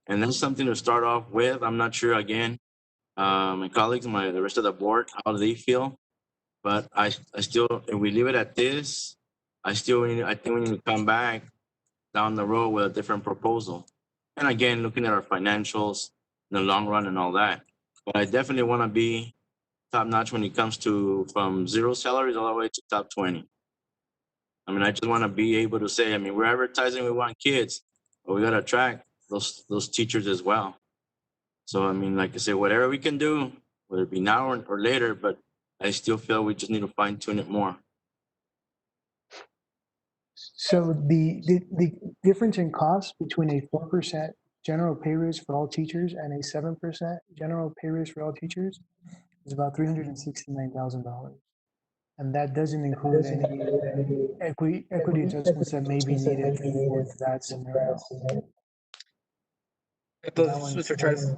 And that's something to start off with. I'm not sure, again, my colleagues, the rest of the board, how do they feel? But I still, if we leave it at this, I think we need to come back down the road with a different proposal. And again, looking at our financials in the long run and all that. But I definitely want to be top notch when it comes to from 0 salaries all the way to top 20. I mean, I just want to be able to say, I mean, we're advertising, we want kids, but we got to attract those teachers as well. So, I mean, like I said, whatever we can do, whether it be now or later, but I still feel we just need to fine tune it more. So the difference in cost between a 4% general pay raise for all teachers and a 7% general pay raise for all teachers is about $369,000. And that doesn't include any equity adjustments that may be needed for that scenario. Entonces, Mr. Chavez,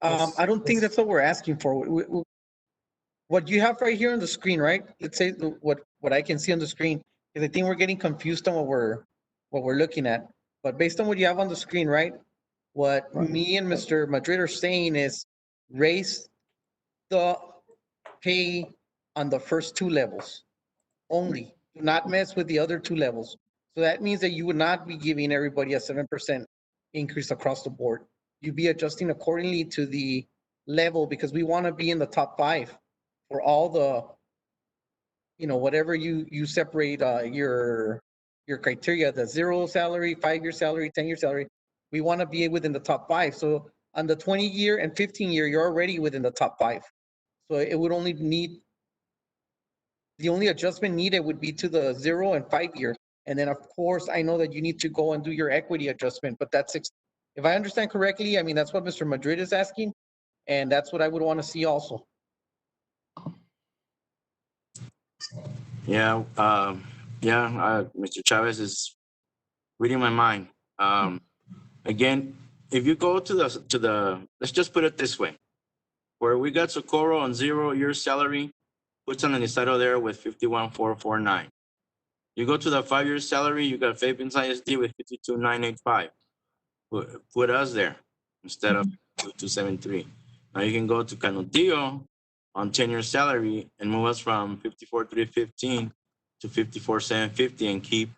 I don't think that's what we're asking for. What you have right here on the screen, right? Let's say what I can see on the screen, because I think we're getting confused on what we're looking at. But based on what you have on the screen, right? What me and Mr. Madrid are saying is raise the pay on the first two levels only. Do not mess with the other two levels. So that means that you would not be giving everybody a 7% increase across the board. You'd be adjusting accordingly to the level because we want to be in the top 5 for all the, whatever you separate your criteria, the 0 salary, 5-year salary, 10-year salary. We want to be within the top 5. So on the 20-year and 15-year, you're already within the top 5. So it would only need, the only adjustment needed would be to the 0 and 5-year. And then of course, I know that you need to go and do your equity adjustment, but that's, if I understand correctly, I mean, that's what Mr. Madrid is asking. And that's what I would want to see also. Yeah, Mr. Chavez is reading my mind. Again, if you go to the, let's just put it this way, where we got Socorro on 0-year salary, puts on Aniceto there with 51,449. You go to the 5-year salary, you got Fabian's I.S.D with 52,985. Put us there instead of 273. Now you can go to Canutillo on 10-year salary and move us from 54,315 to 54,750 and keep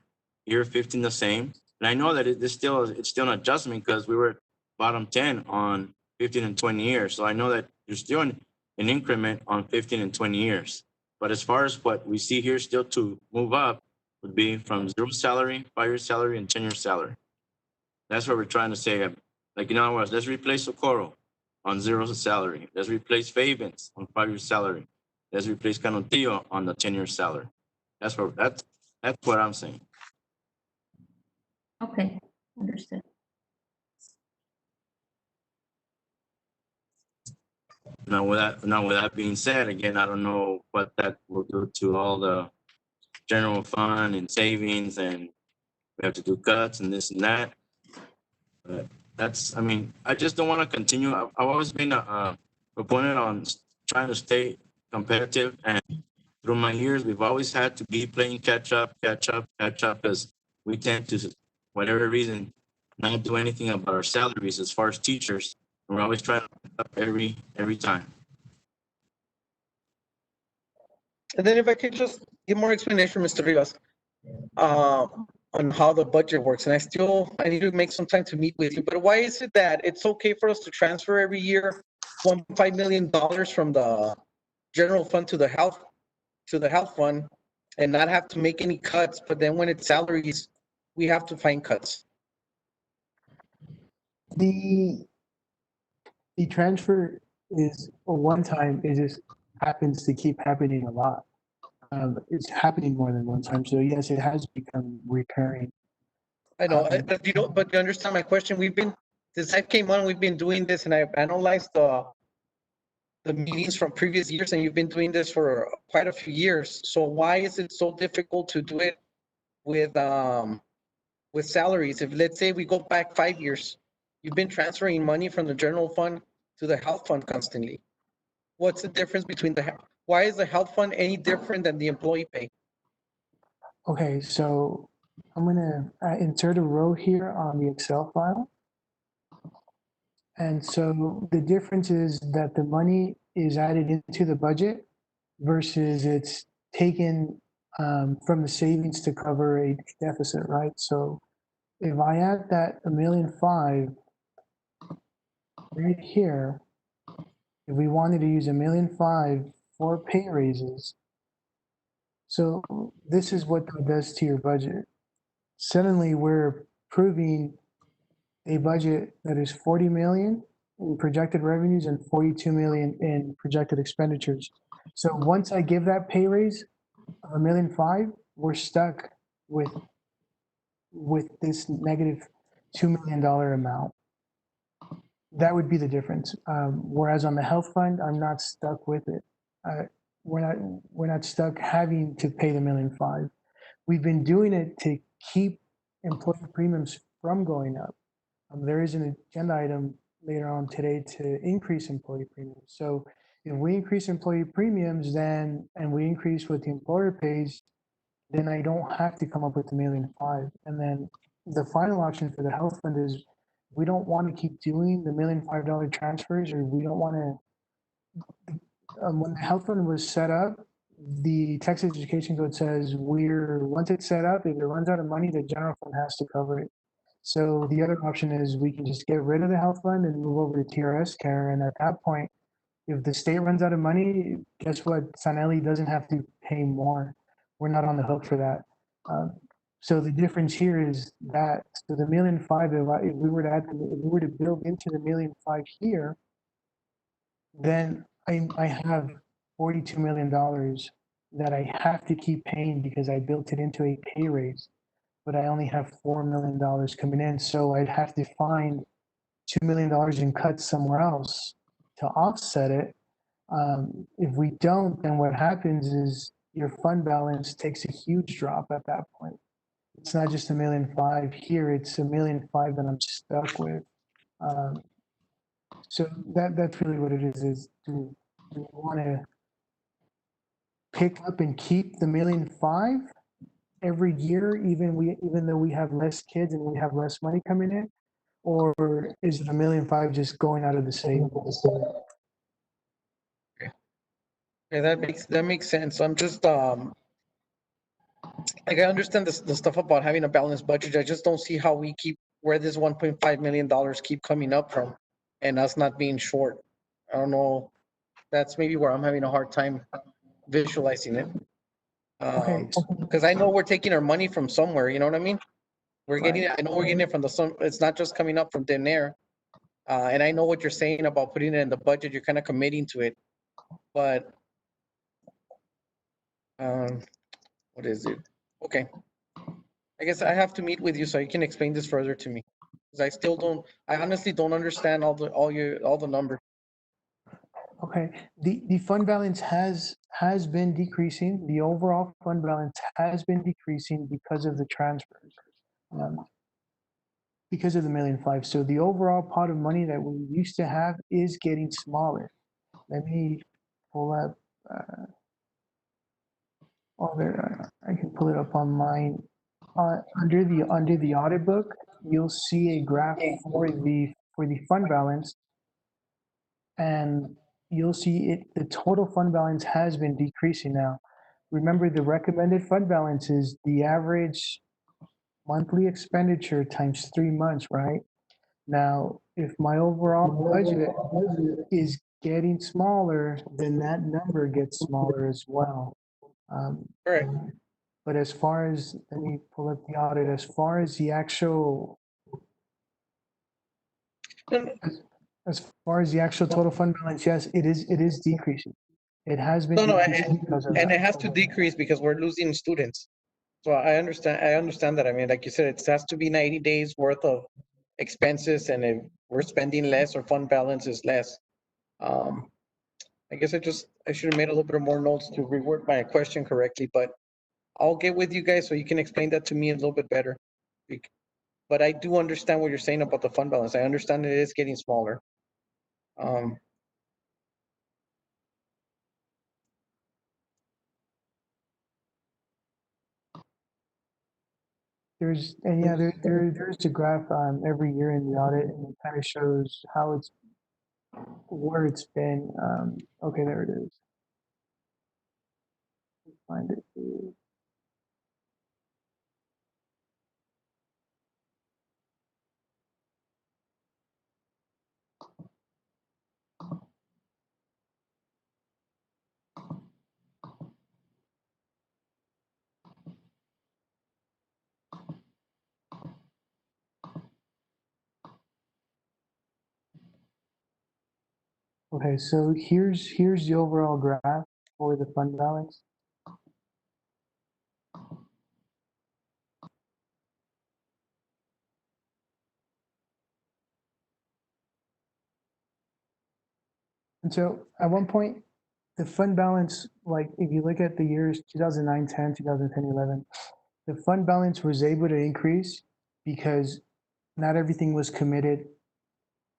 year 15 the same. And I know that it's still an adjustment because we were bottom 10 on 15 and 20 years. So I know that there's still an increment on 15 and 20 years. But as far as what we see here still to move up would be from 0 salary, 5-year salary, and 10-year salary. That's what we're trying to say. Like, in other words, let's replace Socorro on 0 salary. Let's replace Favens on 5-year salary. Let's replace Canutillo on the 10-year salary. That's what I'm saying. Okay, understood. Now with that being said, again, I don't know what that will do to all the general fund and savings, and we have to do cuts and this and that. But I mean, I just don't want to continue. I've always been a proponent on trying to stay competitive, and through my years, we've always had to be playing catch up, because we tend to, whatever reason, not do anything about our salaries as far as teachers. We're always trying to up every time. And then if I could just give more explanation, Mr. Rivas, on how the budget works. And I need to make some time to meet with you, but why is it that it's okay for us to transfer every year $1.5 million from the general fund to the health fund and not have to make any cuts, but then when it's salaries, we have to find cuts? The transfer is a one time, it just happens to keep happening a lot. It's happening more than one time. So yes, it has become recurring. I know, but you understand my question. Since I came on, we've been doing this, and I've analyzed the meetings from previous years, and you've been doing this for quite a few years. So why is it so difficult to do it with salaries? If, let's say, we go back 5 years, you've been transferring money from the general fund to the health fund constantly. What's the difference between why is the health fund any different than the employee pay? Okay, so I'm gonna insert a row here on the Excel file. And so the difference is that the money is added into the budget versus it's taken from the savings to cover a deficit, right? So if I add that $1.5 million right here, if we wanted to use $1.5 million for pay raises, so this is what that does to your budget. Suddenly we're approving a budget that is 40 million in projected revenues and 42 million in projected expenditures. So once I give that pay raise of $1.5 million, we're stuck with with this negative $2 million amount. That would be the difference. Whereas on the health fund, I'm not stuck with it. We're not stuck having to pay the $1.5 million. We've been doing it to keep employee premiums from going up. There is an agenda item later on today to increase employee premiums. So if we increase employee premiums, then and we increase what the employer pays, then I don't have to come up with the $1.5 million. And then the final option for the health fund is we don't want to keep doing the $1.5 million transfers, or we don't want to. When the health fund was set up, the Texas Education Code says once it's set up, if it runs out of money, the general fund has to cover it. So the other option is we can just get rid of the health fund and move over to TRS care. And at that point, if the state runs out of money, guess what? Sanelli doesn't have to pay more. We're not on the hook for that. So the difference here is that, so the $1.5 million, if we were to add, if we were to build into the $1.5 million here, then I have $42 million that I have to keep paying because I built it into a pay raise, but I only have $4 million coming in. So I'd have to find $2 million in cuts somewhere else to offset it. If we don't, then what happens is your fund balance takes a huge drop at that point. It's not just $1.5 million here, it's $1.5 million that I'm stuck with. So that's really what it is do we want to pick up and keep the $1.5 million every year, even though we have less kids and we have less money coming in? Or is the $1.5 million just going out of the savings? Okay, that makes sense. I'm just like, I understand the stuff about having a balanced budget. I just don't see how we keep where this $1.5 million keep coming up from and us not being short. I don't know. That's maybe where I'm having a hard time visualizing it. Okay. Because I know we're taking our money from somewhere, you know what I mean? We're getting it, I know we're getting it from it's not just coming up from thin air. And I know what you're saying about putting it in the budget, you're kind of committing to it. But what is it? Okay. I guess I have to meet with you so you can explain this further to me. Because I honestly don't understand all the numbers. Okay, the fund balance has been decreasing. The overall fund balance has been decreasing because of the transfers, because of the $1.5 million. So the overall pot of money that we used to have is getting smaller. Let me pull up. I can pull it up on mine. Under the audit book, you'll see a graph for the fund balance, and you'll see the total fund balance has been decreasing now. Remember, the recommended fund balance is the average monthly expenditure times 3 months, right? Now, if my overall budget is getting smaller, then that number gets smaller as well. Correct. But as far as, let me pull up the audit, as far as the actual, as far as the actual total fund balance, yes, it is decreasing. It has been No, decreasing because of and that. it has to decrease because we're losing students. So I understand that. I mean, like you said, it has to be 90 days worth of expenses, and if we're spending less or fund balance is less. I guess I should have made a little bit more notes to reword my question correctly, but I'll get with you guys so you can explain that to me a little bit better. But I do understand what you're saying about the fund balance. I understand it is getting smaller. There's a graph every year in the audit, and it kind of shows where it's been. Okay, there it is. Find it. Okay, so here's the overall graph for the fund balance. And so at one point, the fund balance, like if you look at the years 2009, 10, 2010, 11, the fund balance was able to increase because not everything was committed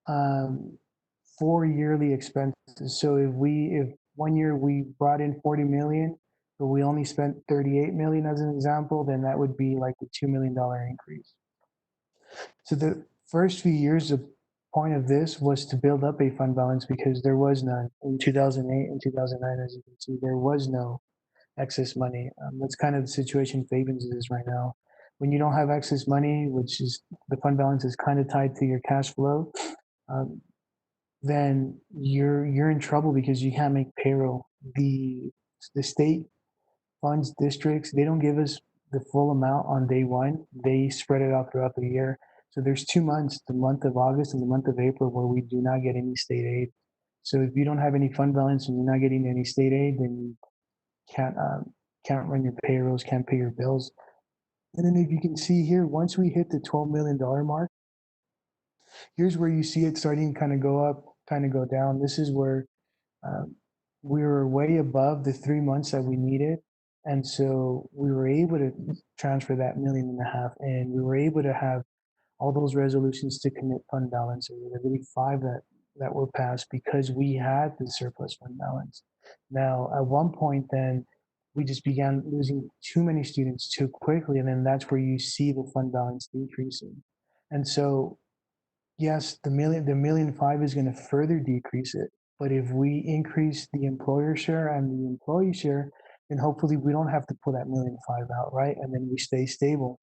for yearly expenses. So if 1 year we brought in 40 million, but we only spent 38 million as an example, then that would be like a $2 million increase. So the first few years, the point of this was to build up a fund balance because there was none in 2008 and 2009. As you can see, there was no excess money. That's kind of the situation Fabens is right now. When you don't have excess money, which is the fund balance is kind of tied to your cash flow, then you're in trouble because you can't make payroll. The state funds districts, they don't give us the full amount on day one. They spread it out throughout the year. So there's 2 months, the month of August and the month of April, where we do not get any state aid. So if you don't have any fund balance and you're not getting any state aid, then you can't run your payrolls, can't pay your bills. And then if you can see here, once we hit the $12 million mark, here's where you see it starting to kind of go up, kind of go down. This is where we were way above the 3 months that we needed. And so we were able to transfer that $1.5 million, and we were able to have all those resolutions to commit fund balance. And there were really 5 that were passed because we had the surplus fund balance. Now, at one point, then we just began losing too many students too quickly, and then that's where you see the fund balance decreasing. And so, yes, the $1.5 million is going to further decrease it. But if we increase the employer share and the employee share, then hopefully we don't have to pull that $1.5 million out, right? And then we stay stable.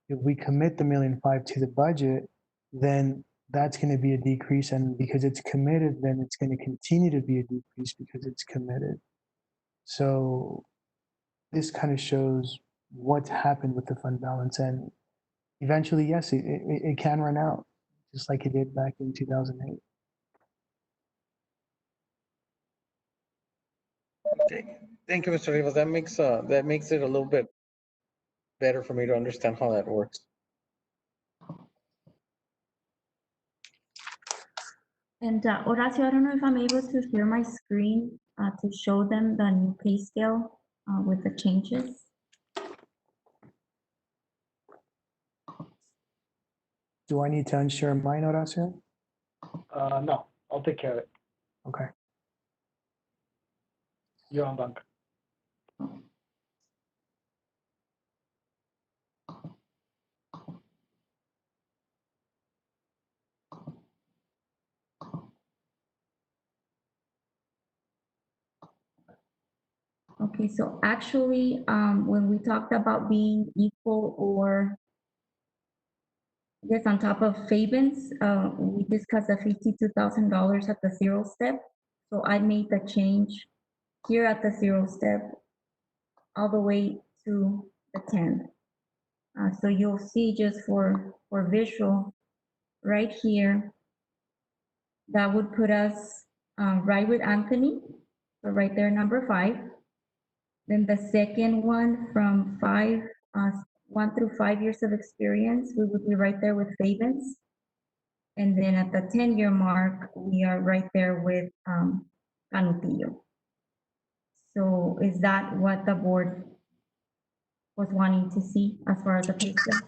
If we commit the $1.5 million to the budget, then that's going to be a decrease. And because it's committed, then it's going to continue to be a decrease because it's committed. So this kind of shows what's happened with the fund balance. And eventually, yes, it can run out, just like it did back in 2008. Okay. Thank you, Mr. Rivas. That makes it a little bit better for me to understand how that works. And Horacio, I don't know if I'm able to share my screen to show them the new pay scale with the changes. Do I need to unshare mine, Horacio? No, I'll take care of it. Okay. You're on bank. Okay, so actually, when we talked about being equal or I guess on top of Fabens, we discussed the $52,000 at the 0 step. So I made the change here at the 0 step all the way to the 10. So you'll see just for visual right here, that would put us right with Anthony. So right there, number 5. Then the second one from 1 through 5 years of experience, we would be right there with Fabens. And then at the 10-year mark, we are right there with Canutillo. So is that what the board was wanting to see as far as the pay scale?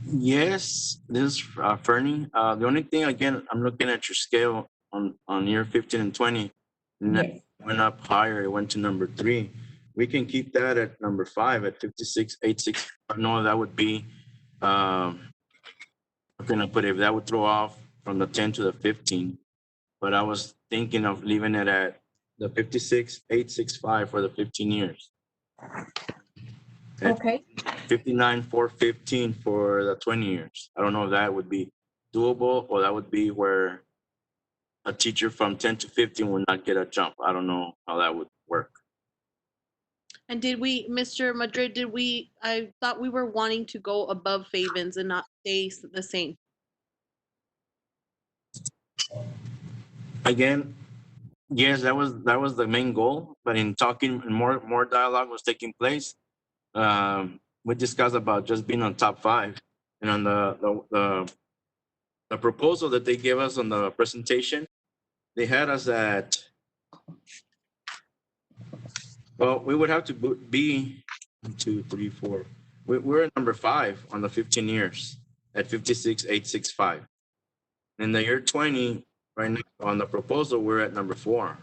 Yes, this is Fernie. The only thing, again, I'm looking at your scale on year 15 and 20. Yes. Went up higher, it went to number 3. We can keep that at number 5 at 56,865. No, that would be, I'm gonna put it, that would throw off from the 10 to the 15. But I was thinking of leaving it at the 56,865 for the 15 years. Okay. 59,415 for the 20 years. I don't know if that would be doable, or that would be where a teacher from 10 to 15 would not get a jump. I don't know how that would work. And did we, Mr. Madrid, I thought we were wanting to go above Fabens and not stay the same. Again, yes, that was the main goal, but in talking, more dialogue was taking place. We discussed about just being on top 5, and on the proposal that they gave us on the presentation, they had us at Well, we would have to be 1, 2, 3, 4. We're at number 5 on the 15 years at 56,865. In the year 20, right now on the proposal, we're at number 4.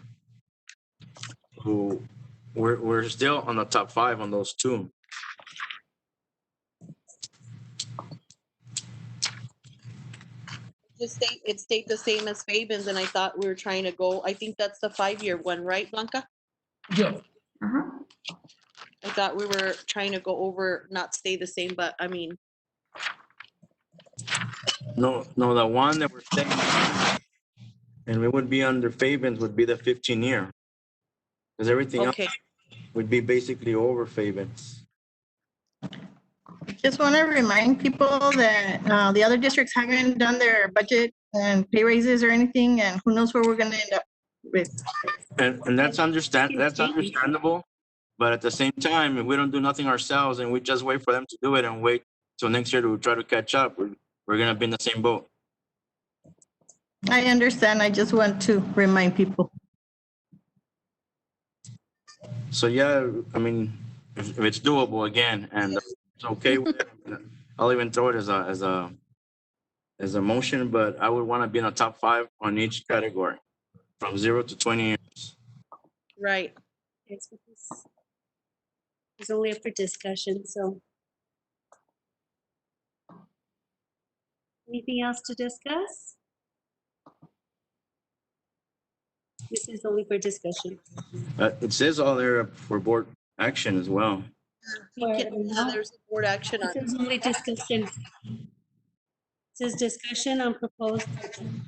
So we're still on the top 5 on those two. It stayed the same as Fabens, and I thought we were trying to go, I think that's the 5-year one, right, Blanca? Yes. Uh-huh. I thought we were trying to go over, not stay the same, but I mean, No, the one that we're staying and we would be under Fabens would be the 15 year. Because everything okay. else would be basically over Fabens. Just want to remind people that the other districts haven't done their budget and pay raises or anything, and who knows where we're going to end up with. And that's understandable. But at the same time, if we don't do nothing ourselves and we just wait for them to do it and wait till next year to try to catch up, we're gonna be in the same boat. I understand. I just want to remind people. So yeah, I mean, if it's doable again and it's okay with it, I'll even throw it as a motion. But I would want to be in the top 5 on each category, from 0 to 20 years. Right. It's only up for discussion, so. Anything else to discuss? This is only for discussion. It says all there for board action as well. There's a board action on. This is only discussion. This is discussion on proposed action.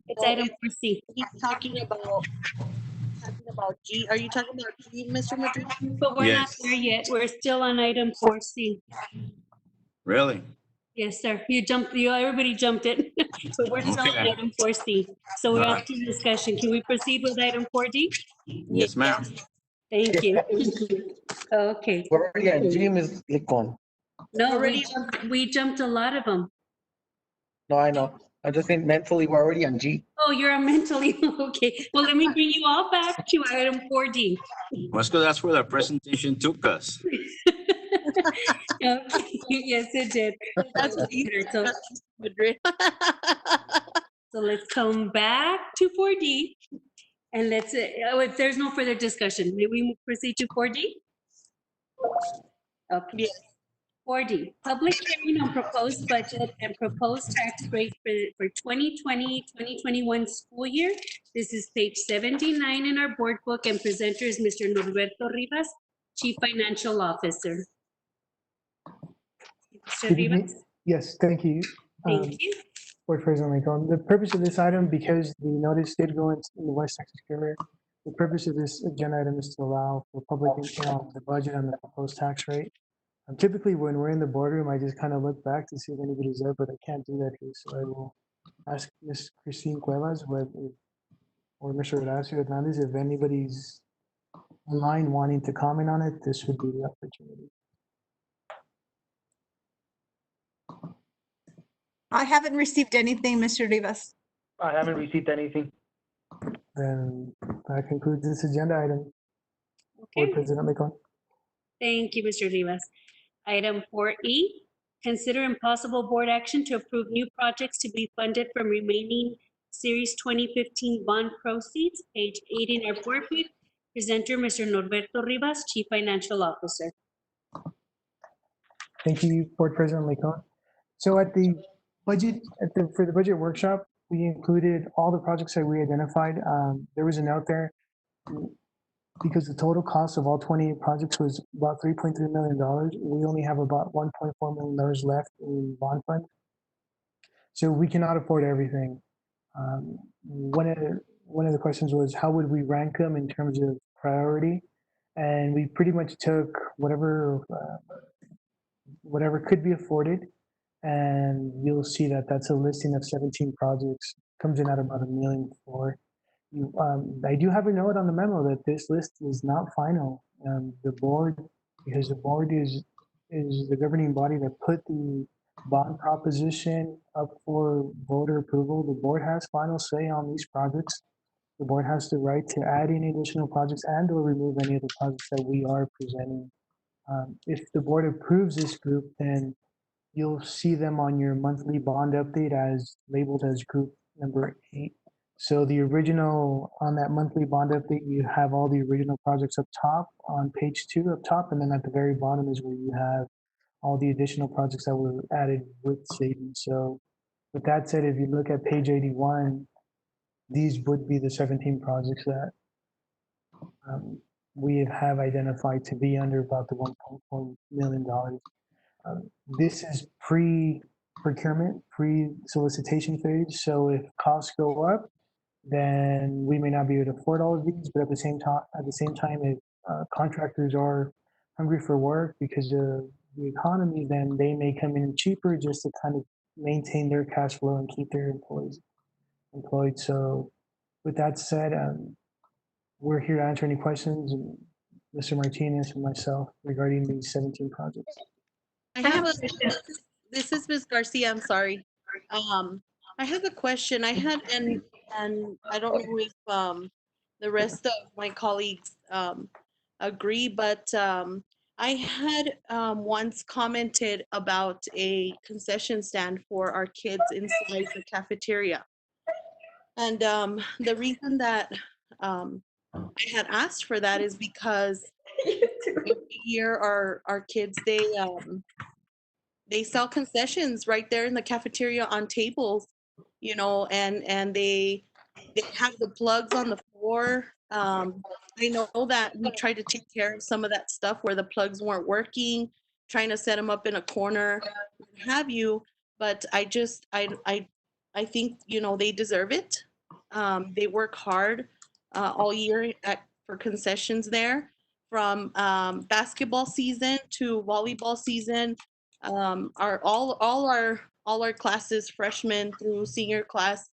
It's item 4C. He's talking about G. Are you talking about G, Mr. Madrid? But we're not Yes. there yet. We're still on item 4C. Really? Yes, sir. Everybody jumped it. But we're still on Okay. item 4C. So we're up to discussion. Can we proceed with item 4D? Yes, ma'am. Thank you. Okay. We're already at G, Ms. Licon. No, we jumped a lot of them. No, I know. I just think mentally we're already on G. Oh, you're mentally, okay. Well, let me bring you all back to item 4D. Well, that's because that's where the presentation took us. Okay, yes, it did. That's what you So, Madrid. so let's come back to 4D. And if there's no further discussion, may we proceed to 4D? Okay. Yes. 4D, public hearing on proposed budget and proposed tax rate for 2020-2021 school year. This is page 79 in our board book, and presenter is Mr. Norberto Rivas, Chief Financial Officer. Mr. Good evening. Rivas, Yes, thank you. thank you. Board President Lincoln. The purpose of this item, because the notice did go in the West Texas Courier, the purpose of this agenda item is to allow for public input on the budget and the proposed tax rate. Typically, when we're in the boardroom, I just kind of look back to see if anybody's there, but I can't do that here. So I will ask Ms. Christine Cuevas or Mr. Horacio Hernandez if anybody's online wanting to comment on it. This would be the opportunity. I haven't received anything, Mr. Rivas. I haven't received anything. Then that concludes this agenda item. Board Okay, President Lincoln. thank you, Mr. Rivas. Item 4E, consider impossible board action to approve new projects to be funded from remaining Series 2015 bond proceeds, page 8 in our board book. Presenter, Mr. Norberto Rivas, Chief Financial Officer. Thank you, Board President Lincoln. So at the budget, for the budget workshop, we included all the projects that we identified. There was a note there because the total cost of all 28 projects was about $3.3 million. We only have about $1.4 million left in bond fund. So we cannot afford everything. One of the questions was, how would we rank them in terms of priority? And we pretty much took whatever could be afforded. And you'll see that that's a listing of 17 projects, comes in at about $1.4 million. I do have a note on the memo that this list is not final. The board, because the board is the governing body that put the bond proposition up for voter approval. The board has final say on these projects. The board has the right to add any additional projects and or remove any of the projects that we are presenting. If the board approves this group, then you'll see them on your monthly bond update as labeled as group number 8. So the original, on that monthly bond update, you have all the original projects up top on page 2 up top, and then at the very bottom is where you have all the additional projects that were added with savings. So with that said, if you look at page 81, these would be the 17 projects that we have identified to be under about the $1.4 million. This is pre-procurement, pre-solicitation phase. So if costs go up, then we may not be able to afford all of these. But at the same time, if contractors are hungry for work because of the economy, then they may come in cheaper just to kind of maintain their cash flow and keep their employees employed. So with that said, we're here to answer any questions, Mr. Martinez and myself, regarding these 17 projects. I have a, this is Ms. Garcia, I'm sorry. I have a question. I had, and I don't know if the rest of my colleagues agree, but I had once commented about a concession stand for our kids inside the cafeteria. And the reason that I had asked for that is because every year our kids, they sell concessions right there in the cafeteria on tables, you know, and they have the plugs on the floor. I know that we tried to take care of some of that stuff where the plugs weren't working, trying to set them up in a corner, what have you. But I think, you know, they deserve it. They work hard all year for concessions there, from basketball season to volleyball season. All our classes, freshmen through senior class,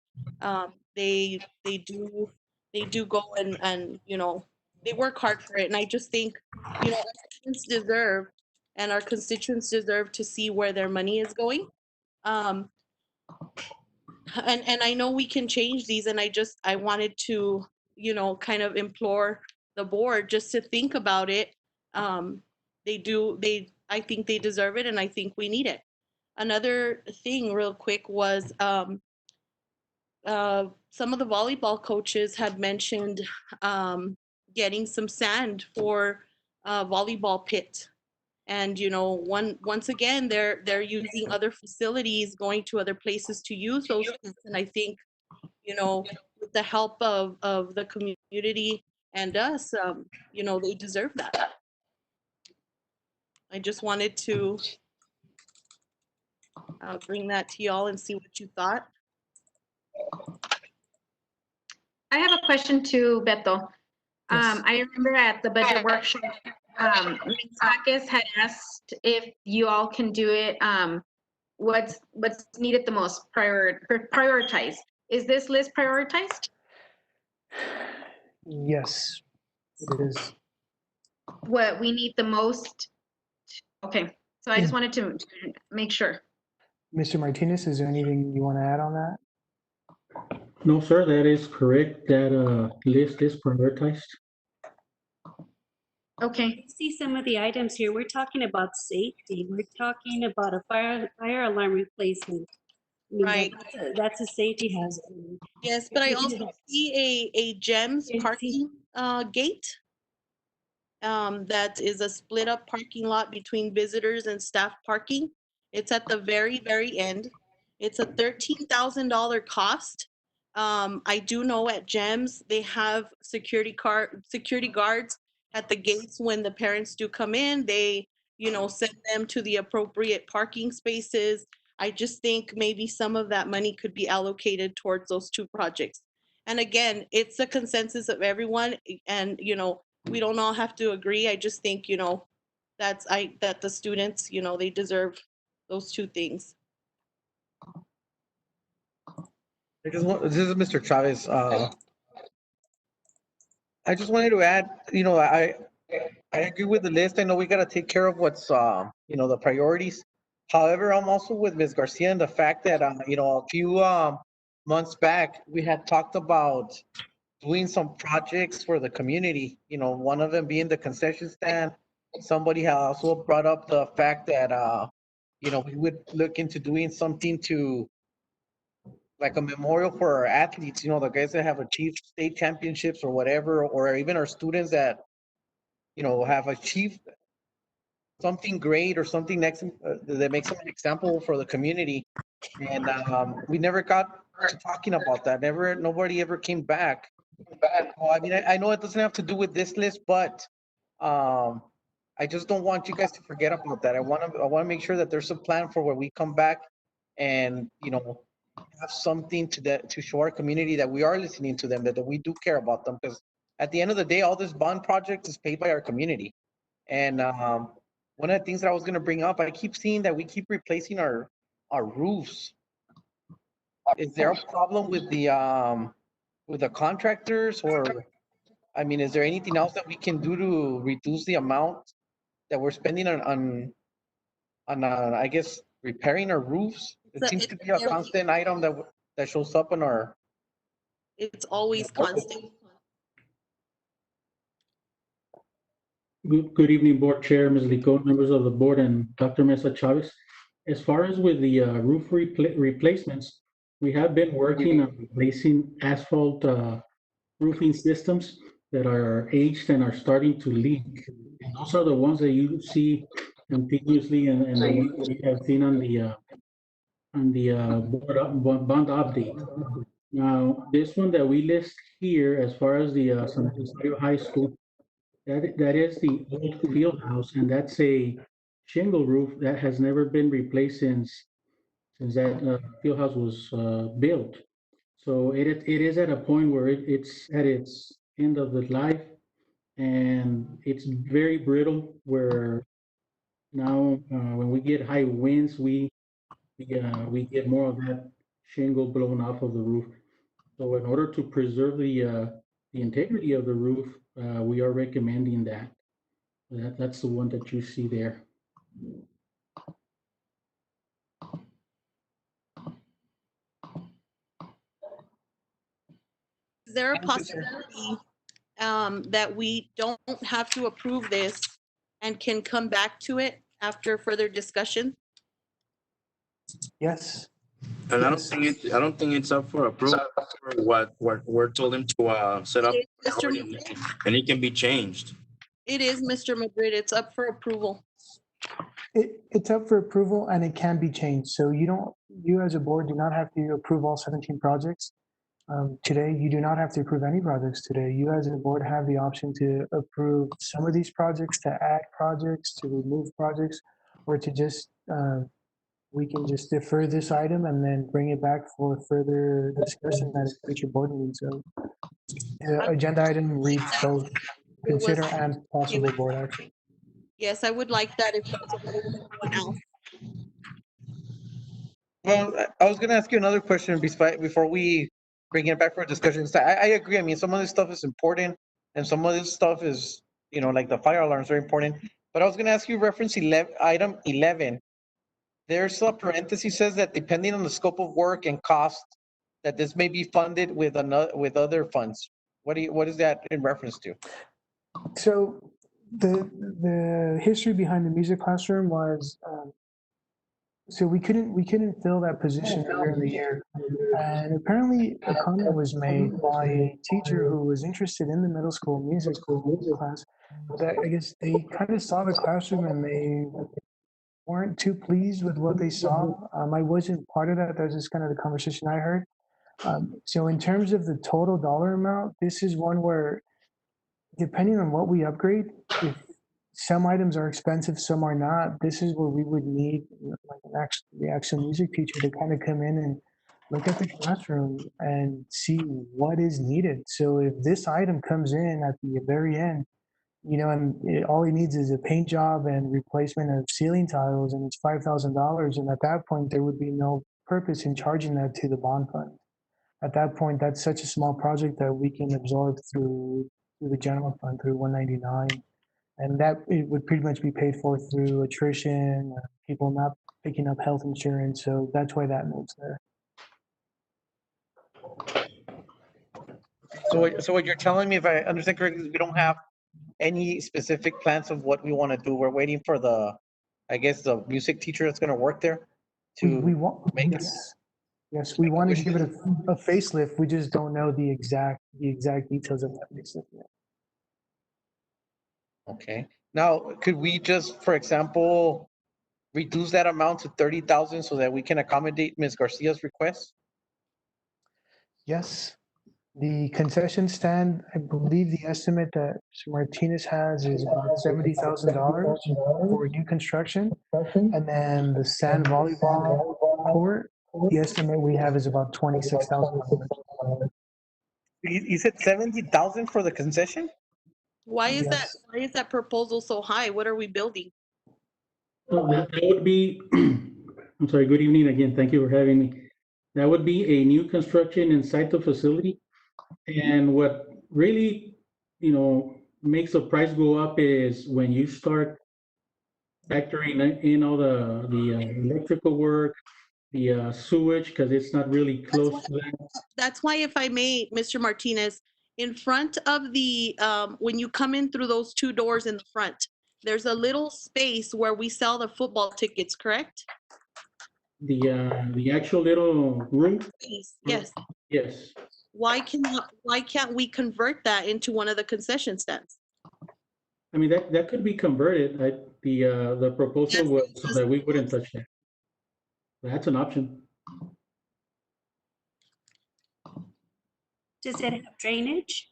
they do go and you know, they work hard for it. And I just think, you know, our students deserve and our constituents deserve to see where their money is going. And I know we can change these, and I wanted to, you know, kind of implore the board just to think about it. I think they deserve it, and I think we need it. Another thing real quick was some of the volleyball coaches had mentioned getting some sand for volleyball pit. And, you know, once again, they're using other facilities, going to other places to use those pits. And I think, you know, with the help of the community and us, you know, they deserve that. I just wanted to bring that to y'all and see what you thought. I have a question to Beto. I remember at the budget workshop, Ms. Jaques had asked if you all can do it. What's needed the most prioritized? Is this list prioritized? Yes, it is. What we need the most? Okay, so I just wanted to make sure. Mr. Martinez, is there anything you want to add on that? No, sir, that is correct. That list is prioritized. Okay. I see some of the items here. We're talking about safety. We're talking about a fire alarm replacement. I mean, Right. That's a safety hazard. Yes, but I also see a GEMS parking gate. That is a split up parking lot between visitors and staff parking. It's at the very, very end. It's a $13,000 cost. I do know at GEMS, they have security guards at the gates when the parents do come in. They, you know, send them to the appropriate parking spaces. I just think maybe some of that money could be allocated towards those two projects. And again, it's a consensus of everyone, and, you know, we don't all have to agree. I just think, you know, that the students, you know, they deserve those two things. This is Mr. Chavez. I just wanted to add, you know, I agree with the list. I know we got to take care of what's, you know, the priorities. However, I'm also with Ms. Garcia in the fact that, you know, a few months back, we had talked about doing some projects for the community, one of them being the concession stand. Somebody has also brought up the fact that, we would look into doing something to, like a memorial for our athletes, the guys that have achieved state championships or whatever, or even our students that, have achieved something great or something next that makes them an example for the community. And we never got to talking about that. Nobody ever came back. Well, I mean, I know it doesn't have to do with this list, but I just don't want you guys to forget about that. I want to make sure that there's a plan for when we come back, and have something to show our community that we are listening to them, that we do care about them. Because at the end of the day, all this bond project is paid by our community. And one of the things that I was going to bring up, I keep seeing that we keep replacing our roofs. Is there a problem with the contractors, or I mean, is there anything else that we can do to reduce the amount that we're spending on I guess repairing our roofs? It seems to be a constant item that shows up in our. It's always constant. Good evening, Board Chair, Ms. Licon, members of the board, and Dr. Mesa Chavez. As far as with the roof replacements, we have been working on replacing asphalt roofing systems that are aged and are starting to leak. And those are the ones that you see continuously, and the ones that you have seen on the bond update. Now, this one that we list here, as far as the San Rosario High School, that is the old field house, and that's a shingle roof that has never been replaced since that field house was built. So it is at a point where it's at its end of the life, and it's very brittle. Where now, when we get high winds, we get more of that shingle blown off of the roof. So in order to preserve the integrity of the roof, we are recommending that. That's the one that you see there. Is there a possibility that we don't have to approve this and can come back to it after further discussion? Yes. And I don't think it's up for approval. What we're told him to set up, Mr. and it can be changed. It is, Mr. Madrid. It's up for approval. It's up for approval and it can be changed. So you as a board do not have to approve all 17 projects. Today, you do not have to approve any projects today. You as a board have the option to approve some of these projects, to add projects, to remove projects, or to just, we can just defer this item and then bring it back for further discussion at a future board meeting. So the agenda item reads both consider and possible board action. Yes, I would like that if that's okay with everyone else. Well, I was going to ask you another question before we bring it back for a discussion. So I agree. I mean, some of this stuff is important, and some of this stuff is, like the fire alarms are important. But I was going to ask you, reference item 11. There's a parenthesis says that depending on the scope of work and cost, that this may be funded with other funds. What is that in reference to? So the history behind the music classroom was, so we couldn't fill that position earlier in the year. And apparently a comment was made by a teacher who was interested in the middle school music class, that I guess they kind of saw the classroom and they weren't too pleased with what they saw. I wasn't part of that. That was just kind of the conversation I heard. So in terms of the total dollar amount, this is one where, depending on what we upgrade, if some items are expensive, some are not, this is where we would need like the actual music teacher to kind of come in and look at the classroom and see what is needed. So if this item comes in at the very end, and all he needs is a paint job and replacement of ceiling tiles, and it's $5,000, and at that point there would be no purpose in charging that to the bond fund. At that point, that's such a small project that we can absorb through the general fund, through 199. And that it would pretty much be paid for through attrition, people not picking up health insurance. So that's why that note's there. So what you're telling me, if I understand correctly, is we don't have any specific plans of what we want to do. We're waiting for the, I guess, the music teacher that's going to work there We to want, make it. yes, we want to give it a facelift. We just don't know the exact details of that facelift yet. Okay. Now, could we just, for example, reduce that amount to 30,000 so that we can accommodate Ms. Garcia's request? Yes, the concession stand, I believe the estimate that Mr. Martinez has is about $70,000 for new construction. And then the sand volleyball court, the estimate we have is about $26,000. You said 70,000 for the concession? Why is that, Yes. why is that proposal so high? What are we building? That would be, I'm sorry, good evening again. Thank you for having me. That would be a new construction inside the facility. And what really, makes the price go up is when you start factoring in all the electrical work, the sewage, because it's not really close to that. That's why, if I may, Mr. Martinez, in front of the, when you come in through those two doors in the front, there's a little space where we sell the football tickets, correct? The actual little room, Yes. yes. Why can't we convert that into one of the concession stands? I mean, that could be converted. The proposal was so that we wouldn't touch that. That's an option. Does it have drainage?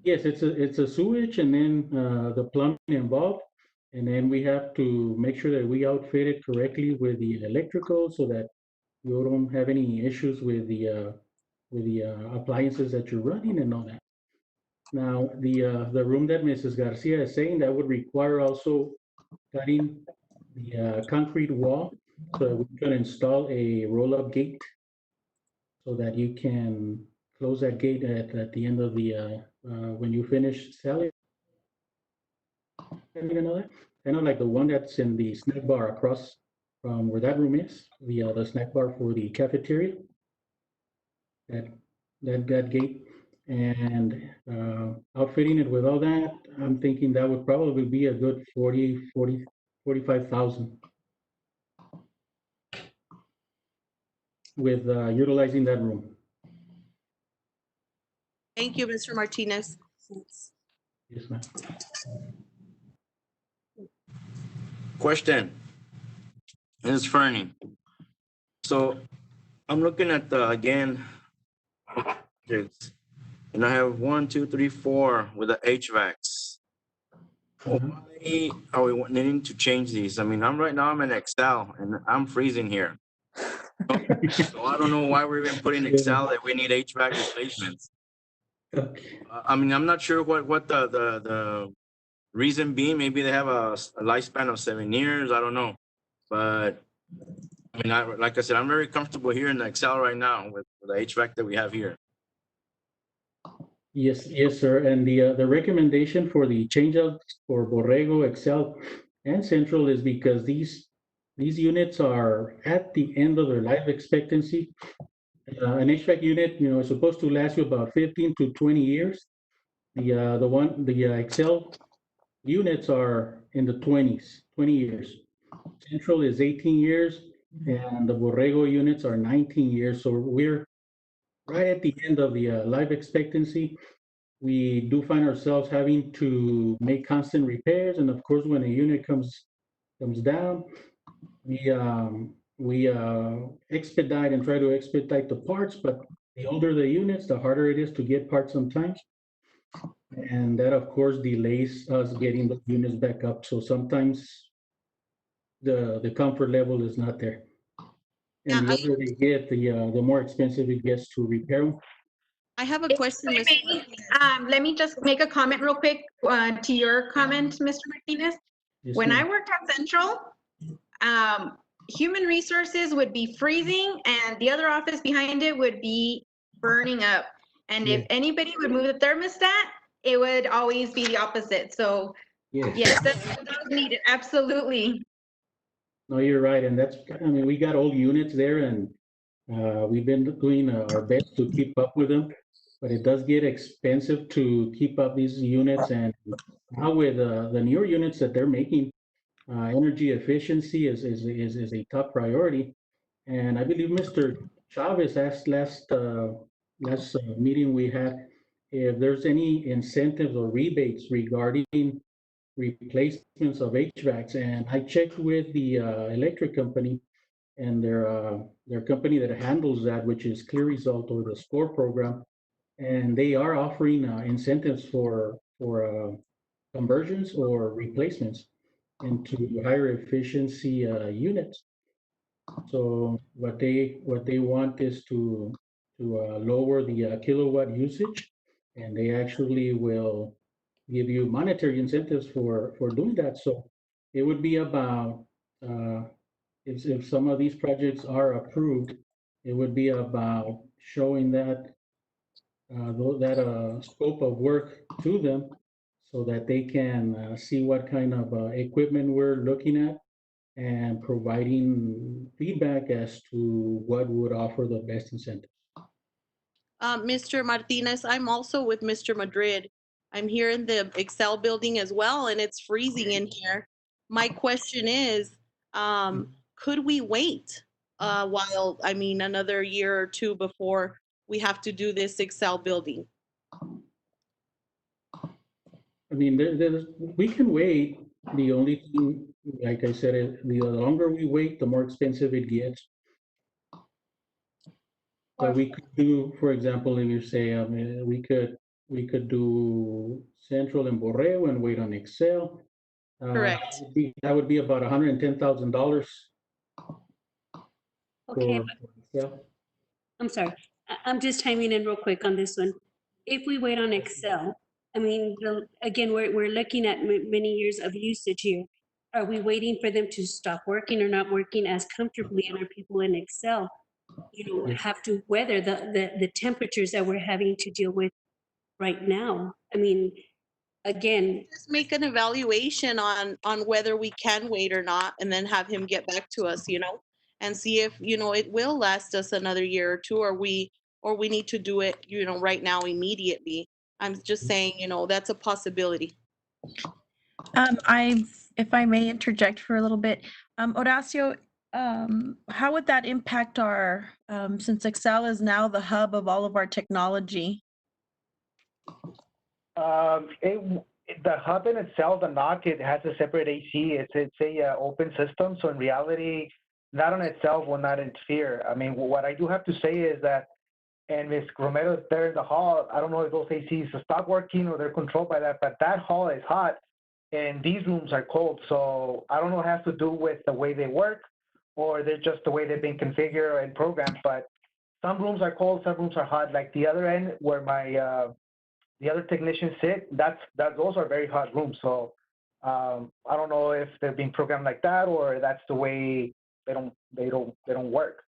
Yes, it's a sewage and then the plumbing involved. And then we have to make sure that we outfit it correctly with the electrical so that you don't have any issues with the appliances that you're running and all that. Now, the room that Mrs. Garcia is saying, that would require also cutting the concrete wall so that we can install a roll-up gate so that you can close that gate at the end of the, when you finish selling. You know that? Kind of like the one that's in the snack bar across from where that room is, the snack bar for the cafeteria. That gate. And outfitting it with all that, I'm thinking that would probably be a good 45,000 with utilizing that room. Thank you, Mr. Martinez. Yes, ma'am. Question. Ms. Fernie. So I'm looking at the, again, and I have 1, 2, 3, 4 with the HVACs. Why are we needing to change these? I mean, right now I'm in Excel and I'm freezing here. So I don't know why we're even putting Excel that we need HVAC replacements. I mean, I'm not sure what the reason being. Maybe they have a lifespan of 7 years. I don't know. But I mean, like I said, I'm very comfortable here in Excel right now with the HVAC that we have here. Yes, sir. And the recommendation for the changeouts for Borrego, Excel, and Central is because these units are at the end of their life expectancy. An HVAC unit, is supposed to last you about 15 to 20 years. The Excel units are in the 20 years. Central is 18 years, and the Borrego units are 19 years. So we're right at the end of the life expectancy. We do find ourselves having to make constant repairs, and of course, when a unit comes down, we expedite and try to expedite the parts. But the older the units, the harder it is to get parts sometimes, and that of course delays us getting the units back up. So sometimes the comfort level is not there, and the older they get, the more expensive it gets to repair them. I have a question, Ms. Let me just make a comment real quick to your comment, Mr. Martinez. Yes, When I ma'am. worked at Central, human resources would be freezing and the other office behind it would be burning up. And if anybody would move the thermostat, it would always be the opposite. So yes, that's needed, absolutely. No, you're right, and I mean, we got old units there, and we've been doing our best to keep up with them. but it does get expensive to keep up these units. And now with the newer units that they're making, energy efficiency is a top priority. And I believe Mr. Chavez asked last meeting we had if there's any incentives or rebates regarding replacements of HVACs. And I checked with the electric company and their company that handles that, which is Clear Result or the SCORE program, and they are offering incentives for conversions or replacements into higher efficiency units. So what they want is to lower the kilowatt usage, and they actually will give you monetary incentives for doing that. So it would be about if some of these projects are approved, it would be about showing that scope of work to them so that they can see what kind of equipment we're looking at and providing feedback as to what would offer the best incentive. Mr. Martinez, I'm also with Mr. Madrid. I'm here in the Excel building as well, and it's freezing in here. My question is, could we wait while, I mean, another year or two before we have to do this Excel building? I mean, we can wait. The only thing, like I said, the longer we wait, the more expensive it gets. So we could do, for example, if you say, we could do Central and Borrego and wait on Excel. Correct. That would be about $110,000. Okay, for Excel. I'm sorry. I'm just chiming in real quick on this one. If we wait on Excel, I mean, again, we're looking at many years of usage here. Are we waiting for them to stop working or not working as comfortably, and our people in Excel, have to weather the temperatures that we're having to deal with right now? I mean, again, Just make an evaluation on whether we can wait or not, and then have him get back to us, and see if, it will last us another year or two, or we need to do it, right now immediately. I'm just saying, that's a possibility. If I may interject for a little bit, Horacio, how would that impact our, since Excel is now the hub of all of our technology? The hub in itself, the NOC, it has a separate AC. It's a open system. So in reality, that on itself will not interfere. I mean, what I do have to say is that, and Ms. Romero is there in the hall, I don't know if those ACs stop working or they're controlled by that, but that hall is hot and these rooms are cold. So I don't know what it has to do with the way they work or they're just the way they've been configured and programmed, but some rooms are cold, some rooms are hot. Like the other end where my, the other technicians sit, those are very hot rooms. So I don't know if they're being programmed like that or that's the way they don't work.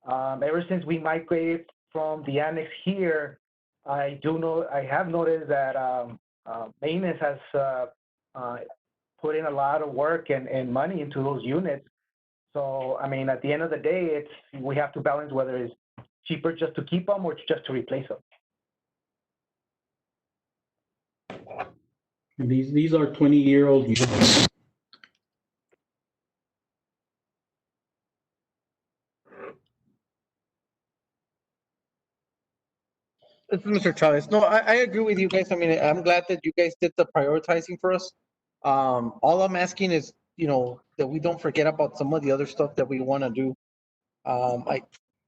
Ever since we migrated from the annex here, I have noticed that maintenance has put in a lot of work and money into those units. So I mean, at the end of the day, we have to balance whether it's cheaper just to keep them or just to replace them. These are 20-year-old units. This is Mr. Chavez. No, I agree with you guys. I mean, I'm glad that you guys did the prioritizing for us. All I'm asking is, that we don't forget about some of the other stuff that we want to do. I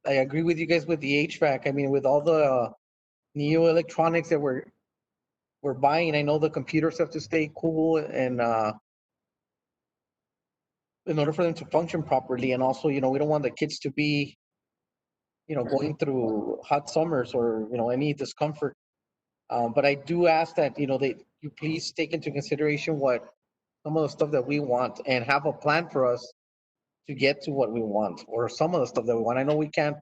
agree with you guys with the HVAC. I mean, with all the new electronics that we're buying, I know the computers have to stay cool and in order for them to function properly. And also, we don't want the kids to be, going through hot summers or, any discomfort. But I do ask that, you please take into consideration what some of the stuff that we want and have a plan for us to get to what we want or some of the stuff that we want. I know we can't,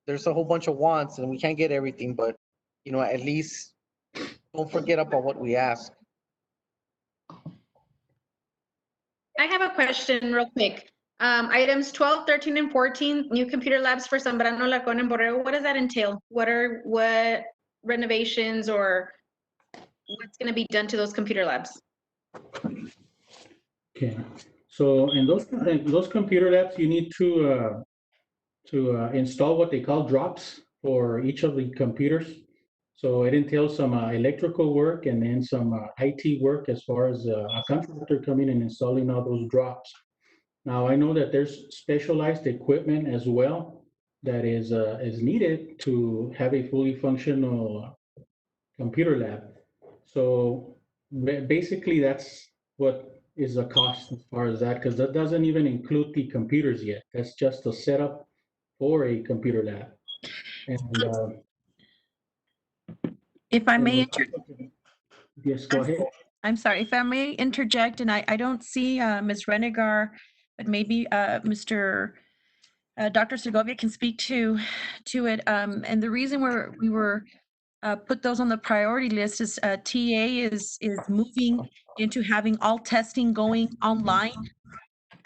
there's a whole bunch of wants and we can't get everything, but, at least don't forget about what we ask. I have a question real quick. Items 12, 13, and 14, new computer labs for Zambrano, Lacon, and Borrego. What does that entail? What renovations or what's going to be done to those computer labs? Okay, so in those computer labs, you need to install what they call drops for each of the computers. So it entails some electrical work and then some IT work as far as a contractor coming and installing all those drops. Now I know that there's specialized equipment as well that is needed to have a fully functional computer lab. So basically, that's what is the cost as far as that, because that doesn't even include the computers yet. That's just a setup for a computer lab. And If I may, yes, go ahead. I'm sorry, if I may interject, and I don't see Ms. Renegar, but maybe Mr. Dr. Segovia can speak to it. And the reason we were put those on the priority list is TA is moving into having all testing going online.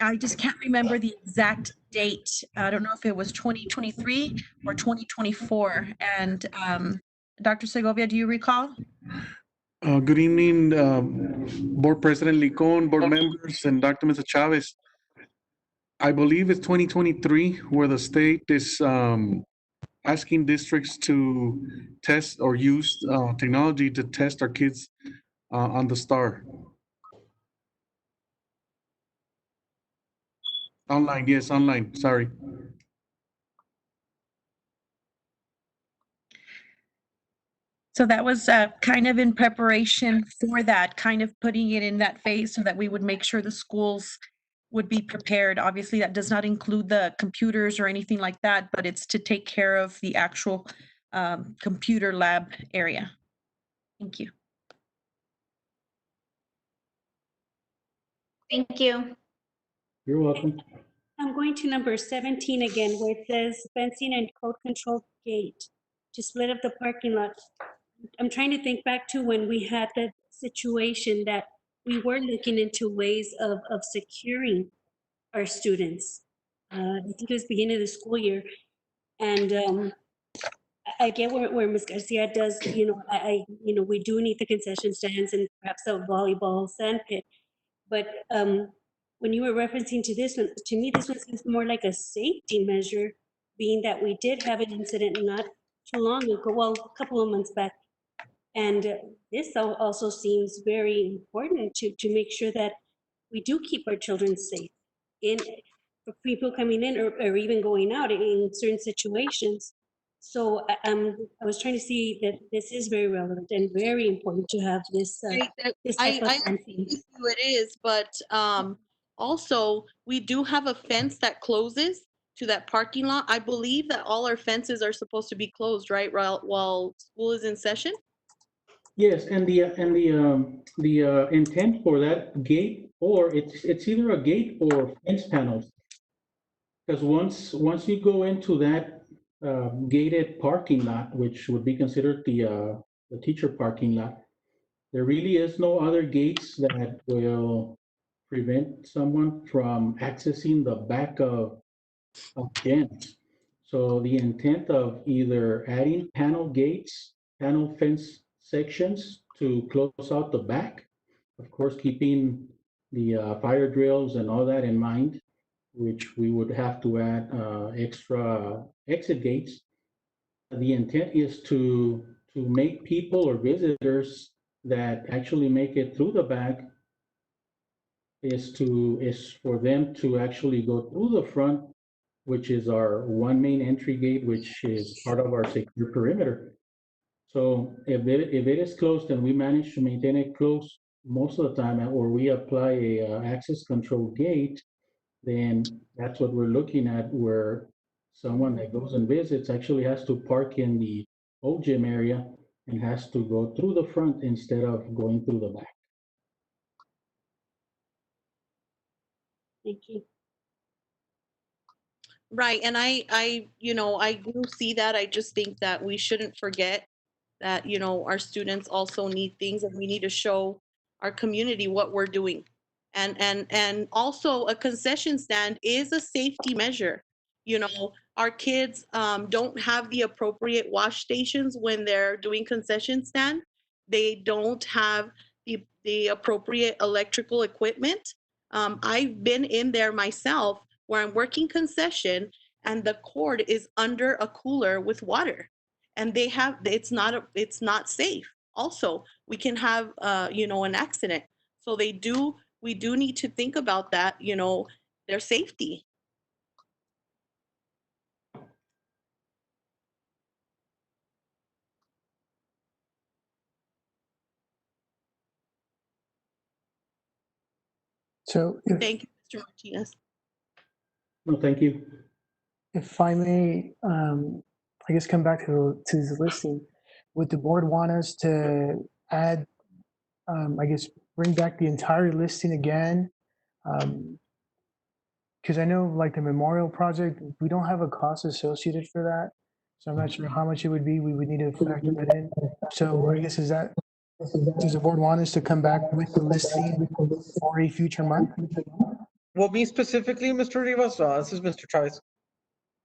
I just can't remember the exact date. I don't know if it was 2023 or 2024. And Dr. Segovia, do you recall? Good evening, Board President Licon, board members, and Dr. Mesa Chavez. I believe it's 2023 where the state is asking districts to test or use technology to test our kids on the STAR. Online, yes, online, sorry. So that was kind of in preparation for that, kind of putting it in that phase so that we would make sure the schools would be prepared. Obviously, that does not include the computers or anything like that, but it's to take care of the actual computer lab area. Thank you. Thank you. You're welcome. I'm going to number 17 again, where it says fencing and code control gate to split up the parking lot. I'm trying to think back to when we had the situation that we were looking into ways of securing our students. I think it was beginning of the school year. And I get where Ms. Garcia does, we do need the concession stands and perhaps a volleyball sand pit. But when you were referencing to this one, to me, this one seems more like a safety measure, being that we did have an incident not too long ago, well, a couple of months back. And this also seems very important to make sure that we do keep our children safe for people coming in or even going out in certain situations. So I was trying to see that this is very relevant and very important to have this, this type of fencing. It is, but also we do have a fence that closes to that parking lot. I believe that all our fences are supposed to be closed, right, while school is in session? Yes, and the intent for that gate, or it's either a gate or fence panels. Because once you go into that gated parking lot, which would be considered the teacher parking lot, there really is no other gates that will prevent someone from accessing the back of gyms. So the intent of either adding panel gates, panel fence sections to close out the back, of course, keeping the fire drills and all that in mind, which we would have to add extra exit gates. The intent is to make people or visitors that actually make it through the back is for them to actually go through the front, which is our one main entry gate, which is part of our secure perimeter. So if it is closed and we manage to maintain it closed most of the time, or we apply a access control gate, then that's what we're looking at, where someone that goes and visits actually has to park in the old gym area and has to go through the front instead of going through the back. Thank you. Right, and I do see that. I just think that we shouldn't forget that, our students also need things and we need to show our community what we're doing. And also a concession stand is a safety measure. You know, our kids don't have the appropriate wash stations when they're doing concession stand. They don't have the appropriate electrical equipment. I've been in there myself where I'm working concession and the cord is under a cooler with water, and they have it's not safe. Also, we can have you know, an accident. So we do need to think about that, you know, their safety. So Thank you, Mr. Martinez. No, thank you. if I may, I guess come back to this listing, would the board want us to add, I guess, bring back the entire listing again? Because I know like the memorial project, we don't have a cost associated for that. So I'm not sure how much it would be. We would need to factor that in. So I guess does the board want us to come back with the listing for a future month? Well, me specifically, Mr. Rivas, this is Mr. Chavez.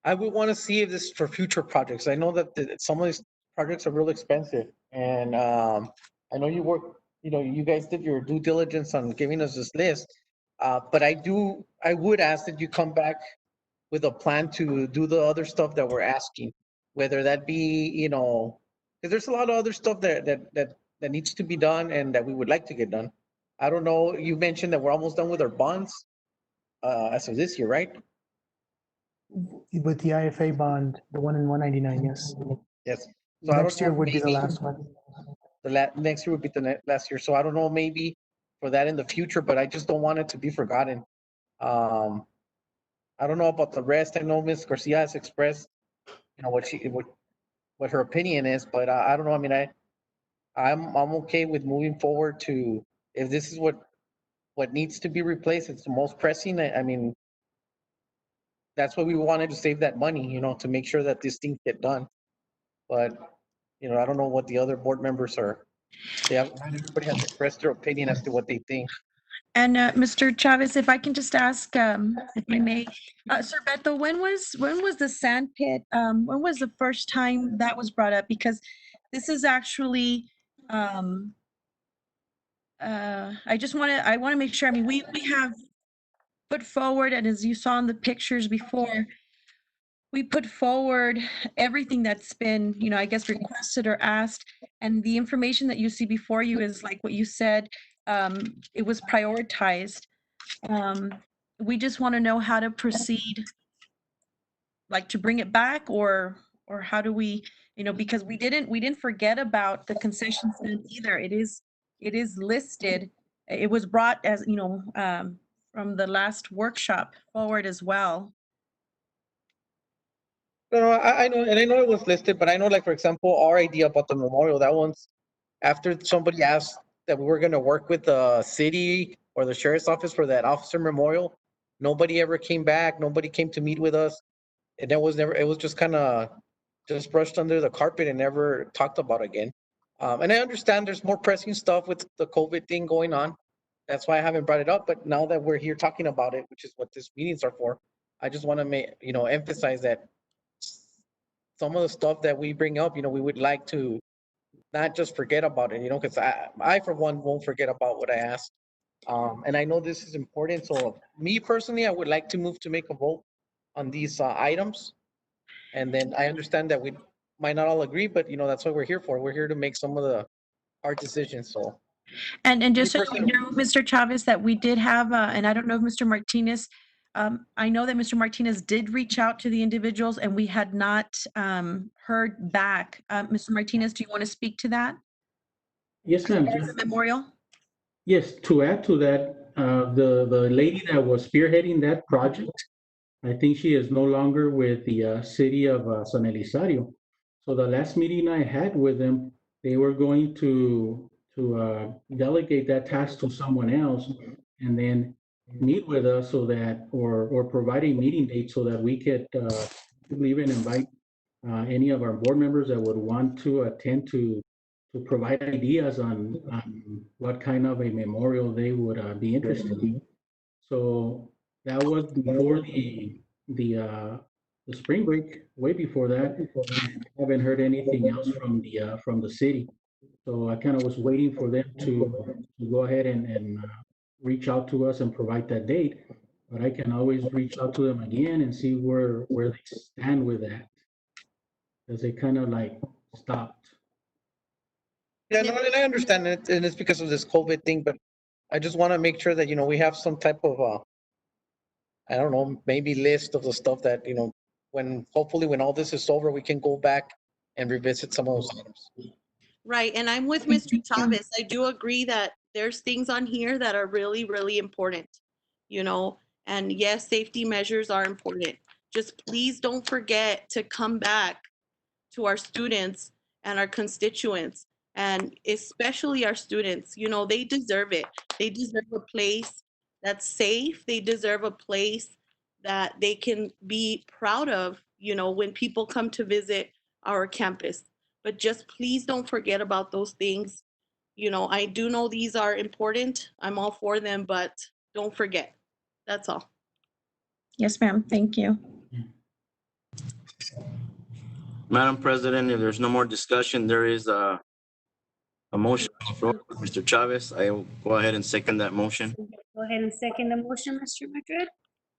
I would want to see if this is for future projects. I know that some of these projects are real expensive, and I know you guys did your due diligence on giving us this list. But I would ask that you come back with a plan to do the other stuff that we're asking, whether that be, because there's a lot of other stuff that needs to be done and that we would like to get done. I don't know, you mentioned that we're almost done with our bonds as of this year, right? With the IFA bond, the one in 199, yes. Yes. So I don't Next year know, would be the maybe last one. next year would be the last year. So I don't know, maybe for that in the future, but I just don't want it to be forgotten. I don't know about the rest. I know Ms. Garcia has expressed, what her opinion is, but I don't know. I mean, I'm okay with moving forward to, if this is what needs to be replaced, it's the most pressing. I mean, that's why we wanted to save that money, to make sure that these things get done. But, I don't know what the other board members are. Everybody has expressed their opinion as to what they think. And Mr. Chavez, if I can just ask, if I may, Sir Beto, when was the sand pit? When was the first time that was brought up? Because this is actually, I want to make sure. I mean, we have put forward, and as you saw in the pictures before, we put forward everything that's been, I guess, requested or asked, and the information that you see before you is like what you said. It was prioritized. We just want to know how to proceed, like to bring it back, or how do we, because we didn't forget about the concession stand either. It is listed. It was brought as, from the last workshop forward as well. No, I know, and I know it was listed, but I know, like, for example, our idea about the memorial, that one's after somebody asked that we were gonna work with the city or the sheriff's office for that officer memorial. Nobody ever came back. Nobody came to meet with us. And it was just kind of just brushed under the carpet and never talked about again. And I understand there's more pressing stuff with the COVID thing going on. That's why I haven't brought it up. But now that we're here talking about it, which is what these meetings are for, I just want to emphasize that some of the stuff that we bring up, we would like to not just forget about it, because I for one won't forget about what I asked. And I know this is important. So me personally, I would like to move to make a vote on these items. And then I understand that we might not all agree, but that's what we're here for. We're here to make some of the hard decisions. So, And just so you know, Mr. Chavez, that we did have, and I don't know if Mr. Martinez, I know that Mr. Martinez did reach out to the individuals and we had not heard back. Mr. Martinez, do you want to speak to that? Yes, ma'am. As a memorial? Yes, to add to that, the lady that was spearheading that project, I think she is no longer with the city of San Elizario. So the last meeting I had with them, they were going to delegate that task to someone else and then meet with us so that, or provide a meeting date so that we could even invite any of our board members that would want to attend to provide ideas on what kind of a memorial they would be interested in. So that was before the spring break, way before that. And I haven't heard anything else from the city. So I kind of was waiting for them to go ahead and reach out to us and provide that date. But I can always reach out to them again and see where they stand with that. Because they kind of like stopped. Yeah, no, and I understand it, and it's because of this COVID thing, but I just want to make sure that, we have some type of, I don't know, maybe list of the stuff that, hopefully when all this is over, we can go back and revisit some of those items. Right, and I'm with Mr. Chavez. I do agree that there's things on here that are really, really important, and yes, safety measures are important. Just please don't forget to come back to our students and our constituents, and especially our students. They deserve it. They deserve a place that's safe. They deserve a place that they can be proud of, when people come to visit our campus. But just please don't forget about those things. I do know these are important. I'm all for them, but don't forget. That's all. Yes, ma'am. Thank you. Madam President, if there's no more discussion, there is a motion on the floor. Mr. Chavez, I will go ahead and second that motion. Go ahead and second the motion, Mr. Madrid.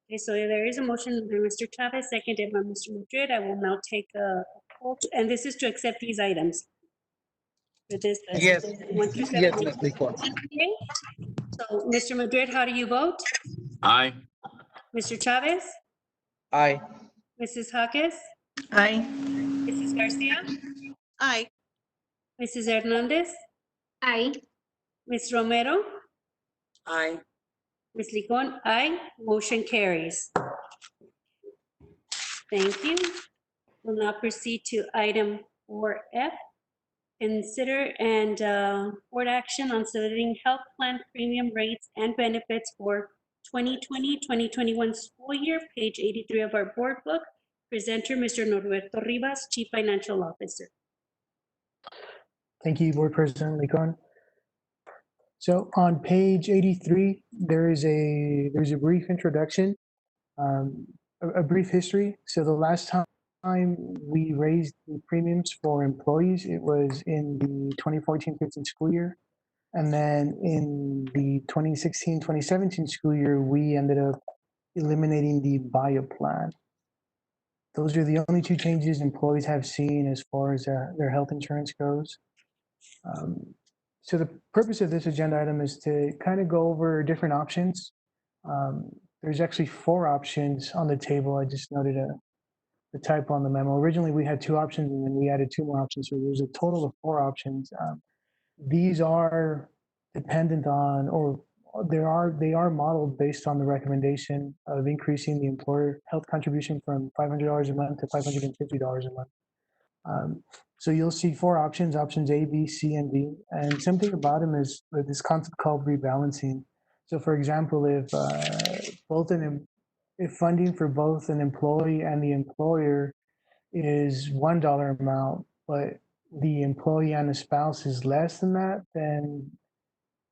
Okay, so there is a motion by Mr. Chavez, seconded by Mr. Madrid. I will now take a vote, and this is to accept these items. For this. Yes, 1 through 7. yes, Ms. Licon. Okay. So, Mr. Madrid, how do you vote? Aye. Mr. Chavez? Aye. Mrs. Jaques? Aye. Mrs. Garcia? Aye. Mrs. Hernandez? Aye. Ms. Romero? Aye. Ms. Licon? Aye. Motion carries. Thank you. We'll now proceed to item 4F. Consider and board action on submitting health plan premium rates and benefits for 2020-2021 school year, page 83 of our board book. Presenter, Mr. Norberto Rivas, Chief Financial Officer. Thank you, Board President Licon. So on page 83, there's a brief introduction, a brief history. So the last time we raised the premiums for employees, it was in the 2014-15 school year. And then in the 2016-2017 school year, we ended up eliminating the bio plan. Those are the only two changes employees have seen as far as their health insurance goes. So the purpose of this agenda item is to kind of go over different options. There's actually 4 options on the table. I just noted the typo on the memo. Originally, we had 2 options, and then we added 2 more options. So there's a total of 4 options. These are dependent on, or they are modeled based on the recommendation of increasing the employer health contribution from $500 a month to $550 a month. So you'll see 4 options, options A, B, C, and D. And something about them is this concept called rebalancing. So for example, if funding for both an employee and the employer is $1 amount, but the employee and the spouse is less than that, then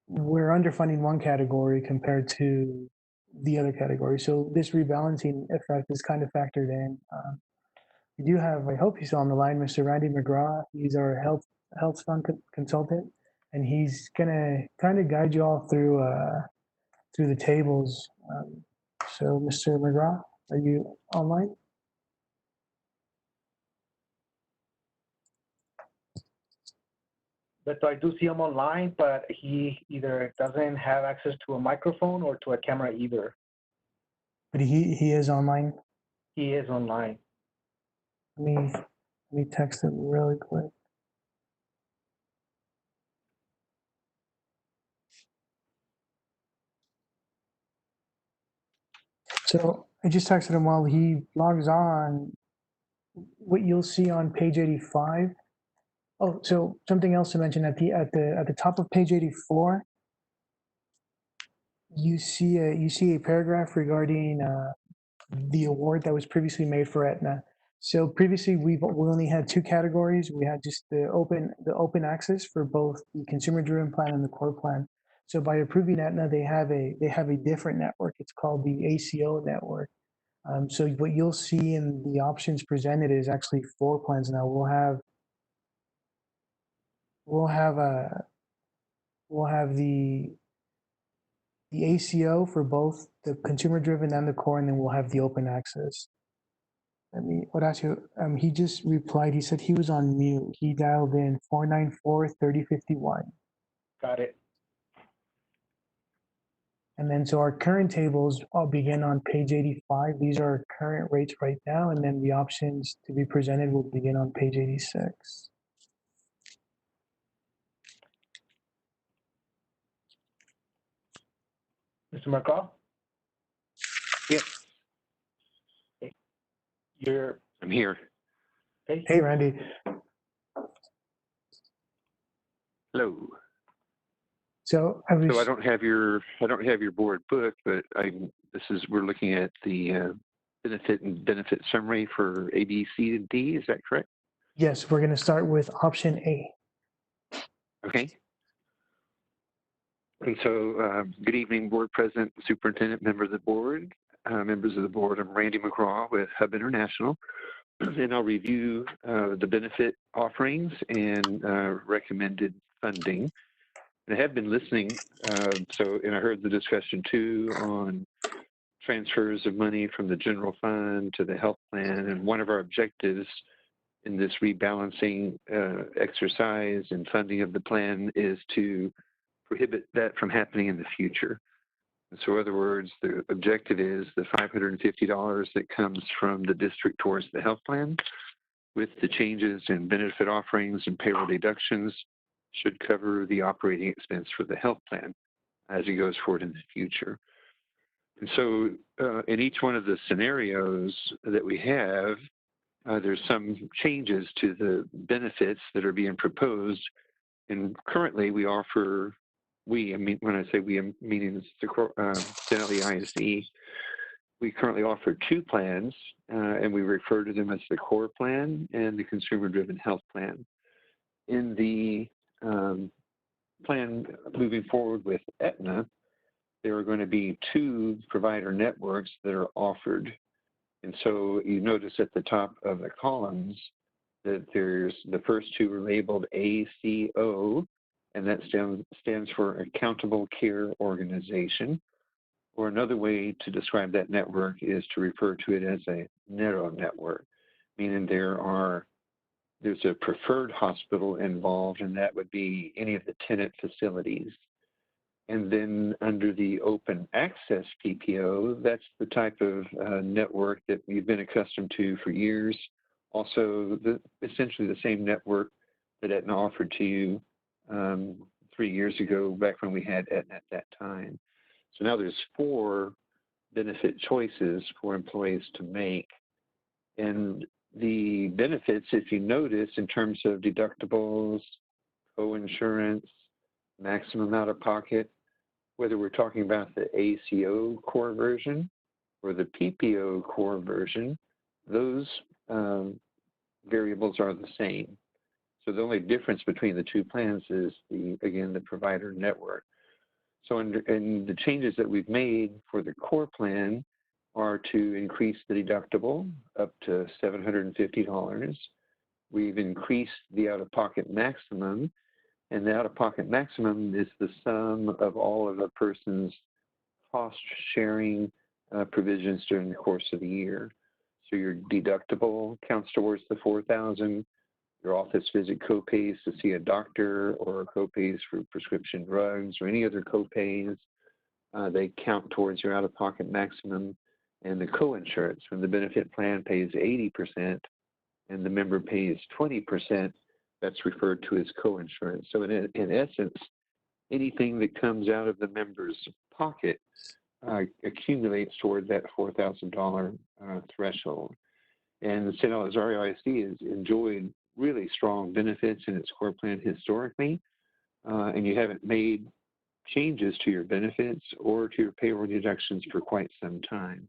we're underfunding one category compared to the other category. So this rebalancing effect is kind of factored in. We do have, I hope he's on the line, Mr. Randy McGraw. He's our health fund consultant, and he's gonna kind of guide you all through the tables. So, Mr. McGraw, are you online? But I do see him online, but he either doesn't have access to a microphone or to a camera either. But he is online. He is online. Let me text him really quick. So I just texted him while he logs on. What you'll see on page 85. Oh, so something else to mention at the top of page 84. You see a paragraph regarding the award that was previously made for Aetna. So previously we only had 2 categories. We had just the open access for both the consumer driven plan and the core plan. So by approving Aetna, they have a different network. It's called the ACO network. So what you'll see in the options presented is actually 4 plans now. We'll have the ACO for both the consumer driven and the core, and then we'll have the open access. Horacio, he just replied, he said he was on mute. He dialed in 494-3051. Got it. And then so our current tables all begin on page 85. These are our current rates right now, and then the options to be presented will begin on page 86. Mr. McCall? Yep. I'm here. Hey, Randy. Hello. So I don't have your board book, but we're looking at the benefit summary for A, B, C, and D. Is that correct? Yes, we're going to start with option A. Okay. And so, good evening, Board President, Superintendent, members of the board. Members of the board, I'm Randy McGraw with Hub International, and I'll review the benefit offerings and recommended funding. And I have been listening, and I heard the discussion too on transfers of money from the general fund to the health plan. And one of our objectives in this rebalancing exercise and funding of the plan is to prohibit that from happening in the future. And so in other words, the objective is the $550 that comes from the district towards the health plan with the changes in benefit offerings and payroll deductions should cover the operating expense for the health plan as it goes forward in the future. And so in each one of the scenarios that we have, there's some changes to the benefits that are being proposed. And currently we offer, when I say we, I'm meaning the I.S.D. We currently offer 2 plans, and we refer to them as the core plan and the consumer-driven health plan. In the plan moving forward with Aetna, there are going to be 2 provider networks that are offered. And so you notice at the top of the columns that there's the first 2 are labeled ACO, and that stands for Accountable Care Organization. Or another way to describe that network is to refer to it as a narrow network, meaning there's a preferred hospital involved, and that would be any of the tenant facilities. And then under the open access PPO, that's the type of network that we've been accustomed to for years. Also, essentially the same network that Aetna offered to you 3 years ago, back when we had Aetna at that time. So now there's 4 benefit choices for employees to make. And the benefits, if you notice, in terms of deductibles, co-insurance, maximum out-of-pocket, whether we're talking about the ACO core version or the PPO core version, those variables are the same. So the only difference between the 2 plans is, the provider network. So and the changes that we've made for the core plan are to increase the deductible up to $750. We've increased the out-of-pocket maximum, and the out-of-pocket maximum is the sum of all of a person's cost-sharing provisions during the course of the year. So your deductible counts towards the $4,000. Your office visit copays to see a doctor or copays for prescription drugs or any other copays, they count towards your out-of-pocket maximum. And the co-insurance, when the benefit plan pays 80% and the member pays 20%, that's referred to as co-insurance. So in essence, anything that comes out of the member's pocket accumulates toward that $4,000 threshold. And the San Elizario I.S.D. has enjoyed really strong benefits in its core plan historically, and you haven't made changes to your benefits or to your payroll deductions for quite some time.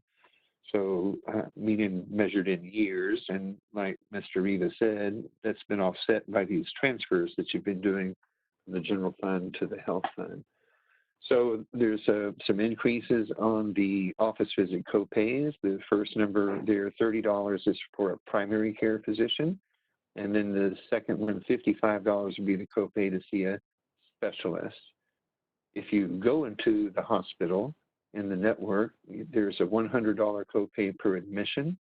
So, meaning measured in years, and like Mr. Riva said, that's been offset by these transfers that you've been doing from the general fund to the health fund. So there's some increases on the office visit copays. The first number there, $30, is for a primary care physician. And then the second one, $55, would be the copay to see a specialist. If you go into the hospital in the network, there's a $100 copay per admission,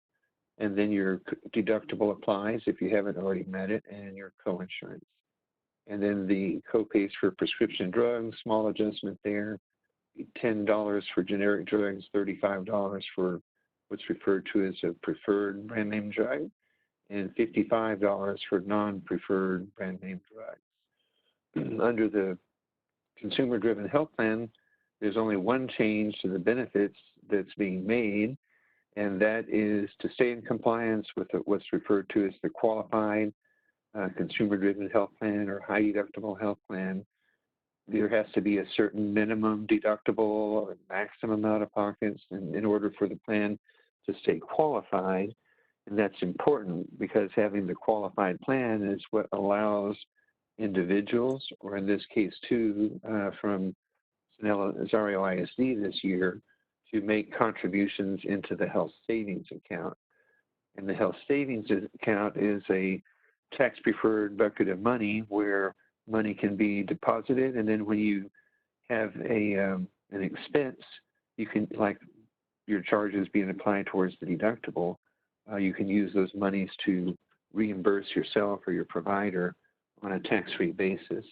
and then your deductible applies if you haven't already met it, and your coinsurance. And then the copays for prescription drugs, small adjustment there, $10 for generic drugs, $35 for what's referred to as a preferred brand name drug, and $55 for non-preferred brand name drugs. Under the consumer-driven health plan, there's only one change to the benefits that's being made, and that is to stay in compliance with what's referred to as the qualified consumer-driven health plan or high deductible health plan. There has to be a certain minimum deductible or maximum out-of-pockets in order for the plan to stay qualified. And that's important because having the qualified plan is what allows individuals, or in this case too, from Zario I.S.D. this year, to make contributions into the health savings account. And the health savings account is a tax-preferred bucket of money where money can be deposited, and then when you have an expense, you can, like your charges being applied towards the deductible, you can use those monies to reimburse yourself or your provider on a tax-free basis.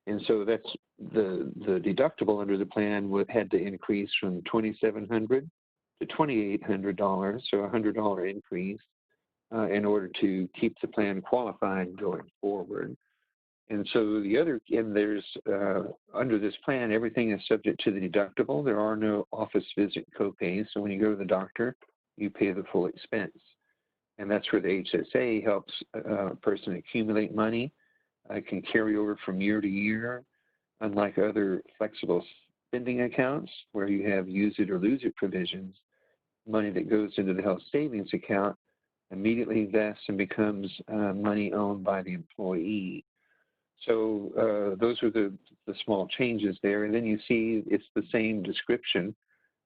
And so that's the deductible under the plan had to increase from $2,700 to $2,800, so a $100 increase in order to keep the plan qualified going forward. And so there's under this plan, everything is subject to the deductible. There are no office visit copays. So when you go to the doctor, you pay the full expense. And that's where the HSA helps a person accumulate money. It can carry over from year to year, unlike other flexible spending accounts where you have use it or lose it provisions. Money that goes into the health savings account immediately invests and becomes money owned by the employee. So those are the small changes there. And then you see it's the same description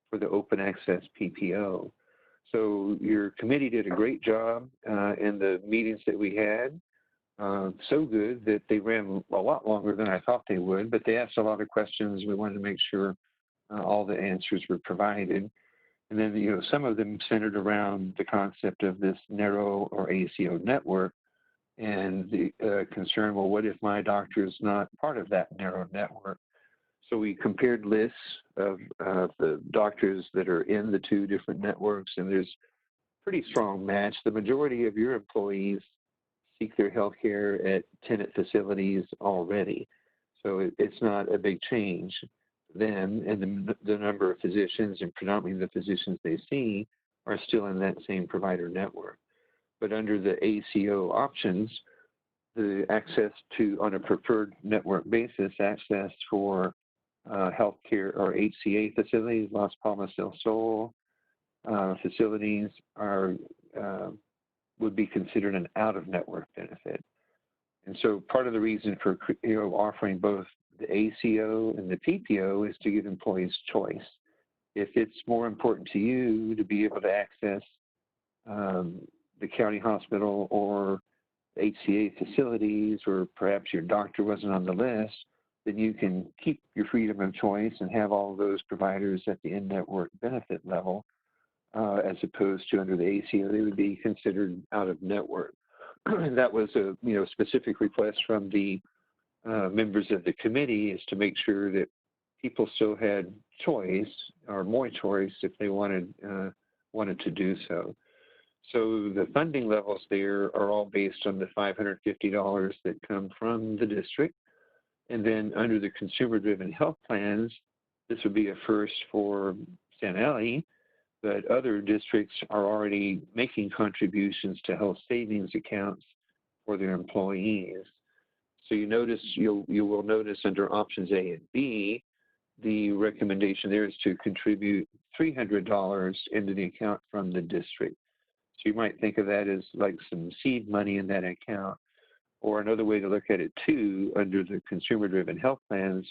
for the open access PPO. So your committee did a great job in the meetings that we had. So good that they ran a lot longer than I thought they would, but they asked a lot of questions. We wanted to make sure all the answers were provided. And then, some of them centered around the concept of this narrow or ACO network and the concern, well, what if my doctor is not part of that narrow network? So we compared lists of the doctors that are in the two different networks, and there's pretty strong match. The majority of your employees seek their health care at tenant facilities already. So it's not a big change then, and the number of physicians and predominantly the physicians they see are still in that same provider network. But under the ACO options, the access to, on a preferred network basis, access for healthcare or HCA facilities, Las Palmas del Sol facilities would be considered an out-of-network benefit. And so part of the reason for offering both the ACO and the PPO is to give employees choice. If it's more important to you to be able to access the county hospital or HCA facilities, or perhaps your doctor wasn't on the list, then you can keep your freedom of choice and have all of those providers at the in-network benefit level, as opposed to under the ACO, they would be considered out of network. That was a specific request from the members of the committee, is to make sure that people still had choice or more choice if they wanted to do so. So the funding levels there are all based on the $550 that come from the district. And then under the consumer-driven health plans, this would be a first for San Eli, but other districts are already making contributions to health savings accounts for their employees. So you will notice under options A and B, the recommendation there is to contribute $300 into the account from the district. So you might think of that as like some seed money in that account. Or another way to look at it too, under the consumer-driven health plans,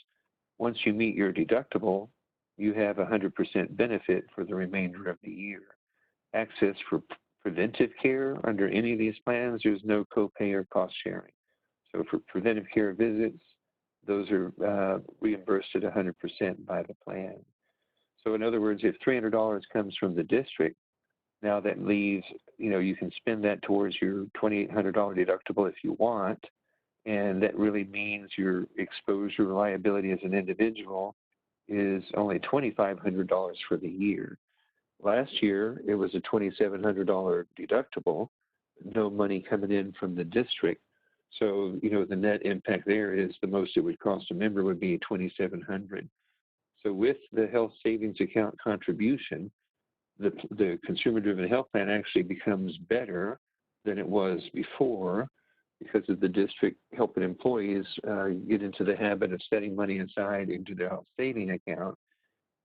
once you meet your deductible, you have 100% benefit for the remainder of the year. Access for preventive care under any of these plans, there's no copay or cost sharing. So for preventive care visits, those are reimbursed at 100% by the plan. So in other words, if $300 comes from the district, now that leaves, you can spend that towards your $2,800 deductible if you want. And that really means your exposure liability as an individual is only $2,500 for the year. Last year, it was a $2,700 deductible, no money coming in from the district. So, the net impact there is the most it would cost a member would be $2,700. So with the health savings account contribution, the consumer-driven health plan actually becomes better than it was before because of the district helping employees get into the habit of setting money aside into their health saving account.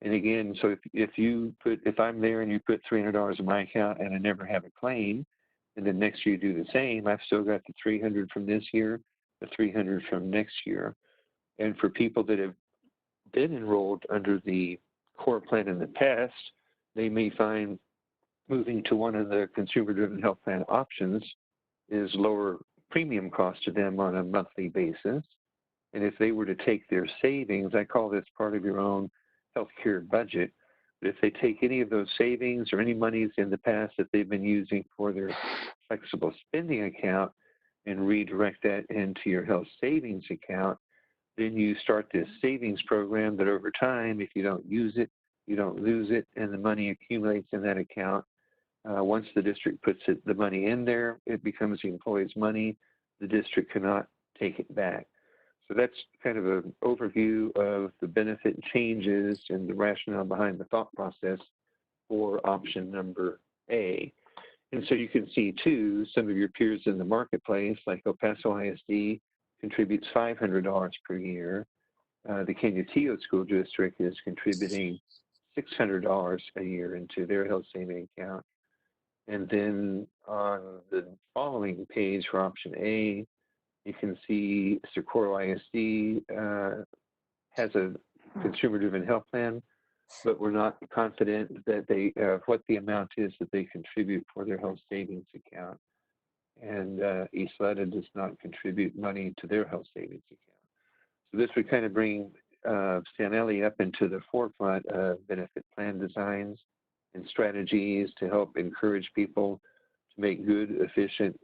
And again, so if I'm there and you put $300 in my account and I never have a claim, and then next year you do the same, I've still got the $300 from this year, the $300 from next year. And for people that have been enrolled under the core plan in the past, they may find moving to one of the consumer-driven health plan options is lower premium cost to them on a monthly basis. And if they were to take their savings, I call this part of your own healthcare budget, but if they take any of those savings or any monies in the past that they've been using for their flexible spending account and redirect that into your health savings account, then you start this savings program that over time, if you don't use it, you don't lose it, and the money accumulates in that account. Once the district puts the money in there, it becomes the employee's money. The district cannot take it back. So that's kind of an overview of the benefit changes and the rationale behind the thought process for option number A. And so you can see, too, some of your peers in the marketplace, like El Paso I.S.D., contributes $500 per year. The Canutillo School District is contributing $600 a year into their health saving account. And then on the following page for option A, you can see Socorro I.S.D. Has a consumer-driven health plan, but we're not confident that what the amount is that they contribute for their health savings account. And Isleta does not contribute money to their health savings account. So this would kind of bring Stanelli up into the forefront of benefit plan designs and strategies to help encourage people to make good, efficient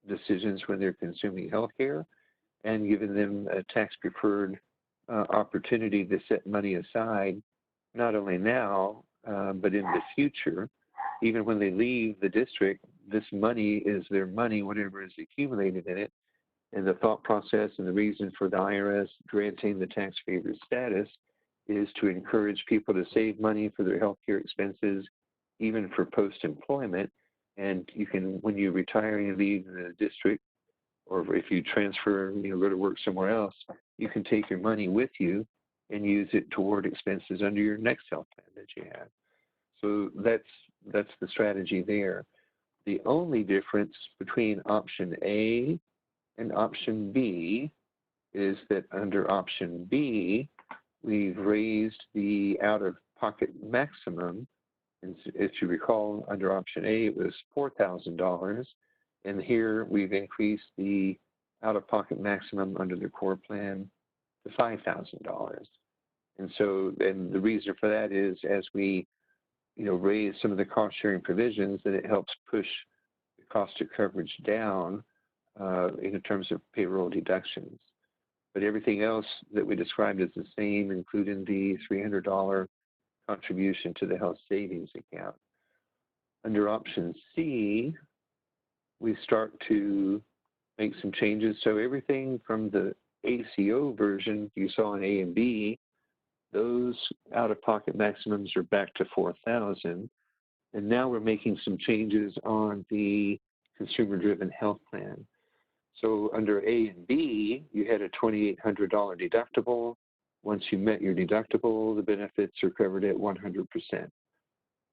decisions when they're consuming healthcare, and giving them a tax-preferred opportunity to set money aside, not only now, but in the future. Even when they leave the district, this money is their money, whatever is accumulated in it. And the thought process and the reason for the IRS granting the tax favored status is to encourage people to save money for their healthcare expenses, even for post-employment. And you can, when you retire and you leave the district, or if you transfer, go to work somewhere else, you can take your money with you and use it toward expenses under your next health plan that you have. So that's the strategy there. The only difference between option A and option B is that under option B, we've raised the out-of-pocket maximum. And if you recall, under option A, it was $4,000. And here we've increased the out-of-pocket maximum under the core plan to $5,000. And so, and the reason for that is as we, raise some of the cost-sharing provisions, then it helps push the cost of coverage down in terms of payroll deductions. But everything else that we described is the same, including the $300 contribution to the health savings account. Under option C, we start to make some changes. So everything from the ACO version you saw in A and B, those out-of-pocket maximums are back to $4,000. And now we're making some changes on the consumer-driven health plan. So under A and B, you had a $2,800 deductible. Once you met your deductible, the benefits are covered at 100%.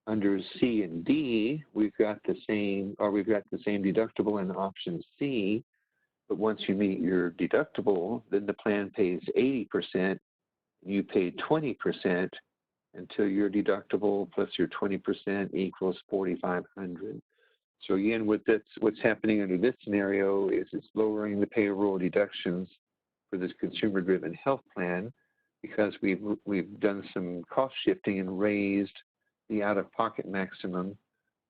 Under C and D, we've got the same deductible in option C, but once you meet your deductible, then the plan pays 80%, You pay 20% until your deductible plus your 20% equals 4,500. So again, what's happening under this scenario is it's lowering the payroll deductions for this consumer-driven health plan because we've done some cost shifting and raised the out-of-pocket maximum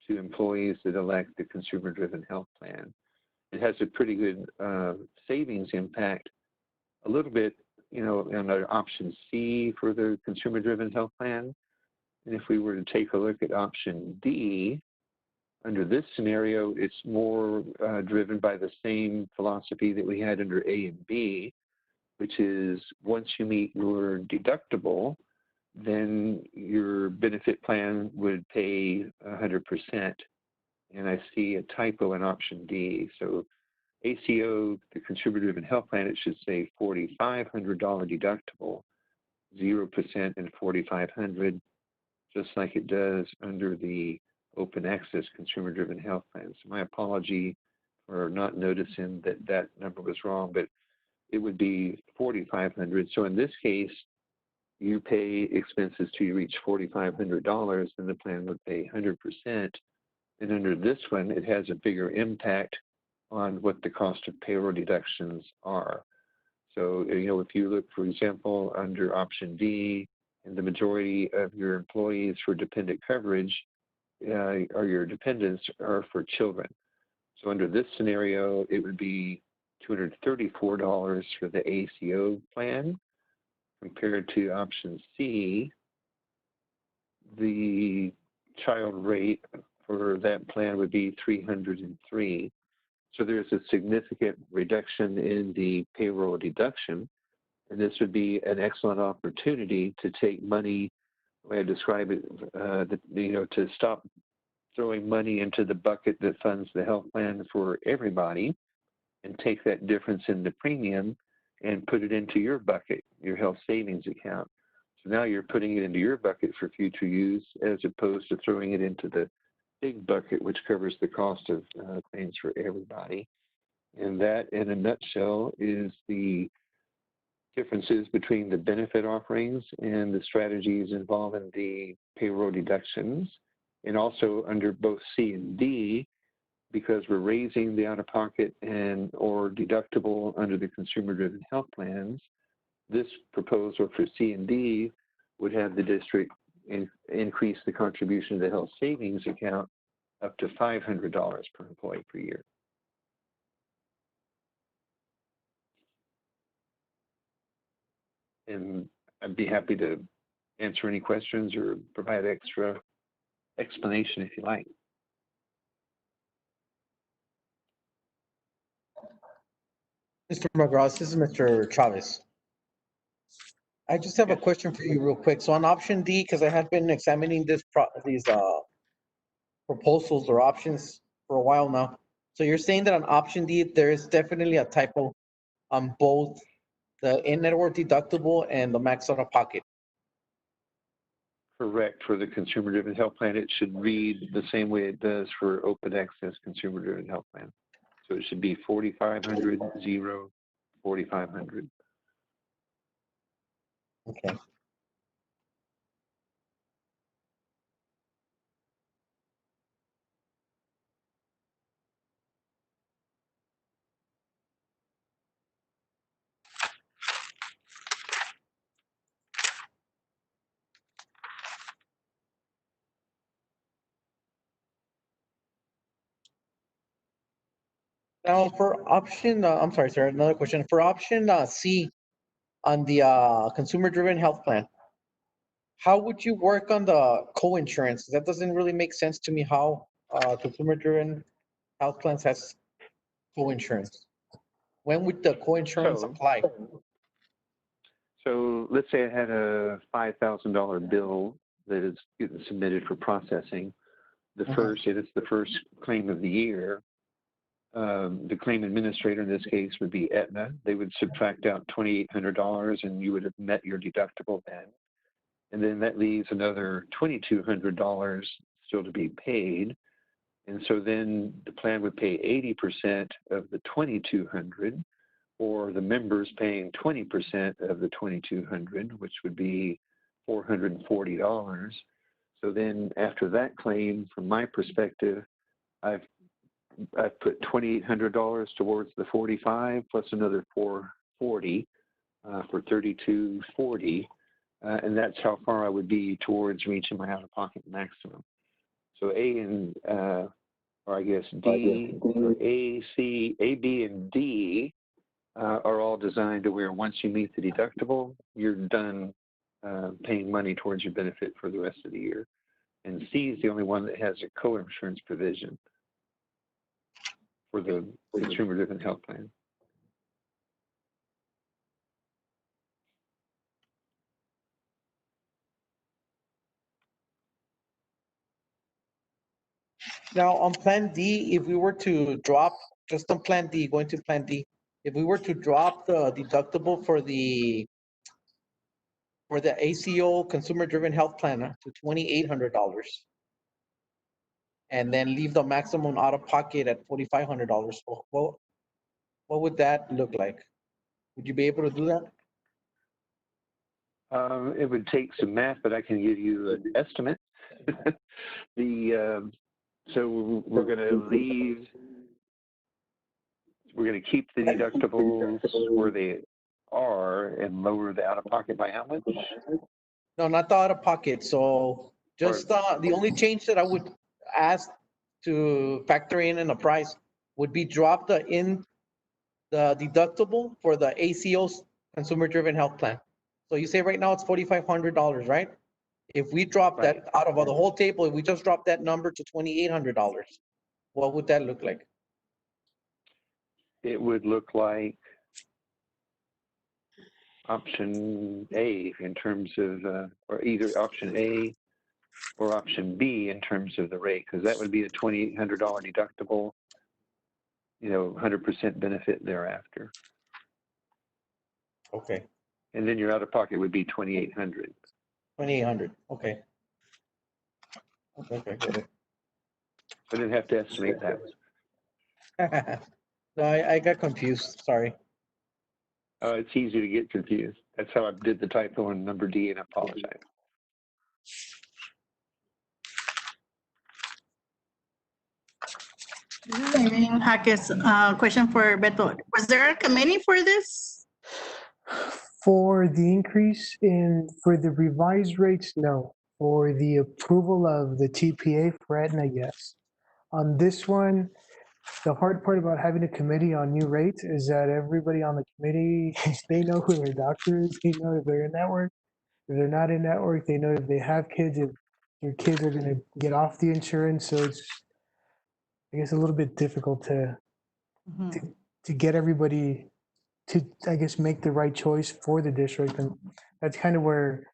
to employees that elect the consumer-driven health plan. It has a pretty good savings impact, a little bit, you know, on our option C for the consumer-driven health plan. And if we were to take a look at option D, under this scenario, it's more driven by the same philosophy that we had under A and B, which is once you meet your deductible, then your benefit plan would pay 100%. And I see a typo in option D. So ACO, the consumer-driven health plan, it should say $4,500 deductible, 0% and $4,500, just like it does under the open access consumer-driven health plan. So my apology for not noticing that that number was wrong, but it would be $4,500. So in this case, you pay expenses to reach $4,500, and the plan would pay 100%. And under this one, it has a bigger impact on what the cost of payroll deductions are. So, you know, if you look, for example, under option D, and the majority of your employees for dependent coverage or your dependents are for children. So under this scenario, it would be $234 for the ACO plan compared to option C. The child rate for that plan would be $303. So there's a significant reduction in the payroll deduction. And this would be an excellent opportunity to take money, the way I describe it, you know, to stop throwing money into the bucket that funds the health plan for everybody and take that difference in the premium and put it into your bucket, your health savings account. So now you're putting it into your bucket for future use as opposed to throwing it into the big bucket, which covers the cost of claims for everybody. And that, in a nutshell, is the differences between the benefit offerings and the strategies involving the payroll deductions. And also under both C and D, because we're raising the out-of-pocket and or deductible under the consumer-driven health plans, this proposal for C and D would have the district increase the contribution to the health savings account up to $500 per employee per year. And I'd be happy to answer any questions or provide extra explanation if you like. Mr. McGraw, this is Mr. Chavez. I just have a question for you real quick. So on option D, because I have been examining these proposals or options for a while now. So you're saying that on option D, there is definitely a typo on both the in-network deductible and the max out-of-pocket. Correct. For the consumer-driven health plan, it should read the same way it does for open access consumer-driven health plan. So it should be 4,500, 0, 4,500. Okay. Now for option, I'm sorry, sir, another question. For option C on the consumer-driven health plan, how would you work on the co-insurance? That doesn't really make sense to me how consumer-driven health plans has co-insurance. When would the co-insurance apply? So let's say I had a $5,000 bill that is getting submitted for processing. The first, it is the first claim of the year. The claim administrator in this case would be Aetna. They would subtract out $2,800 and you would have met your deductible then. And then that leaves another $2,200 still to be paid. And so then the plan would pay 80% of the $2,200, or the members paying 20% of the 2,200, which would be $440. So then after that claim, from my perspective, I've put $2,800 towards the 45 plus another 440 for 3,240. And that's how far I would be towards reaching my out-of-pocket maximum. So A, B, and D are all designed to where once you meet the deductible, you're done paying money towards your benefit for the rest of the year. And C is the only one that has a co-insurance provision for the consumer-driven health plan. Now, on Plan D, if we were to drop, just on Plan D, going to Plan D, if we were to drop the deductible for the ACO consumer-driven health plan to $2,800 and then leave the maximum out-of-pocket at $4,500, what would that look like? Would you be able to do that? It would take some math, but I can give you an estimate. So we're going to keep the deductibles where they are and lower the out-of-pocket by how much? No, not the out-of-pocket. So just the only change that I would ask to factor in the price would be drop the deductible for the ACO's consumer-driven health plan. So you say right now it's $4,500, right? If we drop that out of the whole table, if we just drop that number to $2,800, what would that look like? It would look like option A in terms of, or either option A or option B in terms of the rate, because that would be a $2,800 deductible, 100% benefit thereafter. Okay. And then your out-of-pocket would be $2,800. $2,800. Okay. Okay, get it. I didn't have to estimate that. No, I got confused. Sorry. It's easy to get confused. That's how I did the typo in number D, and I apologize. Irene Jaques, question for Beto. Was there a committee for this? For the increase for the revised rates, no. For the approval of the TPA for Aetna, yes. On this one, the hard part about having a committee on new rates is that everybody on the committee, they know who their doctor is, they know if they're in network. If they're not in network, they know if they have kids, if their kids are gonna get off the insurance. So it's, I guess, a little bit difficult to get everybody to, I guess, make the right choice for the district. And that's kind of where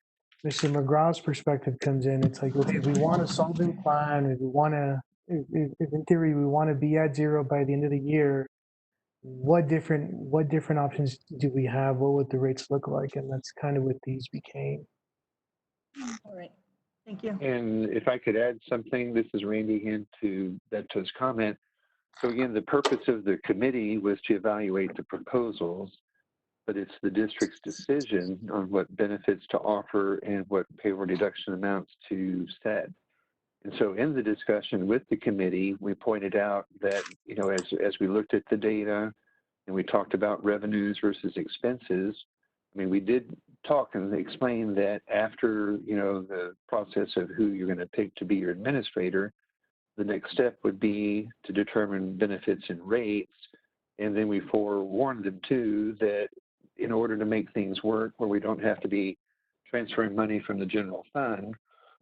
Mr. McGraw's perspective comes in. It's like, okay, we want a solvent plan, if we want to, if in theory we want to be at zero by the end of the year, what different options do we have? What would the rates look like? And that's kind of what these became. All right, thank you. And if I could add something, this is Randy again to Beto's comment. So again, the purpose of the committee was to evaluate the proposals, but it's the district's decision on what benefits to offer and what payroll deduction amounts to set. And so in the discussion with the committee, we pointed out that, as we looked at the data and we talked about revenues versus expenses, I mean, we did talk and explain that after, the process of who you're going to pick to be your administrator, the next step would be to determine benefits and rates. And then we forewarned them too that in order to make things work where we don't have to be transferring money from the general fund,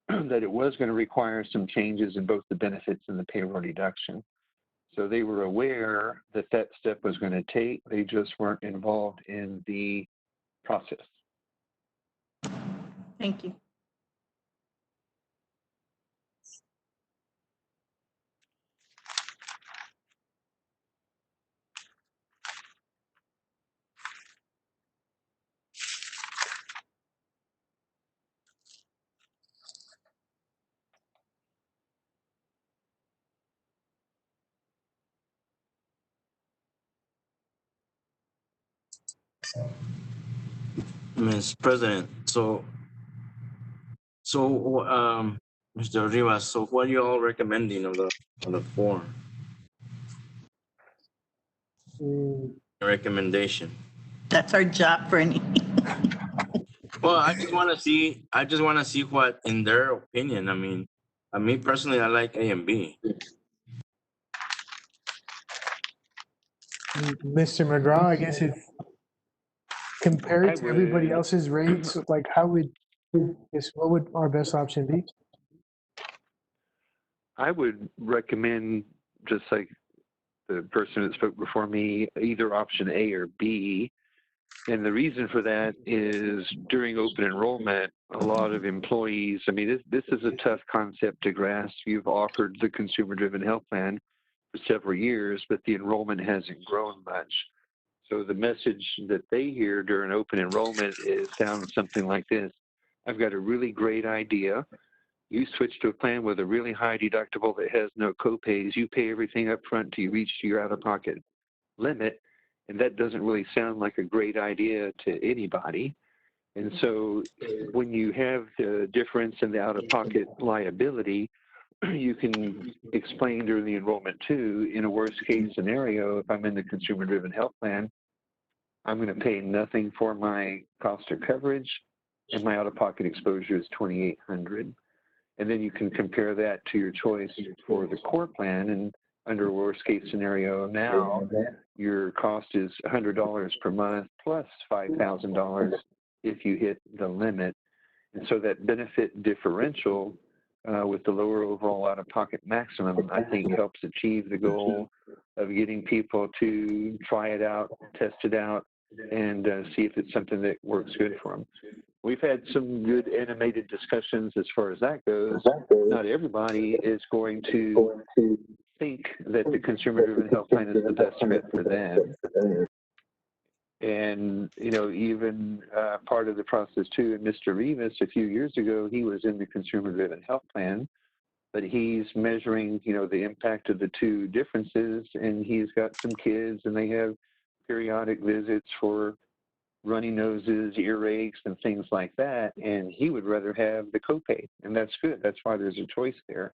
that it was going to require some changes in both the benefits and the payroll deduction. So they were aware that that step was going to take, they just weren't involved in the process. Thank you. Ms. President, Mr. Rivas, so what are you all recommending of the four Mm, recommendation? That's our job, Bernie. Well, I just want to see what, in their opinion, I mean, me personally, I like A and B. Mr. McGraw, I guess if compared I to everybody would, else's rates, like how would, what would our best option be? I would recommend, just like the person that spoke before me, either option A or B. And the reason for that is during open enrollment, a lot of employees, I mean, this is a tough concept to grasp. You've offered the consumer-driven health plan for several years, but the enrollment hasn't grown much. So the message that they hear during open enrollment sounds something like this. I've got a really great idea. You switch to a plan with a really high deductible that has no copays. You pay everything up front till you reach your out-of-pocket limit. And that doesn't really sound like a great idea to anybody. And so when you have the difference in the out-of-pocket liability, you can explain during the enrollment too, in a worst case scenario, if I'm in the consumer-driven health plan, I'm going to pay nothing for my cost of coverage, and my out-of-pocket exposure is $2,800. And then you can compare that to your choice for the core plan. And under a worst case scenario now, your cost is $100 per month plus $5,000 if you hit the limit. And so that benefit differential with the lower overall out-of-pocket maximum, I think helps achieve the goal of getting people to try it out, test it out, and see if it's something that works good for them. We've had some good animated discussions as far as that goes. Not everybody is going to think that the consumer-driven health plan is the best fit for them. And, you know, even part of the process too, and Mr. Rivas, a few years ago, he was in the consumer-driven health plan, but he's measuring, you know, the impact of the two differences, and he's got some kids, and they have periodic visits for runny noses, earaches, and things like that, and he would rather have the copay, and that's good. That's why there's a choice there.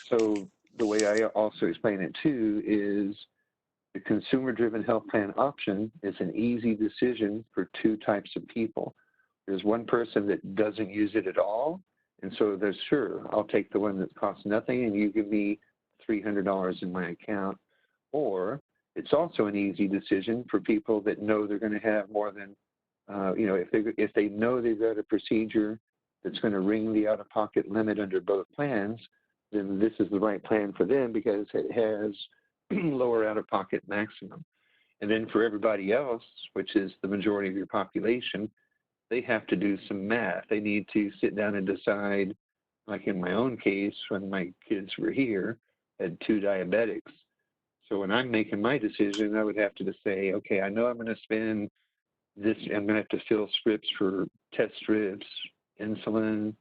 So the way I also explain it too is the consumer-driven health plan option is an easy decision for two types of people. There's one person that doesn't use it at all, and so there's, sure, I'll take the one that costs nothing and you give me $300 in my account. Or it's also an easy decision for people that know they're going to have more than, you know, if they know they've got a procedure that's going to ring the out-of-pocket limit under both plans, then this is the right plan for them because it has lower out-of-pocket maximum. And then for everybody else, which is the majority of your population, they have to do some math. They need to sit down and decide, like in my own case, when my kids were here, I had 2 diabetics. So when I'm making my decision, I would have to just say, okay, I know I'm going to spend this, I'm going to have to fill scripts for test strips, insulin,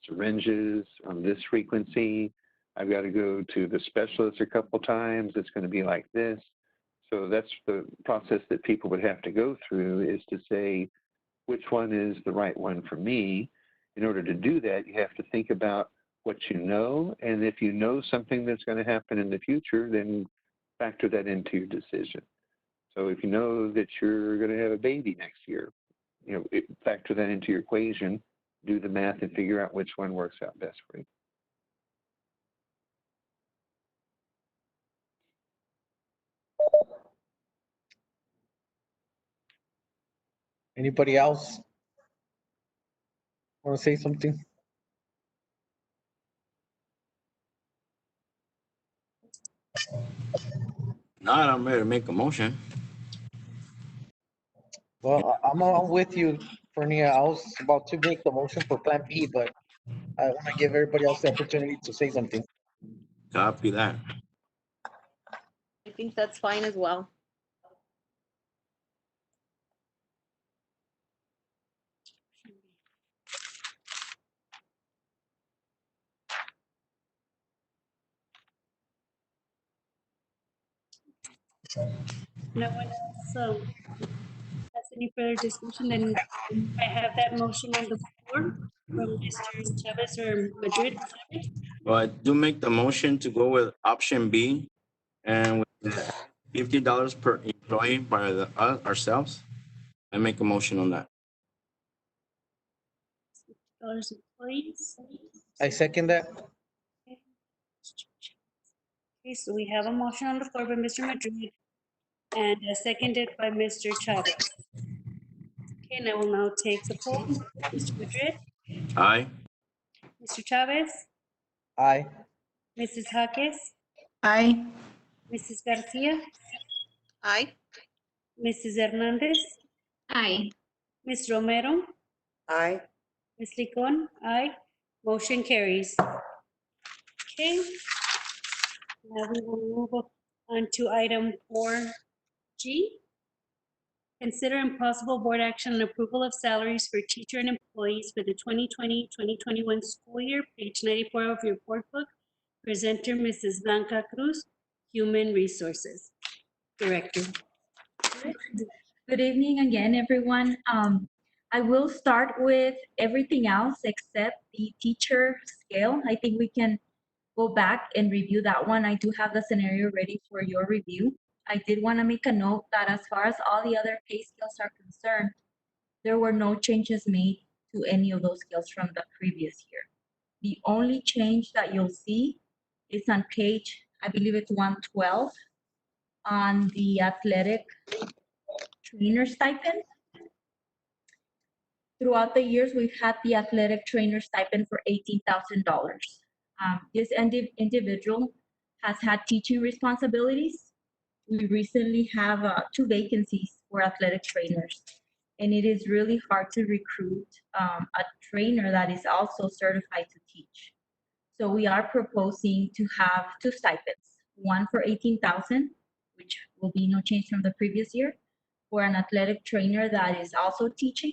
syringes on this frequency. I've got to go to the specialist a couple times. It's going to be like this. So that's the process that people would have to go through, is to say, which one is the right one for me? In order to do that, you have to think about what you know. And if you know something that's going to happen in the future, then factor that into your decision. So if you know that you're going to have a baby next year, you know, factor that into your equation, do the math, and figure out which one works out best for you. Anybody else want to say something? Not, I'm ready to make a motion. Well, I'm with you, Fernia. I was about to make the motion for Plan B, but I want to give everybody else the opportunity to say something. Copy that. I think that's fine as well. No one else has any further discussion, then I have that motion on the floor from Mr. Chavez or Madrid. Well, I do make the motion to go with option B and with $50 per employee by ourselves. I make a motion on that. Dollars employees. I second that. Okay, so we have a motion on the floor by Mr. Madrid and seconded by Mr. Chavez. Okay, and I will now take the poll. Mr. Madrid, Aye. Mr. Chavez, Aye. Mrs. Jaques, Aye. Mrs. Garcia, Aye. Mrs. Hernandez, Aye. Ms. Romero, Aye. Ms. Licon, aye. Motion carries. Okay. Now we will move on to item 4G. Consider impossible board action on approval of salaries for teacher and employees for the 2020-2021 school year, page 94 of your board book. Presenter, Mrs. Blanca Cruz, Human Resources Director. Good evening again, everyone. I will start with everything else except the teacher scale. I think we can go back and review that one. I do have the scenario ready for your review. I did want to make a note that as far as all the other pay scales are concerned, there were no changes made to any of those scales from the previous year. The only change that you'll see is on page, I believe it's 112, on the athletic trainer stipend. Throughout the years, we've had the athletic trainer stipend for $18,000. This individual has had teaching responsibilities. We recently have 2 vacancies for athletic trainers, and it is really hard to recruit a trainer that is also certified to teach. So we are proposing to have 2 stipends, one for $18,000, which will be no change from the previous year, for an athletic trainer that is also teaching,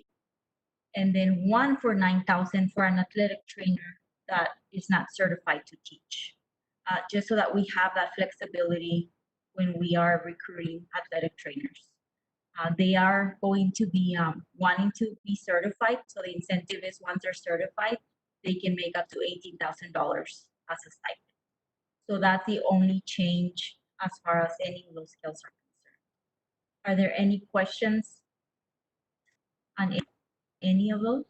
and then one for $9,000 for an athletic trainer that is not certified to teach, just so that we have that flexibility when we are recruiting athletic trainers. They are going to be wanting to be certified, so the incentive is once they're certified, they can make up to $18,000 as a stipend. So that's the only change as far as any of those scales are concerned. Are there any questions on any of those?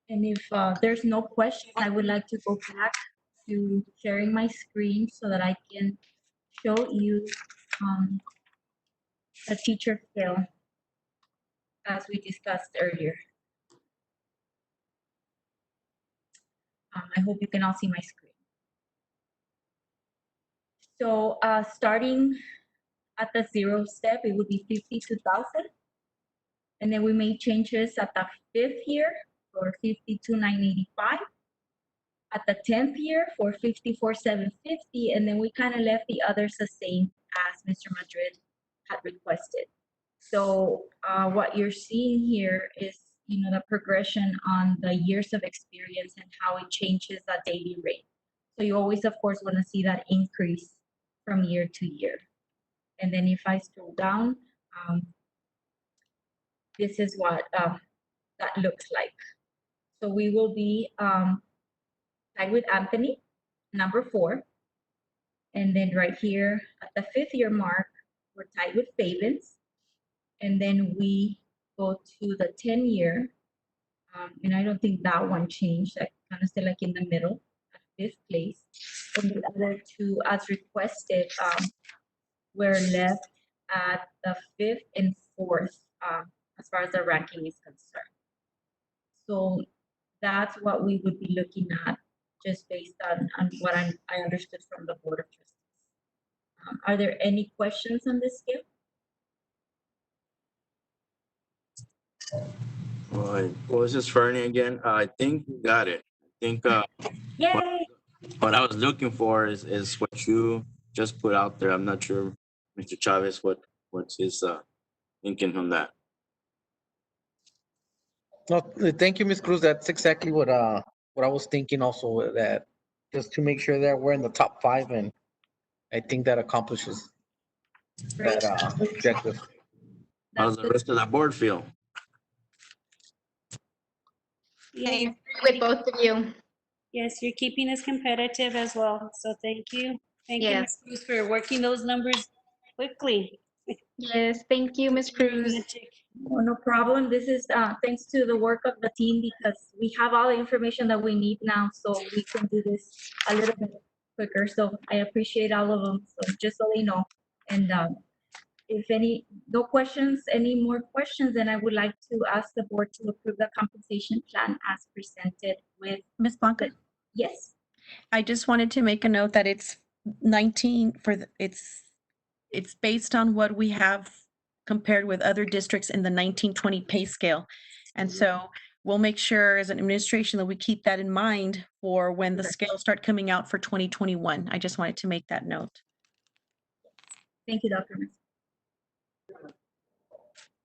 And if there's no questions, I would like to go back to sharing my screen so that I can show you the teacher scale as we discussed earlier. I hope you can all see my screen. So starting at the 0 step, it would be 52,000. And then we made changes at the 5th year for 52,985. At the 10th year for 54,750, and then we kind of left the others the same as Mr. Madrid had requested. So what you're seeing here is, the progression on the years of experience and how it changes that daily rate. So you always, of course, want to see that increase from year to year. And then if I scroll down, this is what that looks like. So we will be tied with Anthony, number 4. And then right here at the 5th year mark, we're tied with Favens. And then we go to the 10 year. And I don't think that one changed. I kind of stay like in the middle at 5th place. And the other 2, as requested, we're left at the 5th and 4th as far as the ranking is concerned. So that's what we would be looking at just based on what I understood from the Board of Trustees. Are there any questions on this scale? Well, this is Fernie again. I think you got it. I think Yay! what I was looking for is what you just put out there. I'm not sure, Mr. Chavez, what's his thinking on that. No, thank you, Ms. Cruz. That's exactly what I was thinking also, that just to make sure that we're in the top 5, and I think that accomplishes that objective. How does the rest of the board feel? Yes, With both of you. yes, you're keeping us competitive as well. So thank you. Thank you, Ms. Yes. Cruz, for working those numbers quickly. Yes, thank you, Ms. Cruz. Oh, no problem. This is thanks to the work of the team because we have all the information that we need now, so we can do this a little bit quicker. So I appreciate all of them. So just so they know. And if no any more questions, then I would like to ask the board to approve the compensation plan as presented with. Ms. Blanca, Yes. I just wanted to make a note that it's 19 it's based on what we have compared with other districts in the 1920 pay scale. And so we'll make sure as an administration that we keep that in mind for when the scales start coming out for 2021. I just wanted to make that note. Thank you, Dr. Mesa.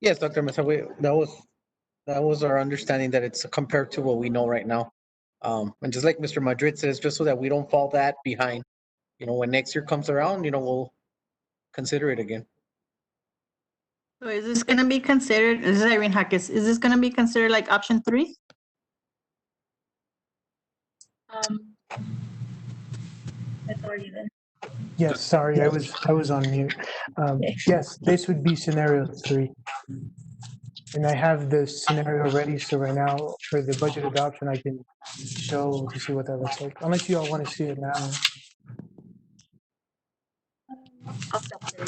Yes, Dr. Mesa, that was our understanding that it's compared to what we know right now. And just like Mr. Madrid says, just so that we don't fall that behind, when next year comes around, we'll consider it again. So is this gonna be considered, this is Irene Hackes, is this gonna be considered like option 3? That's already there. Yes, sorry, I was on mute. Yes, this would be scenario 3. And I have the scenario ready, so right now for the budget adoption, I can show to see what that looks like, unless you all want to see it now. I'll stop sharing.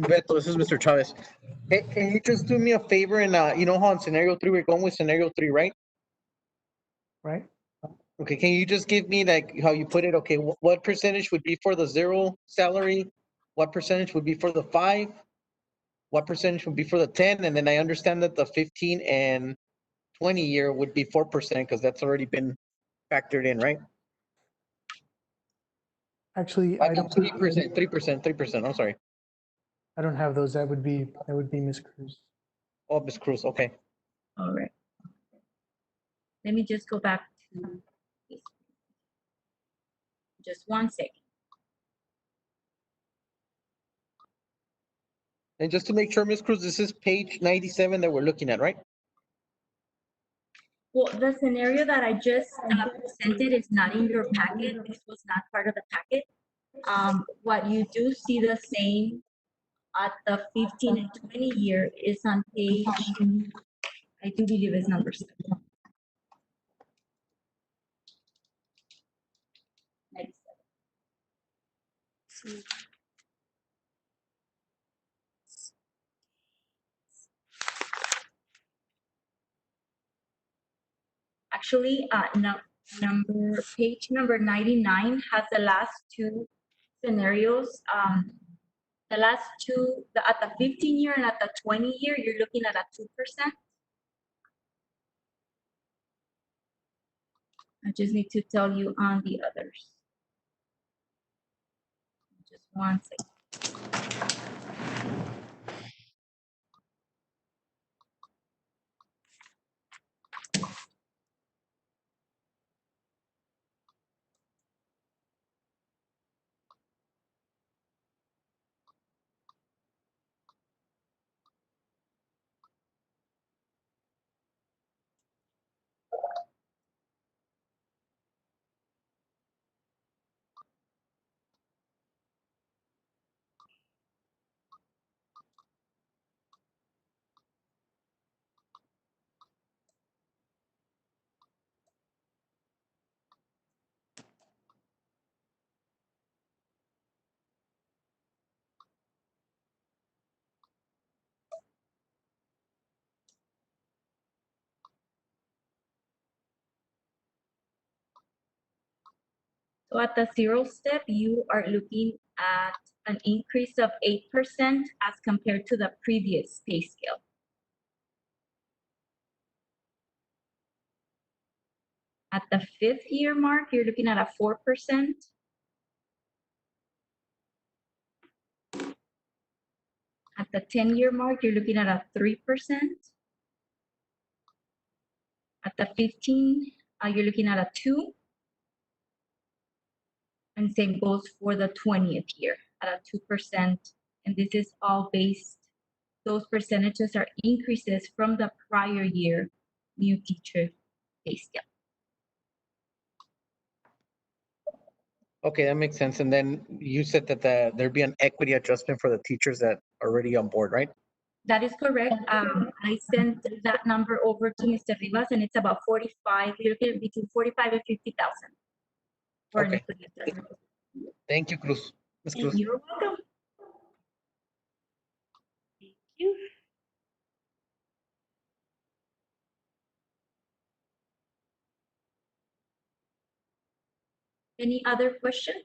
Beto, this is Mr. Chavez. Hey, can you just do me a favor and, you know how in scenario 3, we're going with scenario 3, right? Right. Okay, can you just give me like how you put it? Okay, what percentage would be for the 0 salary? What percentage would be for the 5? What percentage would be for the 10? And then I understand that the 15 and 20 year would be 4% because that's already been factored in, right? Actually, I don't. 3%, 3%. I'm sorry. I don't have those. That would be Ms. Cruz. Oh, Ms. Cruz. Okay. All right. Let me just go back to this. Just 1 second. And just to make sure, Ms. Cruz, this is page 97 that we're looking at, right? Well, the scenario that I just presented is not in your packet. This was not part of the packet. What you do see the same at the 15 and 20 year is on page, I do believe it's number 7. Actually, page number 99 has the last 2 scenarios. The last 2, at the 15 year and at the 20 year, you're looking at a 2%. I just need to tell you on the others. Just 1 second. So at the 0 step, you are looking at an increase of 8% as compared to the previous pay scale. At the 5th year mark, you're looking at a 4%. At the 10-year mark, you're looking at a 3%. At the 15, you're looking at a 2. And same goes for the 20th year at a 2%. And this is all based, those percentages are increases from the prior year new teacher pay scale. Okay, that makes sense. And then you said that there'd be an equity adjustment for the teachers that are already on board, right? That is correct. I sent that number over to Mr. Rivas, and it's about 45, we're looking at between 45 and 50,000. For an Okay. equity adjustment. Thank you, Cruz. Ms. Cruz. You're welcome. Thank you. Any other questions?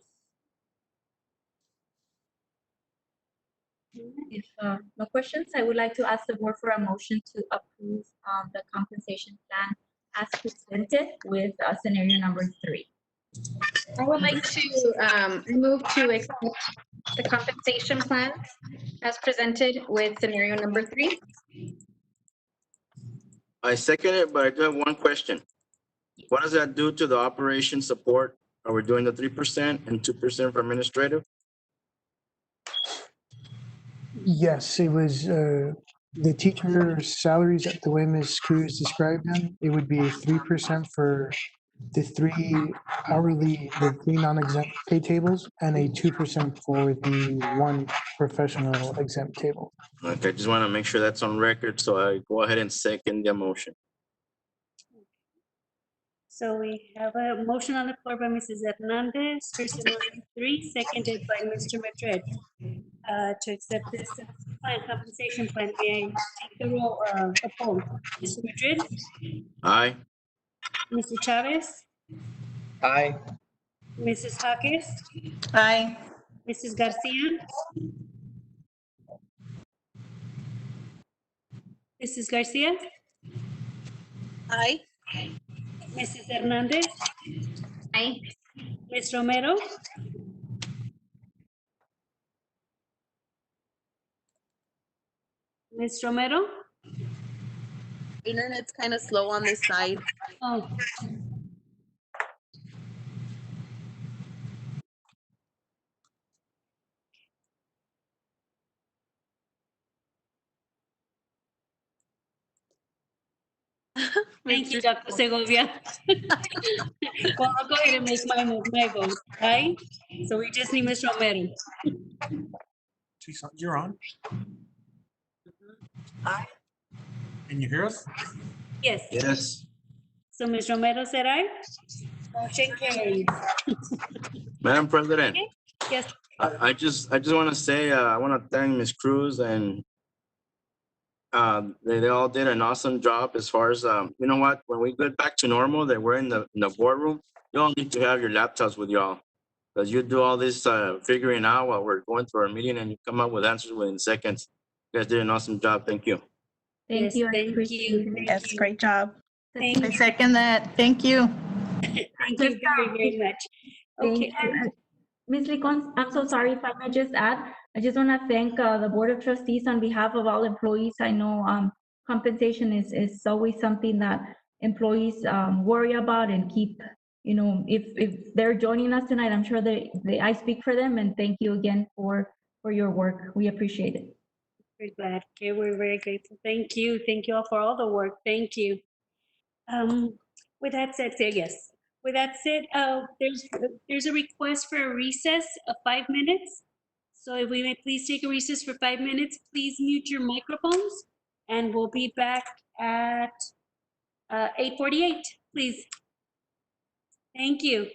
If no questions, I would like to ask the board for a motion to approve the compensation plan as presented with scenario number 3. I would like to move to accept the compensation plan as presented with scenario number 3. I second it, but I do have one question. What does that do to the operation support? Are we doing the 3% and 2% for administrative? Yes, it was the teacher salaries, the way Ms. Cruz described them, it would be 3% for the 3 hourly, the 3 non-exempt pay tables, and a 2% for the 1 professional exempt table. Okay, just want to make sure that's on record, so I go ahead and second the motion. So we have a motion on the floor by Mrs. Hernandez for scenario 3, seconded by Mr. Madrid. To accept this plan, compensation plan, may I take the roll, a poll? Mr. Madrid, Aye. Mr. Chavez, Aye. Mrs. Hawkins, Aye. Mrs. Garcia, Mrs. Garcia, Aye. Mrs. Hernandez, Aye. Ms. Romero, Ms. Romero. Internet's kind of slow on this side. Oh, thank you, Dr. Segovia. Well, I'll go ahead and make my vote. Aye. So we just need Ms. Romero. Tucson, you're on. Aye. Can you hear us? Yes. Yes. So Ms. Romero said aye. Motion carries. Madam President, Okay. Yes. I just want to say, I want to thank Ms. Cruz and they all did an awesome job as far as, you know what, when we get back to normal, that we're in the boardroom, you all need to have your laptops with y'all. Because you do all this figuring out while we're going through our meeting and you come up with answers within seconds. You guys did an awesome job. Thank you. Thank Yes, you. I thank appreciate you. it. Yes, great job. Thank I you. second that. Thank you. Thank you very, very much. Thank Okay. you. Ms. Licon, I'm so sorry if I may just add, I just want to thank the Board of Trustees on behalf of all employees. I know compensation is always something that employees worry about and keep, you know, if they're joining us tonight, I'm sure I speak for them, and thank you again for your work. We appreciate it. We're glad. Okay, we're very grateful. Thank you. Thank you all for all the work. Thank you. With that said, yes. With that said, there's a request for a recess of 5 minutes. So if we may please take a recess for 5 minutes, please mute your microphones, and we'll be back at 8:48, please. Thank you.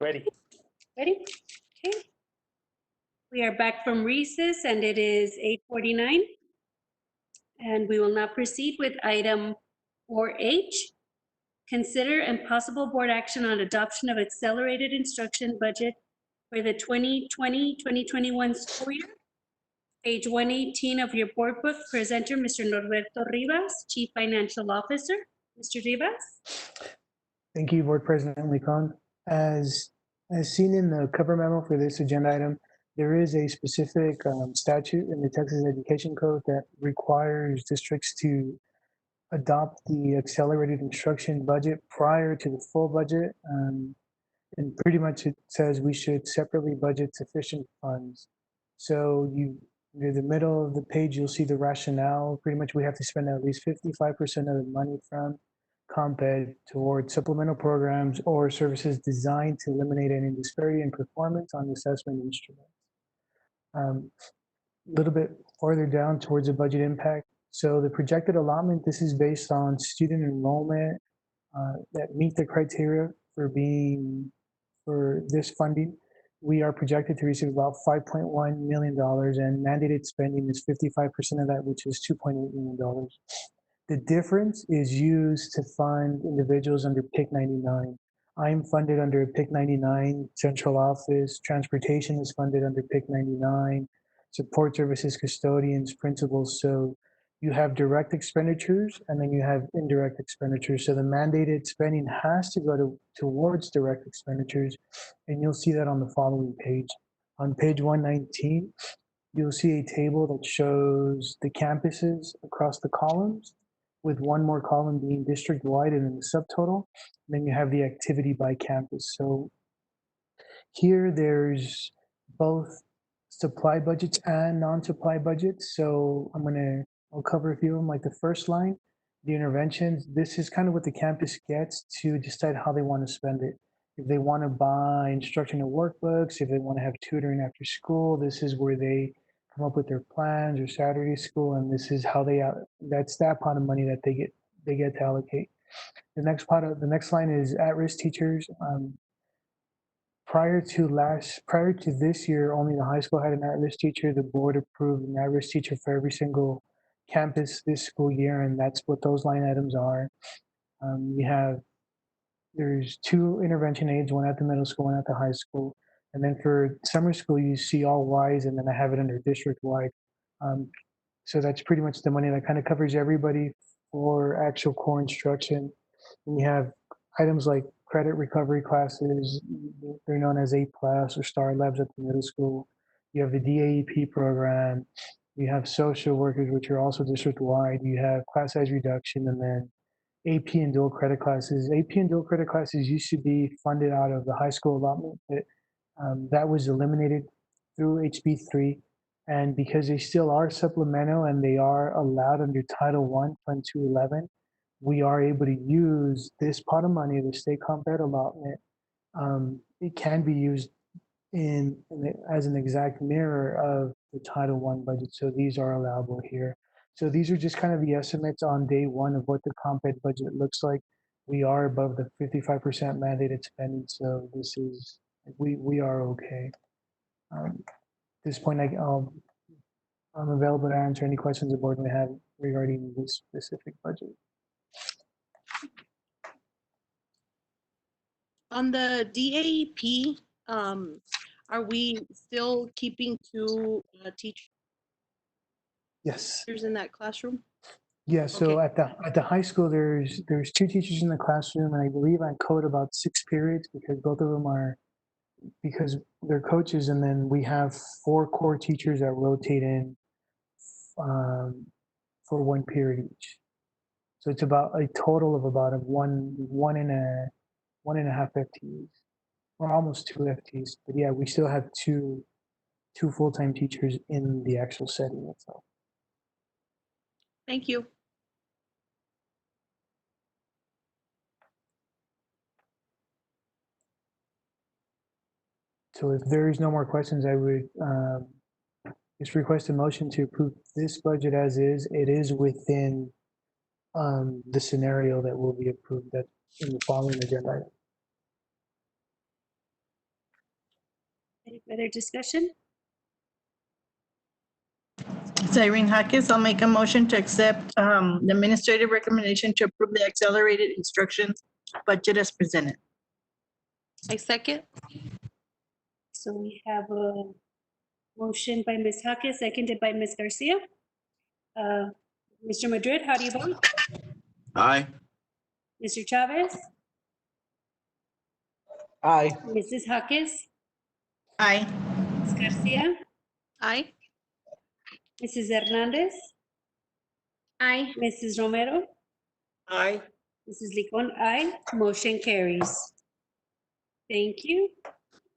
Ready. Ready? Okay. We are back from recess and it is 8:49. And we will now proceed with item 4H. Consider and possible board action on adoption of accelerated instruction budget for the 2020-2021 school year. Page 118 of your board book, presenter, Mr. Norberto Rivas, Chief Financial Officer. Mr. Rivas? Thank you, Board President Licon. As seen in the cover memo for this agenda item, there is a specific statute in the Texas Education Code that requires districts to adopt the accelerated instruction budget prior to the full budget. And pretty much it says we should separately budget sufficient funds. So near the middle of the page, you'll see the rationale. Pretty much we have to spend at least 55% of the money from CompEd towards supplemental programs or services designed to eliminate any disparity in performance on the assessment instruments. A little bit farther down towards the budget impact. So the projected allotment, this is based on student enrollment that meet the criteria for this funding. We are projected to receive about $5.1 million and mandated spending is 55% of that, which is $2.8 million. The difference is used to fund individuals under PIC 99. I'm funded under PIC 99 central office. Transportation is funded under PIC 99. Support services, custodians, principals. So you have direct expenditures and then you have indirect expenditures. So the mandated spending has to go towards direct expenditures. And you'll see that on the following page. On page 119, you'll see a table that shows the campuses across the columns, with one more column being district-wide and then the subtotal. Then you have the activity by campus. So here there's both supply budgets and non-supply budgets. So I'll cover a few of them, like the first line, the interventions. This is kind of what the campus gets to decide how they want to spend it. If they want to buy instructional workbooks, if they want to have tutoring after school, this is where they come up with their plans, or Saturday school, and this is how that's that pot of money that they get to allocate. The next line is at-risk teachers. Prior to this year, only the high school had an at-risk teacher. The board approved an at-risk teacher for every single campus this school year, and that's what those line items are. There's 2 intervention aides, one at the middle school, one at the high school. And then for summer school, you see all Ys, and then I have it under district-wide. So that's pretty much the money that kind of covers everybody for actual core instruction. And you have items like credit recovery classes, they're known as A+ or STAR Labs at the middle school. You have the DAEP program. You have social workers, which are also district-wide. You have class size reduction, and then AP and dual credit classes. AP and dual credit classes used to be funded out of the high school allotment, but that was eliminated through HB3. And because they still are supplemental and they are allowed under Title I, Fund 211, we are able to use this pot of money, the state CompEd allotment. It can be used as an exact mirror of the Title I budget. So these are allowable here. So these are just kind of the estimates on day one of what the CompEd budget looks like. We are above the 55% mandated spending. So this is, we are okay. At this point, I'm available to answer any questions the board may have regarding this specific budget. On the DAEP, are we still keeping 2 teachers Yes. in that classroom? Yeah, so at the high school, there's 2 teachers in the classroom, and I believe I code about 6 periods because both of them because they're coaches, and then we have 4 core teachers that rotate in for 1 period each. So it's about a total of about one and a half FTEs, or almost 2 FTEs. But yeah, we still have two full-time teachers in the actual setting itself. Thank you. So if there is no more questions, I would just request a motion to approve this budget as is. It is within the scenario that will be approved in the following agenda item. Any further discussion? It's Irene Hackes. I'll make a motion to accept the administrative recommendation to approve the accelerated instructions budget as presented. I second. So we have a motion by Ms. Hackes, seconded by Ms. Garcia. Mr. Madrid, how do you vote? Aye. Mr. Chavez? Aye. Mrs. Hackes? Aye. Ms. Garcia? Aye. Mrs. Hernandez? Aye. Mrs. Romero? Aye. Mrs. Licon, aye. Motion carries. Thank you.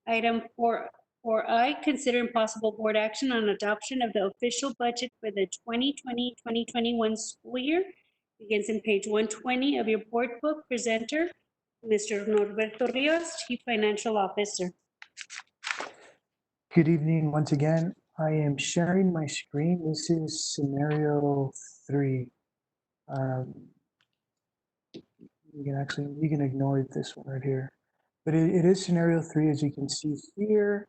Item 4I, consider possible board action on adoption of the official budget for the 2020-2021 school year. Begins in page 120 of your board book. Presenter, Mr. Norberto Rios, Chief Financial Officer. Good evening once again. I am sharing my screen. This is scenario 3. You can ignore this one right here. But it is scenario 3, as you can see here.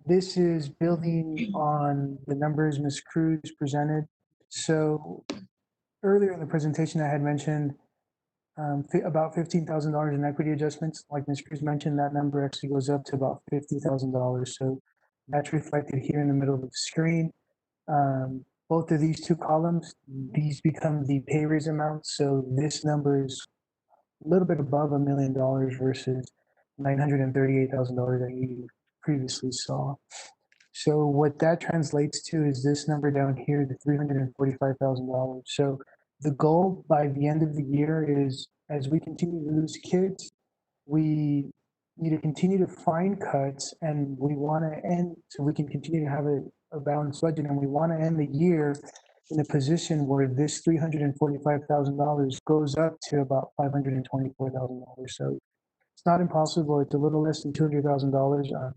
This is building on the numbers Ms. Cruz presented. So earlier in the presentation, I had mentioned about $15,000 in equity adjustments. Like Ms. Cruz mentioned, that number actually goes up to about $50,000. So that's reflected here in the middle of the screen. Both of these two columns, these become the pay raise amounts. So this number is a little bit above $1 million versus $938,000 that you previously saw. So what that translates to is this number down here, the $345,000. So the goal by the end of the year is, as we continue to lose kids, we need to continue to find cuts, and we want to end so we can continue to have a balanced budget, and we want to end the year in a position where this $345,000 goes up to about $524,000. So it's not impossible. It's a little less than $200,000.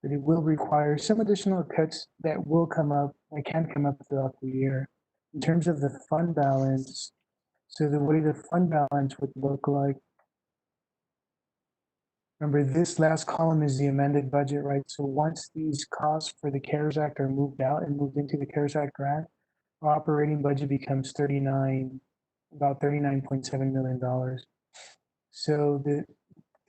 But it will require some additional cuts that will come up, that can come up throughout the year. In terms of the fund balance, so the way the fund balance would look like, remember this last column is the amended budget, right? So once these costs for the CARES Act are moved out and moved into the CARES Act grant, our operating budget becomes about $39.7 million. So the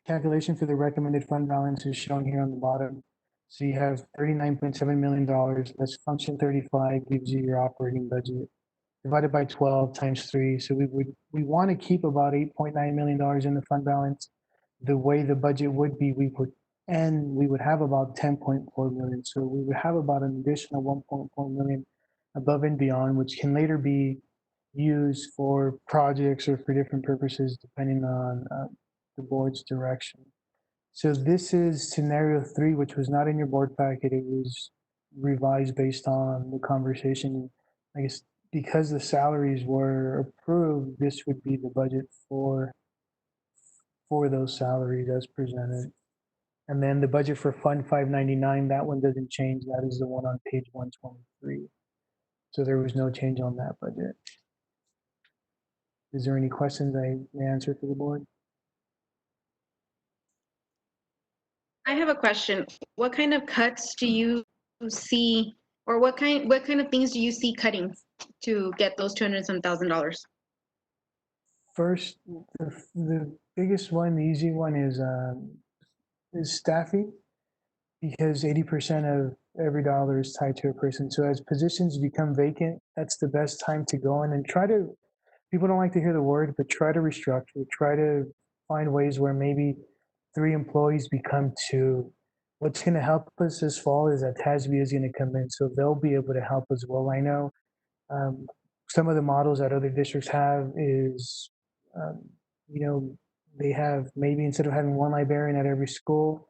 calculation for the recommended fund balance is shown here on the bottom. So you have $39.7 million, less function 35 gives you your operating budget, divided by 12 times 3. So we want to keep about $8.9 million in the fund balance. The way the budget would be, we would have about 10.4 million. So we would have about an additional 1.4 million above and beyond, which can later be used for projects or for different purposes, depending on the board's direction. So this is scenario 3, which was not in your board packet. It was revised based on the conversation. I guess because the salaries were approved, this would be the budget for those salaries as presented. And then the budget for Fund 599, that one doesn't change. That is the one on page 123. So there was no change on that budget. Is there any questions I may answer for the board? I have a question. What kind of cuts do you see, or what kind of things do you see cutting to get those $200,000? First, the biggest one, the easy one is staffing, because 80% of every dollar is tied to a person. So as positions become vacant, that's the best time to go in and try to, people don't like to hear the word, but try to restructure, try to find ways where maybe 3 employees become 2. What's going to help us this fall is that TASB is going to come in, so they'll be able to help as well. I know some of the models that other districts have is, they have maybe instead of having 1 librarian at every school,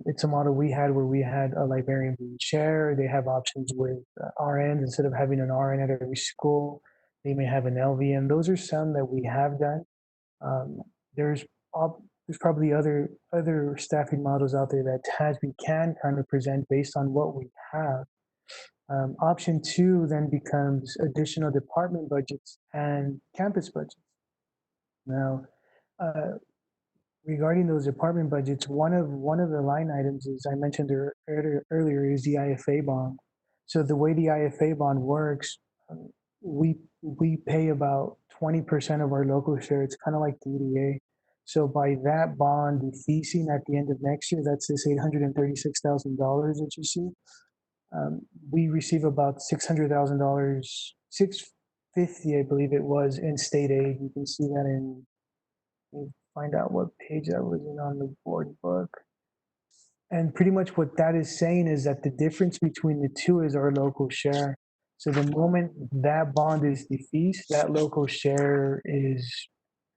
it's a model we had where we had a librarian being chair. They have options with RNs. Instead of having an RN at every school, they may have an LVN. Those are some that we have done. There's probably other staffing models out there that TASB can kind of present based on what we have. Option 2 then becomes additional department budgets and campus budgets. Now, regarding those department budgets, one of the line items is I mentioned earlier is the IFA bond. So the way the IFA bond works, we pay about 20% of our local share. It's kind of like the EDA. So by that bond defeasing at the end of next year, that's this $836,000 that you see. We receive about $600,000, $650, I believe it was, in state aid. You can see that in. Find out what page that was in on the board book. And pretty much what that is saying is that the difference between the two is our local share. So the moment that bond is defeased, that local share is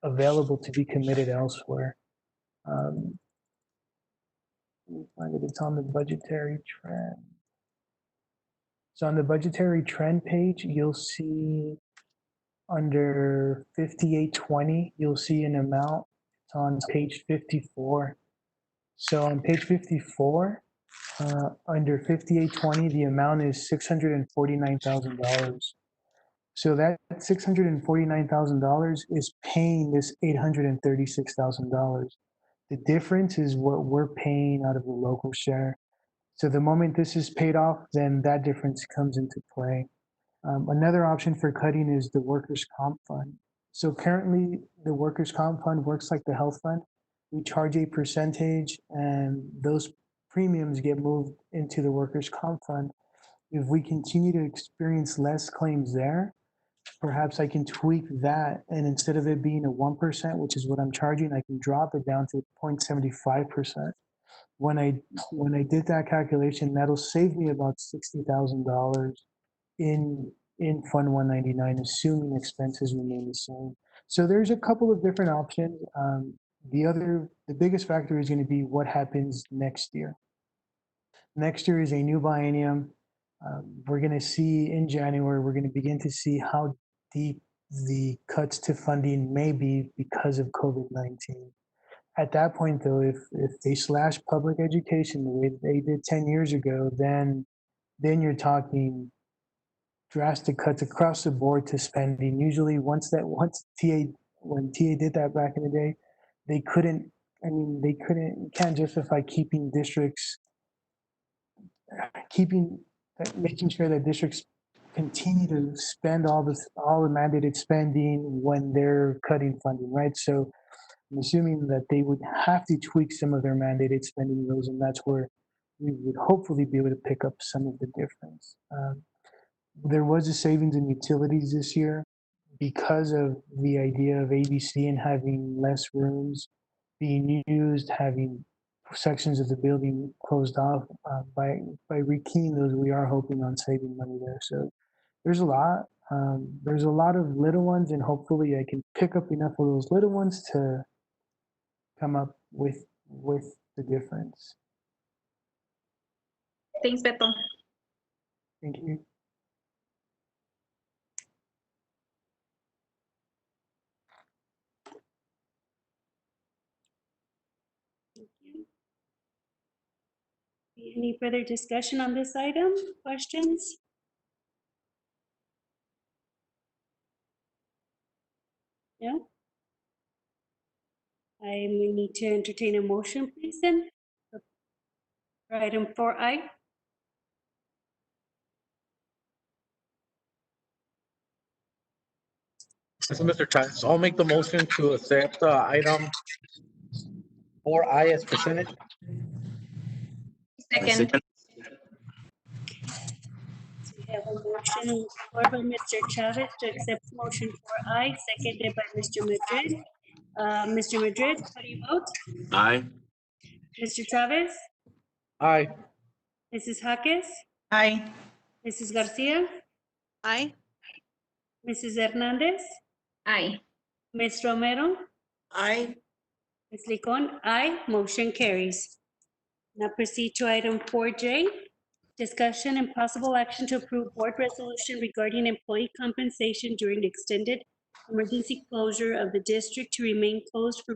available to be committed elsewhere. Let me find it. It's on the budgetary trend. So on the budgetary trend page, you'll see under 5820, you'll see an amount. It's on page 54. So on page 54, under 5820, the amount is $649,000. So that $649,000 is paying this $836,000. The difference is what we're paying out of the local share. So the moment this is paid off, then that difference comes into play. Another option for cutting is the workers' comp fund. So currently, the workers' comp fund works like the health fund. We charge a percentage, and those premiums get moved into the workers' comp fund. If we continue to experience less claims there, perhaps I can tweak that, and instead of it being a 1%, which is what I'm charging, I can drop it down to 0.75%. When I did that calculation, that'll save me about $60,000 in Fund 199, assuming expenses remain the same. So there's a couple of different options. The biggest factor is going to be what happens next year. Next year is a new biennium. We're going to see in January, we're going to begin to see how deep the cuts to funding may be because of COVID-19. At that point, though, if they slash public education the way they did 10 years ago, then you're talking drastic cuts across the board to spending. Usually when TA did that back in the day, you can't justify making sure that districts continue to spend all the mandated spending when they're cutting funding, right? So I'm assuming that they would have to tweak some of their mandated spending rules, and that's where we would hopefully be able to pick up some of the difference. There was a savings in utilities this year because of the idea of ABC and having less rooms being used, having sections of the building closed off. By rekeying those, we are hoping on saving money there. So there's a lot. There's a lot of little ones, and hopefully I can pick up enough of those little ones to come up with the difference. Thanks, Beto. Thank you. Any further discussion on this item? Questions? No? I may need to entertain a motion, please, then. For item 4I. This is Mr. Chavez. I'll make the motion to accept item 4I as presented. Second. So we have a motion on the floor by Mr. Chavez to accept motion 4I, seconded by Mr. Madrid. Mr. Madrid, how do you vote? Aye. Mr. Chavez? Aye. Mrs. Jaques? Aye. Mrs. Garcia? Aye. Mrs. Hernandez? Aye. Ms. Romero? Aye. Ms. Licon? Aye. Motion carries. Now proceed to item 4J. Discussion and possible action to approve board resolution regarding employee compensation during extended emergency closure of the district to remain closed for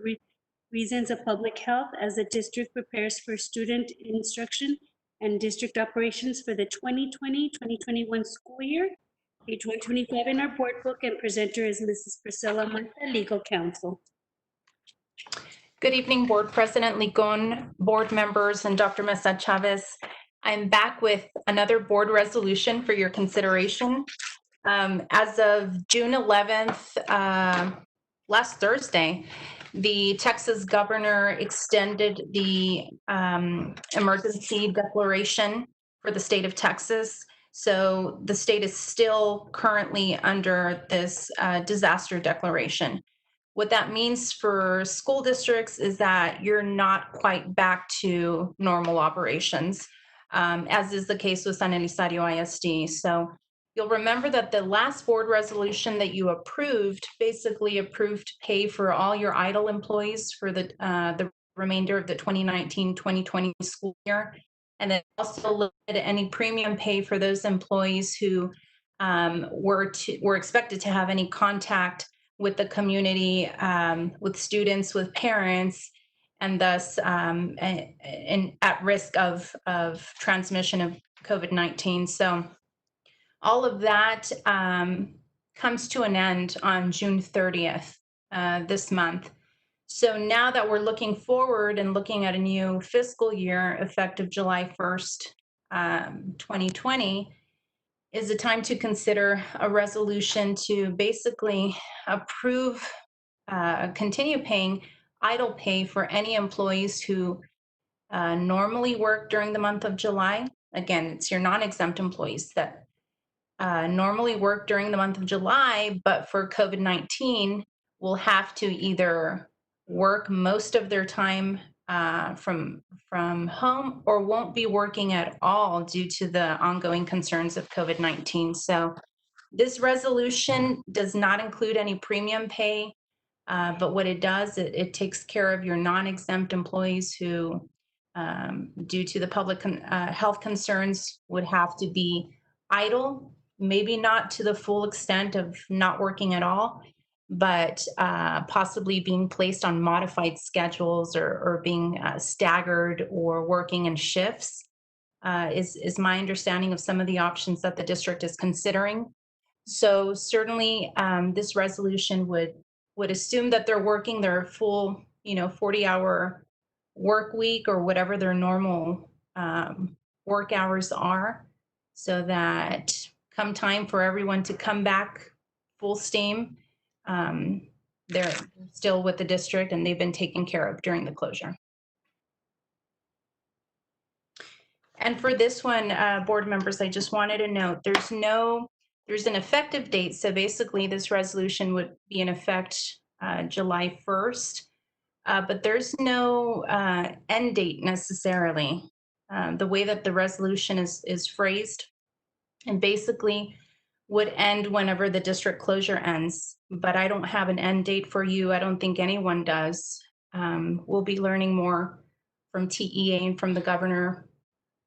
reasons of public health as the district prepares for student instruction and district operations for the 2020-2021 school year. Page 125 in our board book, and presenter is Mrs. Priscilla Mata, legal counsel. Good evening, Board President Licon, board members, and Dr. Mesa Chavez. I'm back with another board resolution for your consideration. As of June 11th, last Thursday, the Texas governor extended the emergency declaration for the state of Texas. So the state is still currently under this disaster declaration. What that means for school districts is that you're not quite back to normal operations, as is the case with San Elizario I.S.D. So you'll remember that the last board resolution that you approved basically approved pay for all your idle employees for the remainder of the 2019-2020 school year. And then also limited any premium pay for those employees who were expected to have any contact with the community, with students, with parents, and thus at risk of transmission of COVID-19. So all of that comes to an end on June 30th this month. So now that we're looking forward and looking at a new fiscal year effective July 1st, 2020, is the time to consider a resolution to basically approve, continue paying idle pay for any employees who normally work during the month of July. Again, it's your non-exempt employees that normally work during the month of July, but for COVID-19 will have to either work most of their time from home or won't be working at all due to the ongoing concerns of COVID-19. So this resolution does not include any premium pay, but what it does, it takes care of your non-exempt employees who, due to the public health concerns, would have to be idle, maybe not to the full extent of not working at all, but possibly being placed on modified schedules or being staggered or working in shifts is my understanding of some of the options that the district is considering. So certainly this resolution would assume that they're working their full 40-hour work week or whatever their normal work hours are, so that come time for everyone to come back full steam, they're still with the district and they've been taken care of during the closure. And for this one, board members, I just wanted to note there's an effective date. So basically this resolution would be in effect July 1st, but there's no end date necessarily. The way that the resolution is phrased, and basically would end whenever the district closure ends, but I don't have an end date for you. I don't think anyone does. We'll be learning more from TEA and from the governor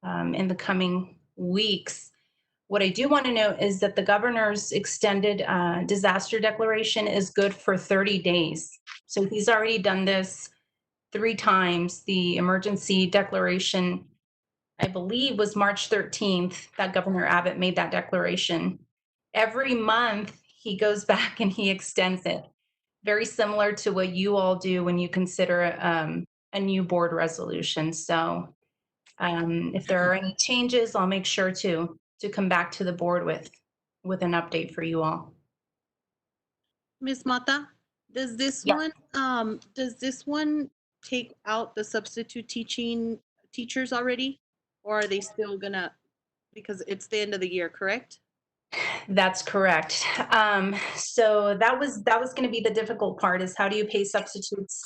in the coming weeks. What I do want to note is that the governor's extended disaster declaration is good for 30 days. So he's already done this 3 times. The emergency declaration, I believe, was March 13th that Governor Abbott made that declaration. Every month he goes back and he extends it. Very similar to what you all do when you consider a new board resolution. So if there are any changes, I'll make sure to come back to the board with an update for you all. Ms. Mata, does this one take out the substitute teachers already? Or are they still gonna, because it's the end of the year, correct? That's correct. So that was going to be the difficult part, is how do you pay substitutes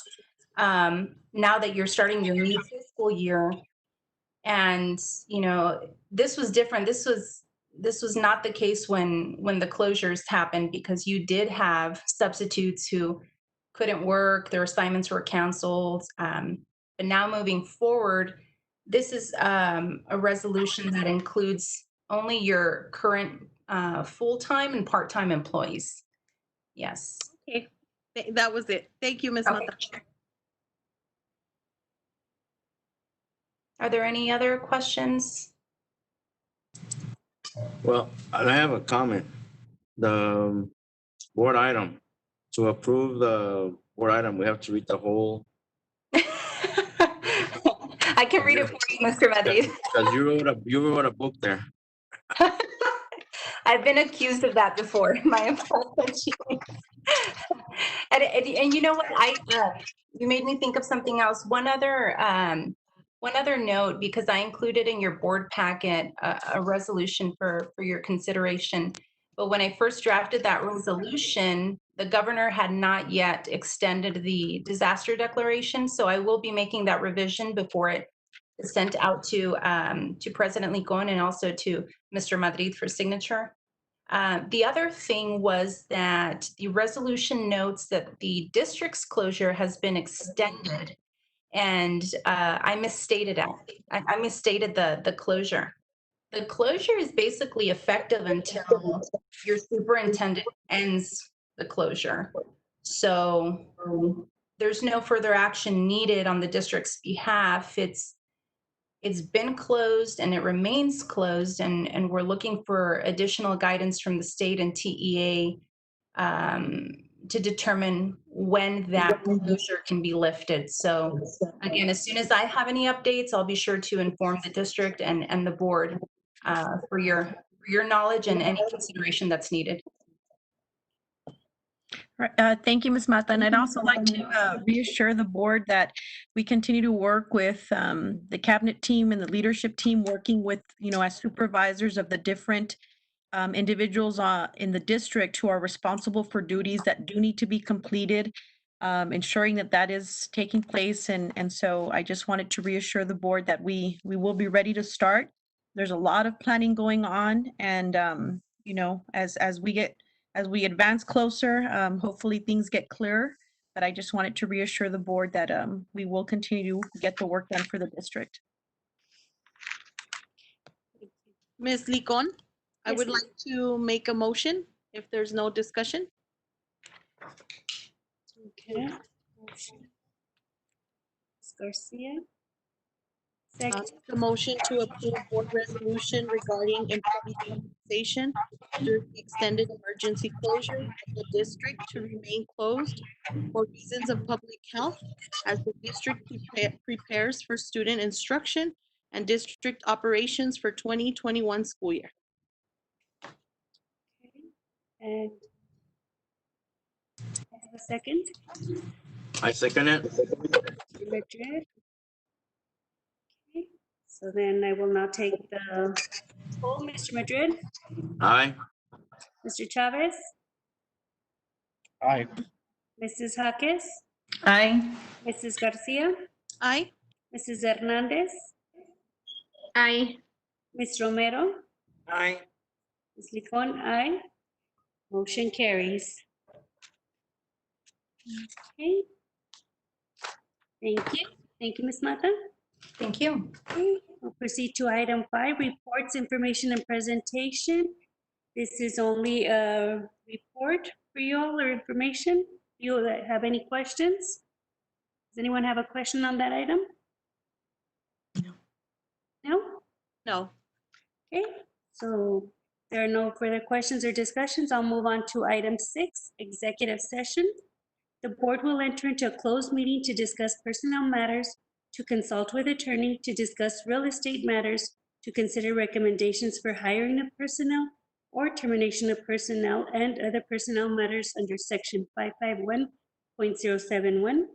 now that you're starting your new fiscal year? And this was different. This was not the case when the closures happened, because you did have substitutes who couldn't work, their assignments were canceled. But now moving forward, this is a resolution that includes only your current full-time and part-time employees. Yes. Okay, that was it. Thank you, Ms. Mata. Are there any other questions? Well, I have a comment. The board item, to approve the board item, we have to read the whole I can read it for you, Mr. Madrid. Because you wrote a book there. I've been accused of that before. My apologies. And you know what? You made me think of something else. One other note, because I included in your board packet a resolution for your consideration. But when I first drafted that resolution, the governor had not yet extended the disaster declaration. So I will be making that revision before it is sent out to President Licon and also to Mr. Madrid for signature. The other thing was that the resolution notes that the district's closure has been extended, and I misstated it. I misstated the closure. The closure is basically effective until your superintendent ends the closure. So there's no further action needed on the district's behalf. It's been closed and it remains closed, and we're looking for additional guidance from the state and TEA to determine when that closure can be lifted. So again, as soon as I have any updates, I'll be sure to inform the district and the board for your knowledge and any consideration that's needed. Thank you, Ms. Mata. And I'd also like to reassure the board that we continue to work with the cabinet team and the leadership team, working with, as supervisors of the different individuals in the district who are responsible for duties that do need to be completed, ensuring that that is taking place. And so I just wanted to reassure the board that we will be ready to start. There's a lot of planning going on, and as we advance closer, hopefully things get clearer. But I just wanted to reassure the board that we will continue to get the work done for the district. Ms. Licon, I would like to make a motion if there's no discussion. Okay. Ms. Garcia. Second. The motion to approve board resolution regarding employee compensation during the extended emergency closure of the district to remain closed for reasons of public health as the district prepares for student instruction and district operations for 2021 school year. And a second. I second it. Madrid. Okay. So then I will now take the poll. Mr. Madrid, Aye. Mr. Chavez, Aye. Mrs. Jaques, Aye. Mrs. Garcia, Aye. Mrs. Hernandez, Aye. Ms. Romero, Aye. Ms. Licon, aye. Motion carries. Okay. Thank you. Thank you, Ms. Mata. Thank you. Okay, we'll proceed to item 5, reports, information, and presentation. This is only a report for you all or information. Do you have any questions? Does anyone have a question on that item? No? No. Okay, so there are no further questions or discussions. I'll move on to item 6, executive session. The board will enter into a closed meeting to discuss personnel matters, to consult with attorney, to discuss real estate matters, to consider recommendations for hiring of personnel or termination of personnel and other personnel matters under section 551.071,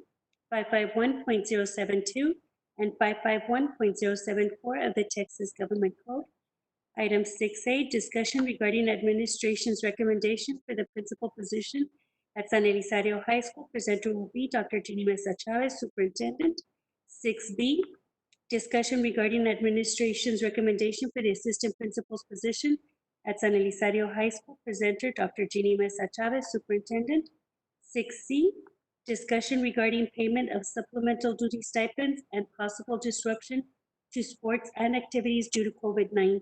551.072, and 551.074 of the Texas Government Code. Item 6A, discussion regarding administration's recommendation for the principal position at San Elizario High School. Presenter will be Dr. Ginny Mesa Chavez, Superintendent. 6B, discussion regarding administration's recommendation for the assistant principal's position at San Elizario High School. Presenter Dr. Ginny Mesa Chavez, Superintendent. 6C, discussion regarding payment of supplemental duty stipends and possible disruption to sports and activities due to COVID-19.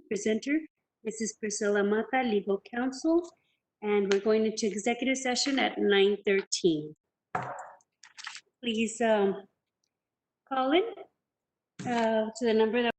Presenter, Mrs. Priscilla Mata, Legal Counsel. And we're going into executive session at 9:13. Please call in to the number that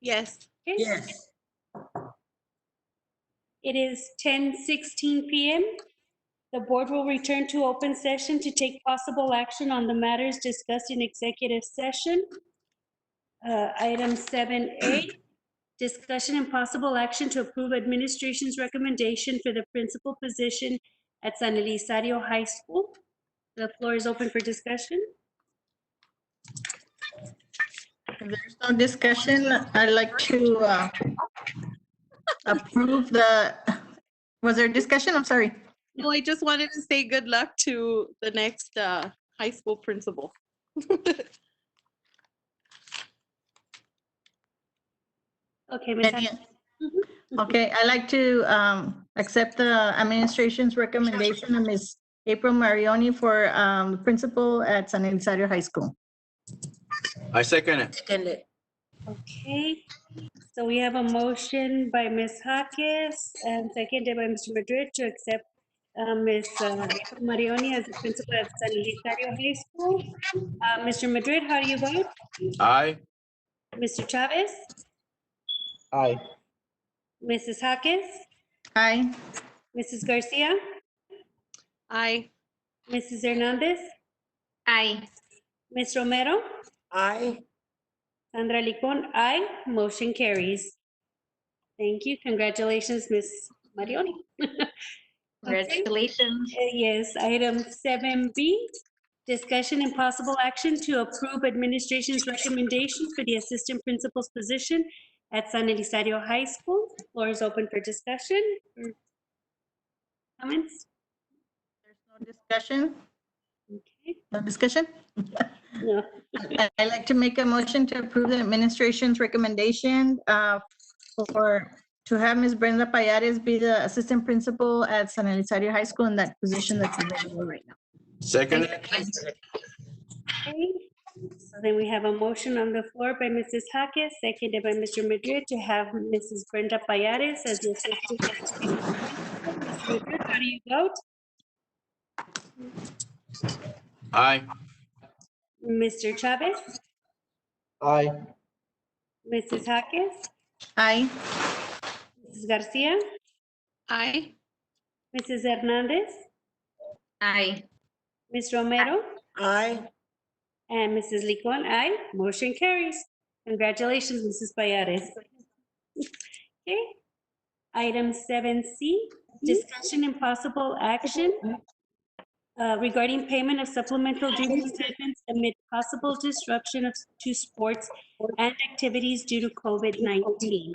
Yes. Okay. Yes. It is 10:16 p.m. The board will return to open session to take possible action on the matters discussed in executive session. Item 7A, discussion and possible action to approve administration's recommendation for the principal position at San Elizario High School. The floor is open for discussion. If there's no discussion, I'd like to approve the, was there discussion? I'm sorry. No, I just wanted to say good luck to the next high school principal. Okay, Ms. Okay, I'd like to accept the administration's recommendation of Ms. April Marioni for principal at San Elizario High School. I second it. Okay, so we have a motion by Ms. Jaques and seconded by Mr. Madrid to accept Ms. Marioni as the principal at San Elizario High School. Mr. Madrid, how do you vote? Aye. Mr. Chavez? Aye. Mrs. Jaques? Aye. Mrs. Garcia? Aye. Mrs. Hernandez? Aye. Ms. Romero? Aye. Sandra Licon, aye. Motion carries. Thank you. Congratulations, Ms. Marioni. Okay. Congratulations. Yes, item 7B, discussion and possible action to approve administration's recommendation for the assistant principal's position at San Elizario High School. Floor is open for discussion. Comments? There's no discussion? Okay. No discussion? No. I'd like to make a motion to approve the administration's recommendation to have Ms. Brenda Payares be the assistant principal at San Elizario High School in that position that's available right now. Second. Okay. So then we have a motion on the floor by Mrs. Jaques, seconded by Mr. Madrid to have Mrs. Brenda Payares as the assistant principal. Mr. Madrid, how do you vote? Aye. Mr. Chavez? Aye. Mrs. Jaques? Aye. Mrs. Garcia? Aye. Mrs. Hernandez? Aye. Ms. Romero? Aye. And Mrs. Licon, aye. Motion carries. Congratulations, Mrs. Payares. Okay. Item 7C, discussion and possible action regarding payment of supplemental duty stipends amid possible disruption to sports and activities due to COVID-19.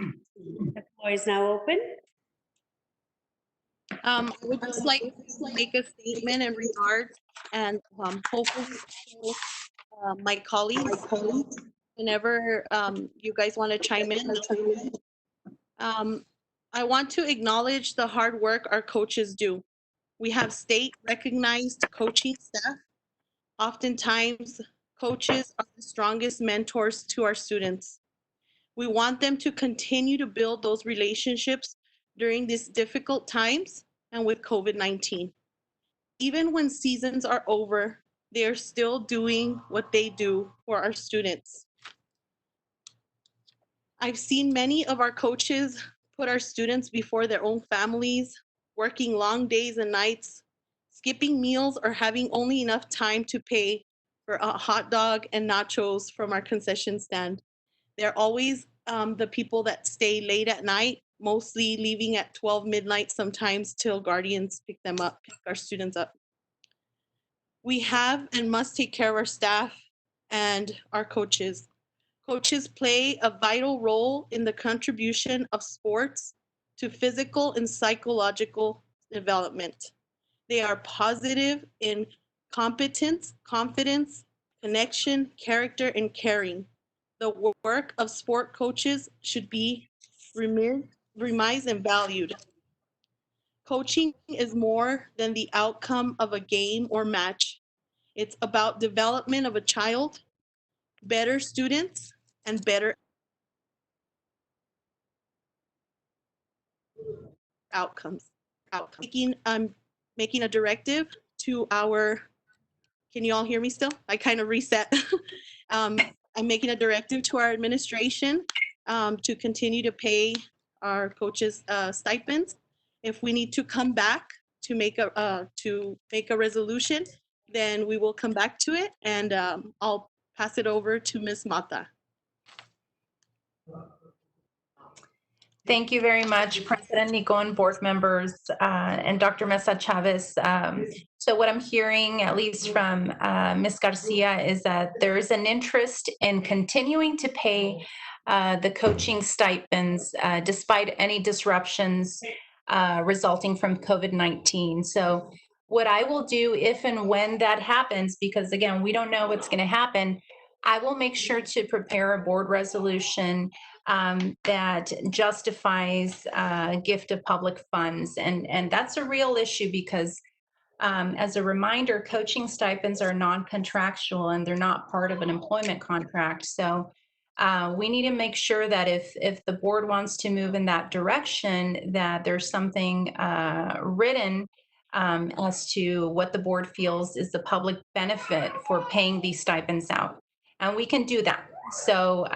The floor is now open. I would just like to make a statement in regards and hopefully my colleagues, whenever you guys want to chime in. I want to acknowledge the hard work our coaches do. We have state-recognized coaching staff. Oftentimes, coaches are the strongest mentors to our students. We want them to continue to build those relationships during these difficult times and with COVID-19. Even when seasons are over, they are still doing what they do for our students. I've seen many of our coaches put our students before their own families, working long days and nights, skipping meals, or having only enough time to pay for a hot dog and nachos from our concession stand. They're always the people that stay late at night, mostly leaving at 12 midnight sometimes till guardians pick them up, pick our students up. We have and must take care of our staff and our coaches. Coaches play a vital role in the contribution of sports to physical and psychological development. They are positive in competence, confidence, connection, character, and caring. The work of sport coaches should be remized and valued. Coaching is more than the outcome of a game or match. It's about development of a child, better students, and better outcomes. Making a directive to our, can you all hear me still? I kind of reset. I'm making a directive to our administration to continue to pay our coaches stipends. If we need to come back to make a resolution, then we will come back to it, and I'll pass it over to Ms. Mata. Thank you very much, President Nicon, board members, and Dr. Mesa Chavez. So what I'm hearing, at least from Ms. Garcia, is that there is an interest in continuing to pay the coaching stipends despite any disruptions resulting from COVID-19. So what I will do if and when that happens, because again, we don't know what's going to happen, I will make sure to prepare a board resolution that justifies gift of public funds. And that's a real issue because as a reminder, coaching stipends are non-contractual and they're not part of an employment contract. So we need to make sure that if the board wants to move in that direction, that there's something written as to what the board feels is the public benefit for paying these stipends out. And we can do that. So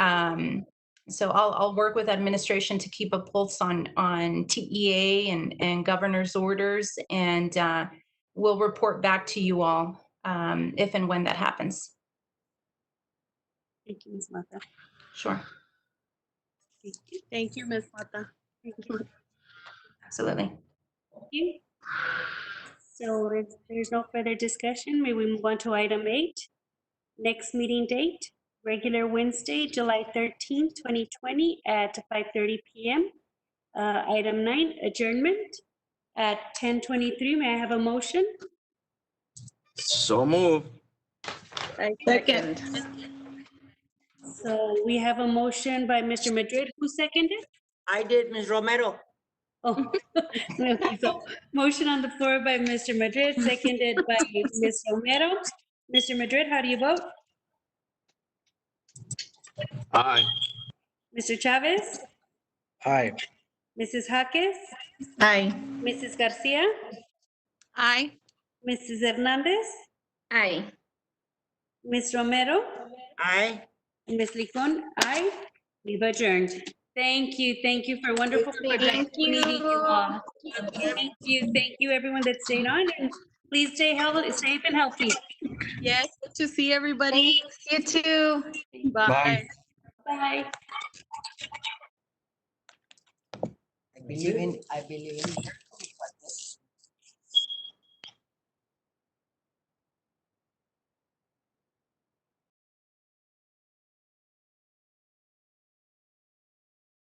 so I'll work with administration to keep a pulse on TEA and governor's orders, and we'll report back to you all if and when that happens. Thank you, Ms. Mata. Sure. Thank you, Ms. Mata. Thank you. Absolutely. Thank you. So if there's no further discussion, may we move on to item 8. Next meeting date, regular Wednesday, July 13th, 2020 at 5:30 p.m. Item 9, adjournment at 10:23. May I have a motion? So move. Second. So we have a motion by Mr. Madrid. Who seconded? I did, Ms. Romero. Oh, okay, so motion on the floor by Mr. Madrid, seconded by Ms. Romero. Mr. Madrid, how do you vote? Aye. Mr. Chavez? Aye. Mrs. Jaques? Aye. Mrs. Garcia? Aye. Mrs. Hernandez? Aye. Ms. Romero? Aye. And Ms. Licon? Aye. We've adjourned. Thank you for a wonderful project. Meeting you all. Thank you, everyone that stayed on, and please stay healthy, safe and healthy. Yes, good to see everybody. Thanks. You too. Bye. Bye. I believe in